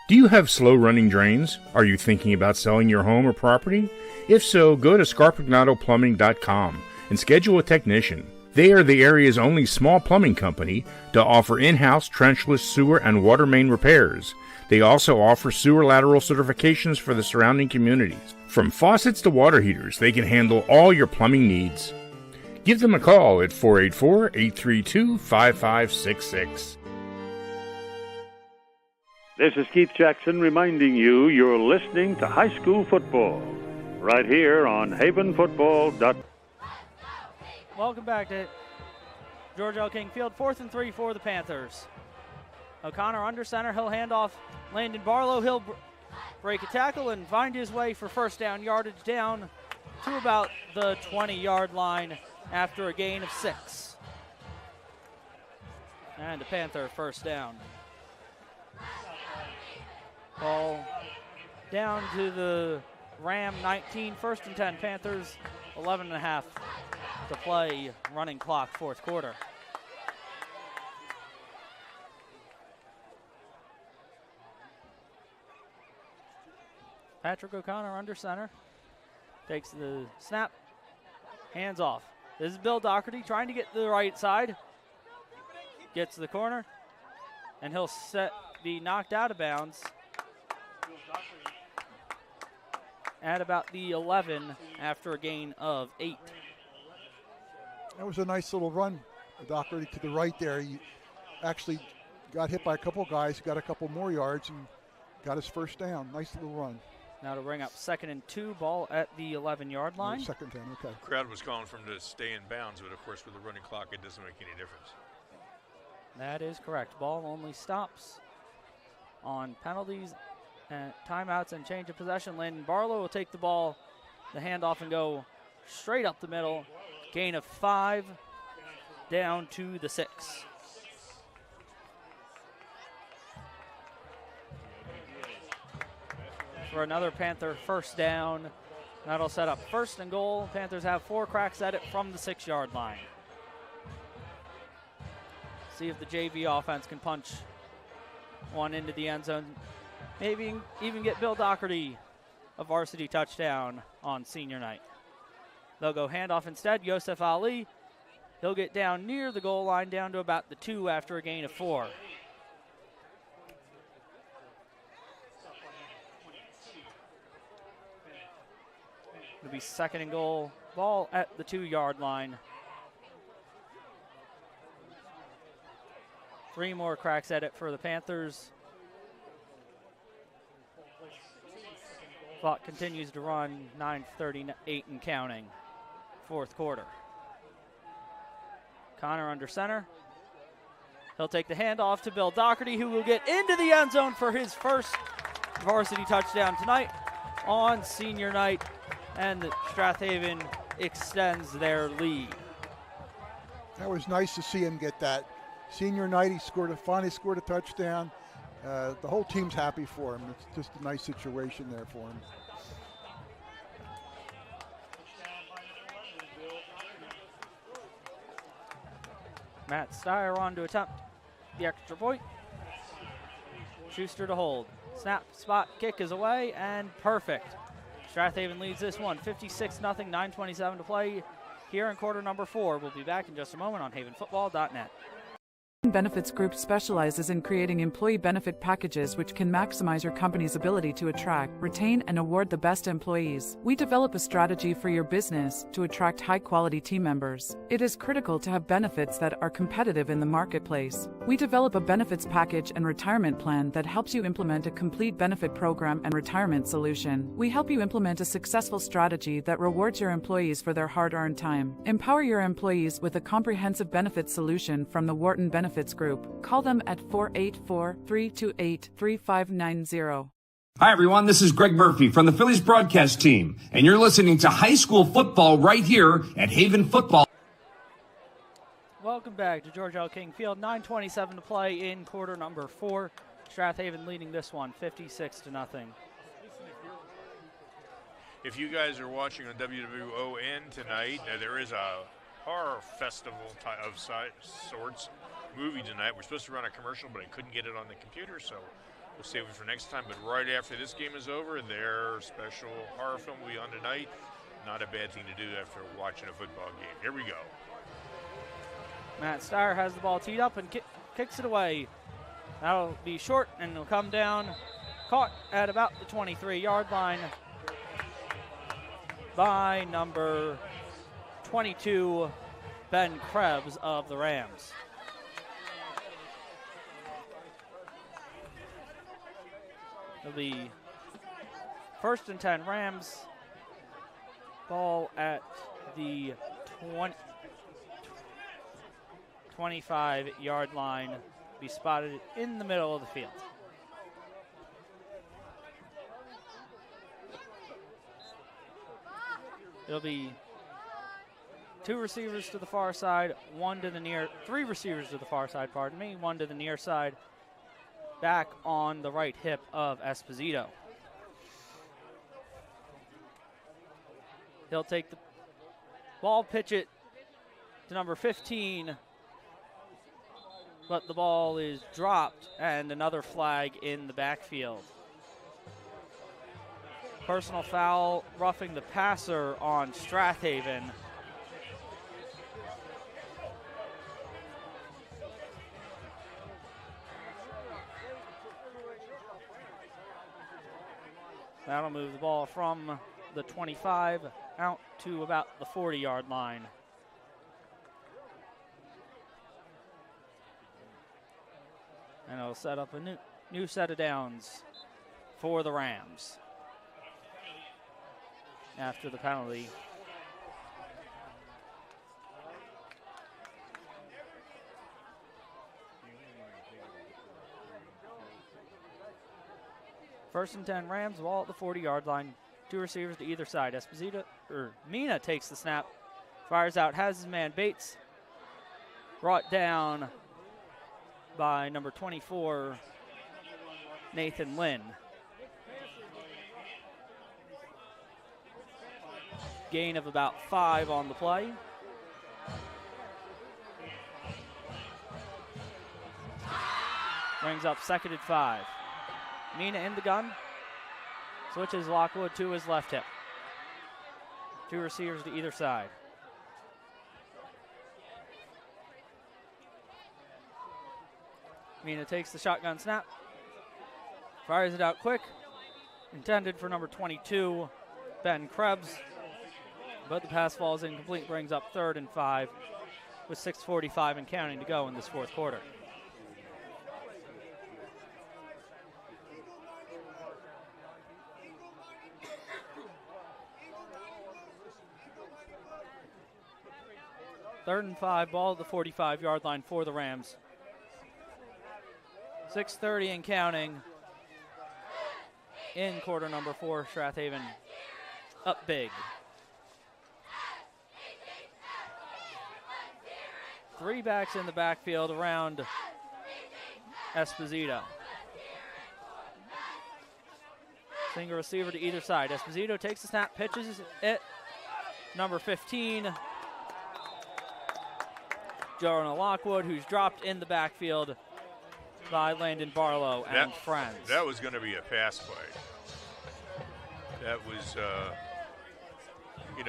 Do you have slow-running drains? Are you thinking about selling your home or property? If so, go to scarpagnatoplumbing.com and schedule a technician. They are the area's only small plumbing company to offer in-house trenchless sewer and water main repairs. They also offer sewer lateral certifications for the surrounding communities. From faucets to water heaters, they can handle all your plumbing needs. Give them a call at 484-832-5566. This is Keith Jackson reminding you you're listening to high school football right here on havenfootball.net. Welcome back to George L. King Field. 4th and 3 for the Panthers. O'Connor under center. He'll hand off Landon Barlow. He'll break a tackle and find his way for first down yardage down to about the 20-yard line after a gain of 6. And a Panther first down. Ball down to the Ram 19, 1st and 10 Panthers, 11.5 to play, running clock, fourth quarter. Patrick O'Connor under center. Takes the snap. Hands off. This is Bill Doherty trying to get to the right side. Gets to the corner. And he'll be knocked out of bounds at about the 11 after a gain of 8. That was a nice little run. Doherty to the right there. He actually got hit by a couple guys, got a couple more yards, and got his first down. Nice little run. Now to bring up 2nd and 2, ball at the 11-yard line. 2nd down, okay. Crowd was calling for him to stay in bounds, but of course with the running clock, it doesn't make any difference. That is correct. Ball only stops on penalties, and timeouts, and change of possession. Landon Barlow will take the ball, the handoff, and go straight up the middle. Gain of 5, down to the 6. For another Panther first down. That'll set up 1st and goal. Panthers have 4 cracks at it from the 6-yard line. See if the JV offense can punch one into the end zone. Maybe even get Bill Doherty a varsity touchdown on senior night. They'll go handoff instead. Yosef Ali. He'll get down near the goal line, down to about the 2 after a gain of 4. It'll be 2nd and goal. Ball at the 2-yard line. 3 more cracks at it for the Panthers. Clock continues to run, 9:38 and counting. 4th quarter. Connor under center. He'll take the handoff to Bill Doherty, who will get into the end zone for his first varsity touchdown tonight on senior night. And Strath Haven extends their lead. That was nice to see him get that. Senior night, he finally scored a touchdown. The whole team's happy for him. It's just a nice situation there for him. Matt Steyer on to attempt the extra point. Schuster to hold. Snap, spot, kick is away, and perfect. Strath Haven leads this one, 56-0, 9:27 to play here in quarter number 4. We'll be back in just a moment on havenfootball.net. Benefits Group specializes in creating employee benefit packages which can maximize your company's ability to attract, retain, and award the best employees. We develop a strategy for your business to attract high-quality team members. It is critical to have benefits that are competitive in the marketplace. We develop a benefits package and retirement plan that helps you implement a complete benefit program and retirement solution. We help you implement a successful strategy that rewards your employees for their hard-earned time. Empower your employees with a comprehensive benefits solution from the Wharton Benefits Group. Call them at 484-328-3590. Hi, everyone. This is Greg Murphy from the Phillies broadcast team, and you're listening to high school football right here at Haven Football. Welcome back to George L. King Field. 9:27 to play in quarter number 4. Strath Haven leading this one, 56-0. If you guys are watching on WWON tonight, there is a horror festival of sorts movie tonight. We're supposed to run a commercial, but I couldn't get it on the computer, so we'll save it for next time. But right after this game is over, their special horror film will be on tonight. Not a bad thing to do after watching a football game. Here we go. Matt Steyer has the ball teed up and kicks it away. That'll be short, and it'll come down, caught at about the 23-yard line by number 22, Ben Krebs of the Rams. It'll be 1st and 10 Rams. Ball at the 25-yard line. Be spotted in the middle of the field. It'll be 2 receivers to the far side, 3 receivers to the far side, 1 to the near side. Back on the right hip of Esposito. He'll take the ball, pitch it to number 15, but the ball is dropped, and another flag in the backfield. Personal foul, roughing the passer on Strath Haven. That'll move the ball from the 25 out to about the 40-yard line. And it'll set up a new set of downs for the Rams after the penalty. First and 10 Rams, ball at the 40-yard line. 2 receivers to either side. Mina takes the snap, fires out, has his man Bates, brought down by number 24, Nathan Lynn. Gain of about 5 on the play. Brings up 2nd and 5. Mina in the gun. Switches Lockwood to his left hip. 2 receivers to either side. Mina takes the shotgun snap. Fires it out quick. Intended for number 22, Ben Krebs. But the pass falls incomplete, brings up 3rd and 5 with 6:45 and counting to go in this 4th quarter. Third and 5, ball at the 45-yard line for the Rams. 6:30 and counting in quarter number 4. Strath Haven up big. 3 backs in the backfield around Esposito. Single receiver to either side. Esposito takes the snap, pitches it. Number 15, Jonah Lockwood, who's dropped in the backfield by Landon Barlow and friends. That was going to be a pass play. That was, he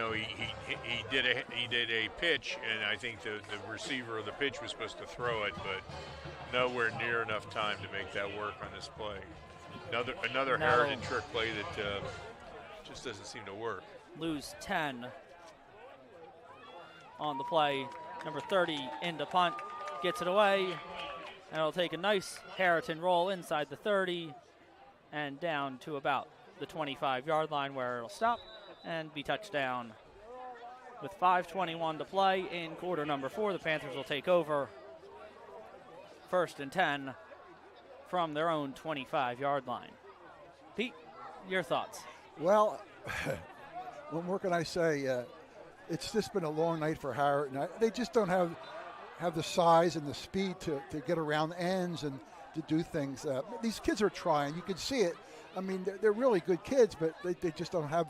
did a pitch, and I think the receiver of the pitch was supposed to throw it, but nowhere near enough time to make that work on this play. Another Harriton trick play that just doesn't seem to work. Lose 10 on the play. Number 30 into punt, gets it away, and it'll take a nice Harriton roll inside the 30 and down to about the 25-yard line where it'll stop and be touchdown. With 5:21 to play in quarter number 4, the Panthers will take over. 1st and 10 from their own 25-yard line. Pete, your thoughts? Well, what more can I say? It's just been a long night for Harriton. They just don't have the size and the speed to get around ends and to do things. These kids are trying. You can see it. I mean, they're really good kids, but they just don't have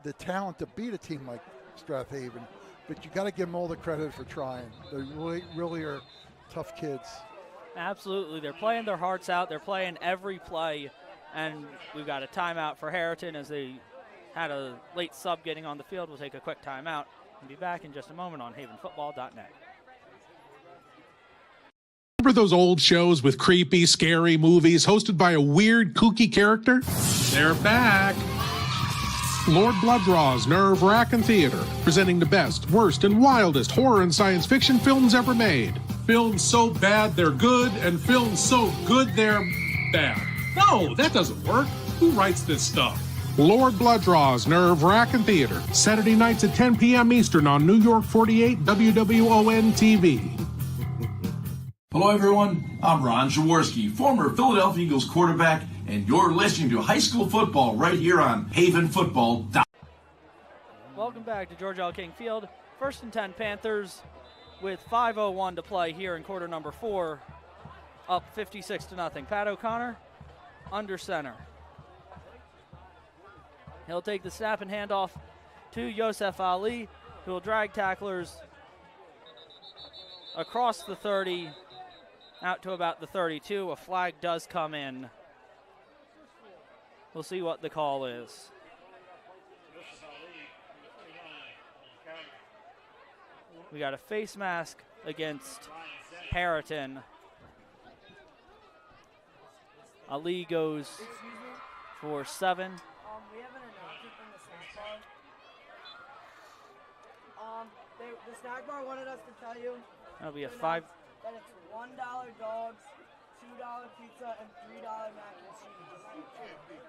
the talent to beat a team like Strath Haven. But you got to give them all the credit for trying. They really are tough kids. Absolutely. They're playing their hearts out. They're playing every play. And we've got a timeout for Harriton as they had a late sub getting on the field. We'll take a quick timeout and be back in just a moment on havenfootball.net. Remember those old shows with creepy, scary movies hosted by a weird, kooky character? They're back. Lord Blood-Raw's Nerve-Wracking Theater, presenting the best, worst, and wildest horror and science fiction films ever made. Films so bad they're good, and films so good they're bad. No, that doesn't work. Who writes this stuff? Lord Blood-Raw's Nerve-Wracking Theater, Saturday nights at 10 p.m. Eastern on New York 48 WWON-TV. Hello, everyone. I'm Ron Jaworski, former Philadelphia Eagles quarterback, and you're listening to high school football right here on Haven Football. Welcome back to George L. King Field. 1st and 10 Panthers with 5:01 to play here in quarter number 4. Up 56-0. Pat O'Connor under center. He'll take the snap and hand off to Yosef Ali, who will drag tacklers across the 30 out to about the 32. A flag does come in. We'll see what the call is. We got a face mask against Harriton. Ali goes for 7. We have an announcement from the snack bar. The snack bar wanted us to tell you That'll be a 5. that it's $1 dogs, $2 pizza, and $3 mac and cheese.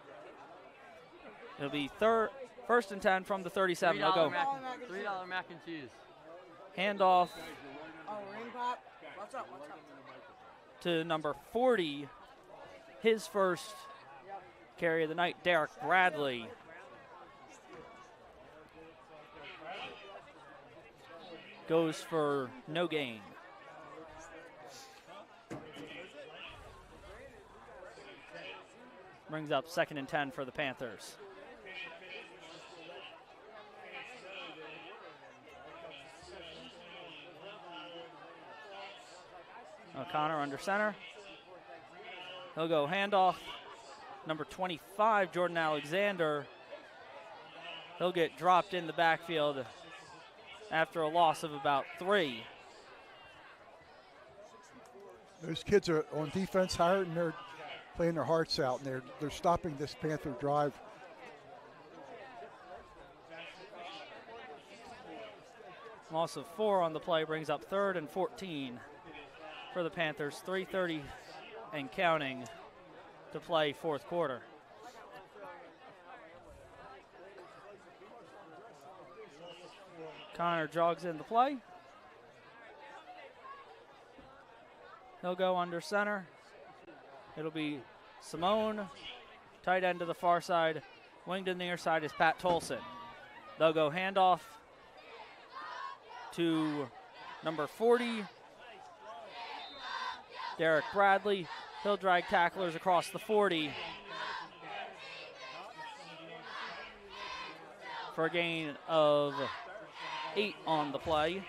It'll be first and 10 from the 37. They'll go $3 mac and cheese. handoff Oh, ring pop. What's up? to number 40. His first carry of the night, Derek Bradley. Goes for no gain. Brings up 2nd and 10 for the Panthers. O'Connor under center. He'll go handoff. Number 25, Jordan Alexander. He'll get dropped in the backfield after a loss of about 3. Those kids are on defense, Harriton, they're playing their hearts out, and they're stopping this Panther drive. Loss of 4 on the play brings up 3rd and 14 for the Panthers. 3:30 and counting to play 4th quarter. Connor jogs in the play. He'll go under center. It'll be Simone, tight end to the far side. Wing to the near side is Pat Tolson. They'll go handoff to number 40, Derek Bradley. He'll drag tacklers across the 40 for a gain of 8 on the play.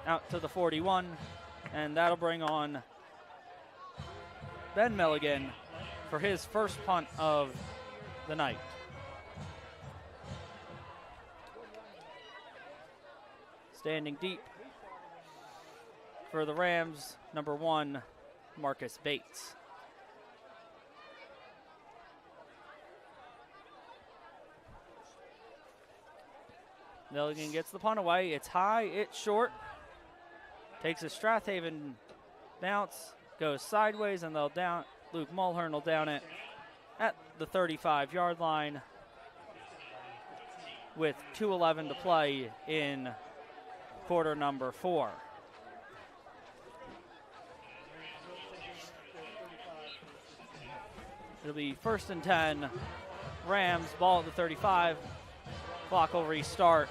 Out to the 41, and that'll bring on Ben Milligan for his first punt of the night. Standing deep for the Rams, number 1, Marcus Bates. Milligan gets the punt away. It's high, it's short. Takes a Strath Haven bounce, goes sideways, and they'll down. Luke Mulhern will down it at the 35-yard line with 2:11 to play in quarter number 4. It'll be 1st and 10. Rams, ball at the 35. Clock will restart.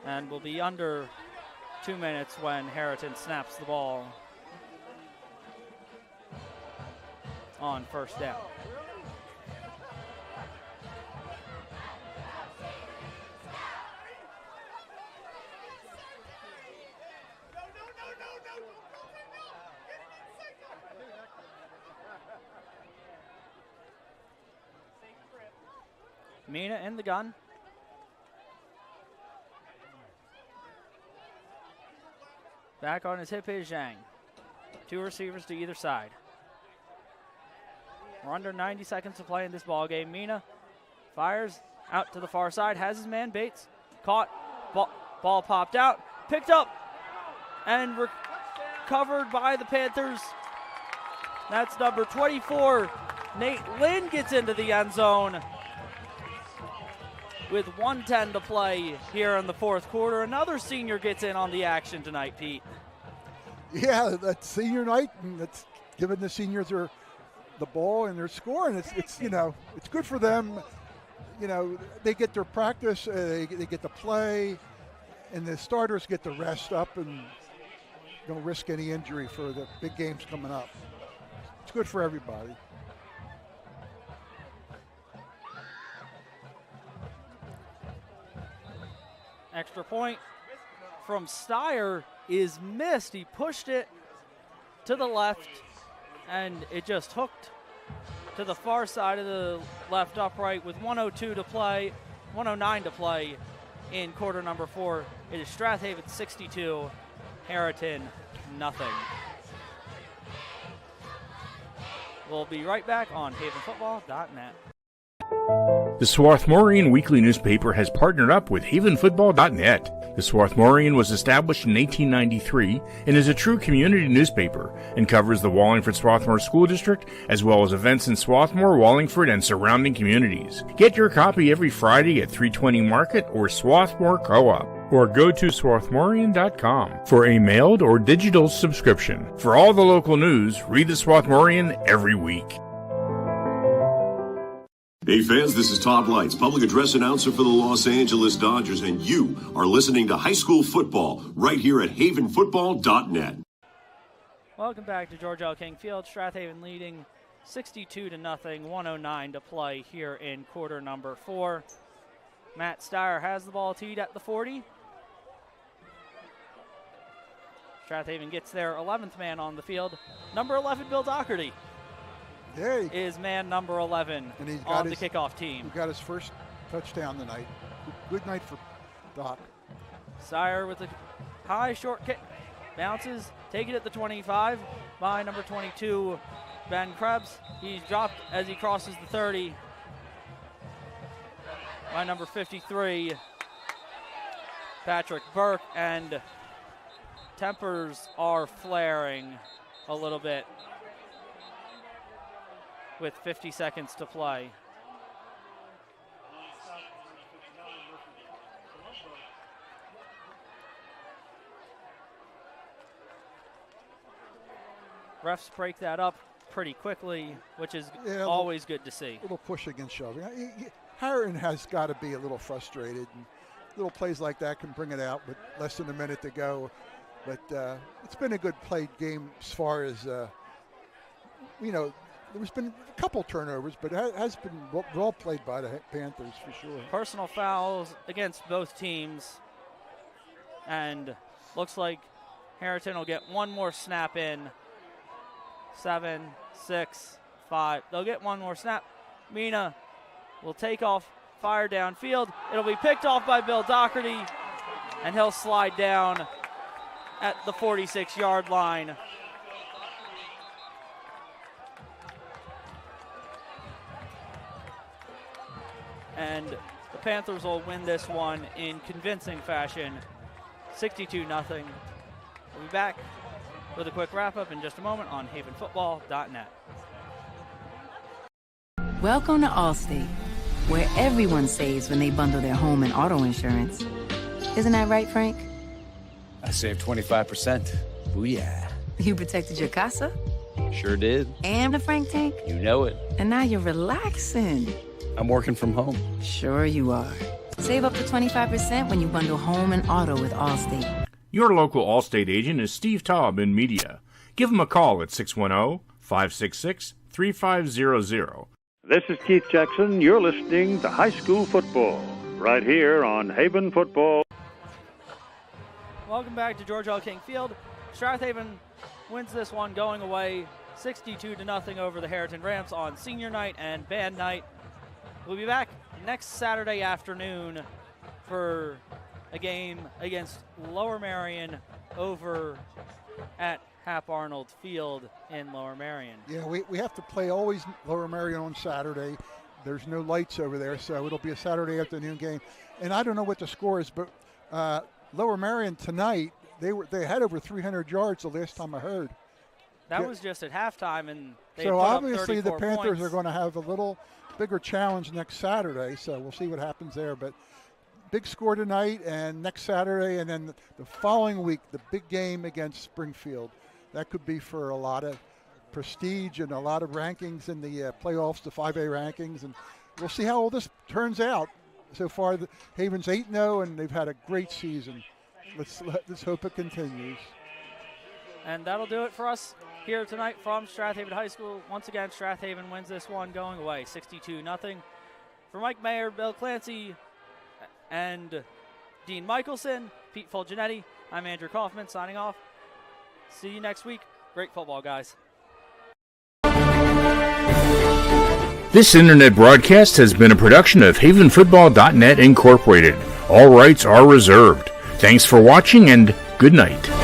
And will be under 2 minutes when Harriton snaps the ball on first down. Mina in the gun. Back on his hip is Zhang. 2 receivers to either side. We're under 90 seconds to play in this ball game. Mina fires out to the far side, has his man Bates. Caught, ball popped out, picked up, and recovered by the Panthers. That's number 24. Nate Lynn gets into the end zone with 1:10 to play here in the 4th quarter. Another senior gets in on the action tonight, Pete. Yeah, that's senior night, and that's giving the seniors the ball and they're scoring. It's it's good for them. They get their practice, they get to play, and the starters get to rest up and don't risk any injury for the big games coming up. It's good for everybody. Extra point from Steyer is missed. He pushed it to the left, and it just hooked to the far side of the left upright with 109 to play in quarter number 4. It is Strath Haven 62, Harriton nothing. We'll be right back on havenfootball.net. The Swarthmorean Weekly newspaper has partnered up with havenfootball.net. The Swarthmorean was established in 1893 and is a true community newspaper and covers the Wallingford Swarthmore School District as well as events in Swarthmore, Wallingford, and surrounding communities. Get your copy every Friday at 320 Market or Swarthmore Co-op, or go to swarthmorean.com for a mailed or digital subscription. For all the local news, read the Swarthmorean every week. Hey fans, this is Todd Lights, public address announcer for the Los Angeles Dodgers, and you are listening to high school football right here at havenfootball.net. Welcome back to George L. King Field. Strath Haven leading 62-0, 109 to play here in quarter number 4. Matt Steyer has the ball teed at the 40. Strath Haven gets their 11th man on the field. Number 11, Bill Doherty. Is man number 11 and he's on the kickoff team. He got his first touchdown tonight. Good night for Doc. Sire with a high short kick. Bounces, take it at the 25 by number 22, Ben Krebs. He's dropped as he crosses the 30 by number 53, Patrick Burke, and tempers are flaring a little bit with 50 seconds to play. Refs break that up pretty quickly, which is always good to see. A little pushing and shoving. Harriton has got to be a little frustrated. And little plays like that can bring it out with less than a minute to go. But it's been a good played game as far as, there's been a couple turnovers, but it has been well played by the Panthers for sure. Personal fouls against both teams. And looks like Harriton will get one more snap in. 7, 6, 5. They'll get one more snap. Mina will take off, fire downfield. It'll be picked off by Bill Doherty, and he'll slide down at the 46-yard line. And the Panthers will win this one in convincing fashion, 62-0. We'll be back with a quick wrap-up in just a moment on havenfootball.net. Welcome to Allstate, where everyone saves when they bundle their home and auto insurance. Isn't that right, Frank? I saved 25%. Booyah. You protected your casa? Sure did. And the Frank tank? You know it. And now you're relaxing. I'm working from home. Sure you are. Save up to 25% when you bundle home and auto with Allstate. Your local Allstate agent is Steve Taub in media. Give him a call at 610-566-3500. This is Keith Jackson. You're listening to High School Football right here on Haven Football. Welcome back to George L. King Field. Strath Haven wins this one going away 62-0 over the Harriton Rams on senior night and band night. We'll be back next Saturday afternoon for a game against Lower Merion over at Hap Arnold Field in Lower Merion. Yeah, we have to play always Lower Merion on Saturday. There's no lights over there, so it'll be a Saturday afternoon game. And I don't know what the score is, but Lower Merion tonight, they had over 300 yards the last time I heard. That was just at halftime, and they so put obviously up the Panthers points. are going to have a little bigger challenge next Saturday, so we'll see what happens there. But big score tonight and next Saturday, and then the following week, the big game against Springfield. That could be for a lot of prestige and a lot of rankings in the playoffs, the 5A rankings, and we'll see how all this turns out. So far, Haven's 8-0, and they've had a great season. Let's hope it continues. And that'll do it for us here tonight from Strath Haven High School. Once again, Strath Haven wins this one going away 62-0. For Mike Mayer, Bill Clancy, and Dean Michelson, Pete Fulgenetti, I'm Andrew Kaufman signing off. See you next week. Great football, guys. This internet broadcast has been a production of HavenFootball.net Incorporated. All rights are reserved. Thanks for watching and good night.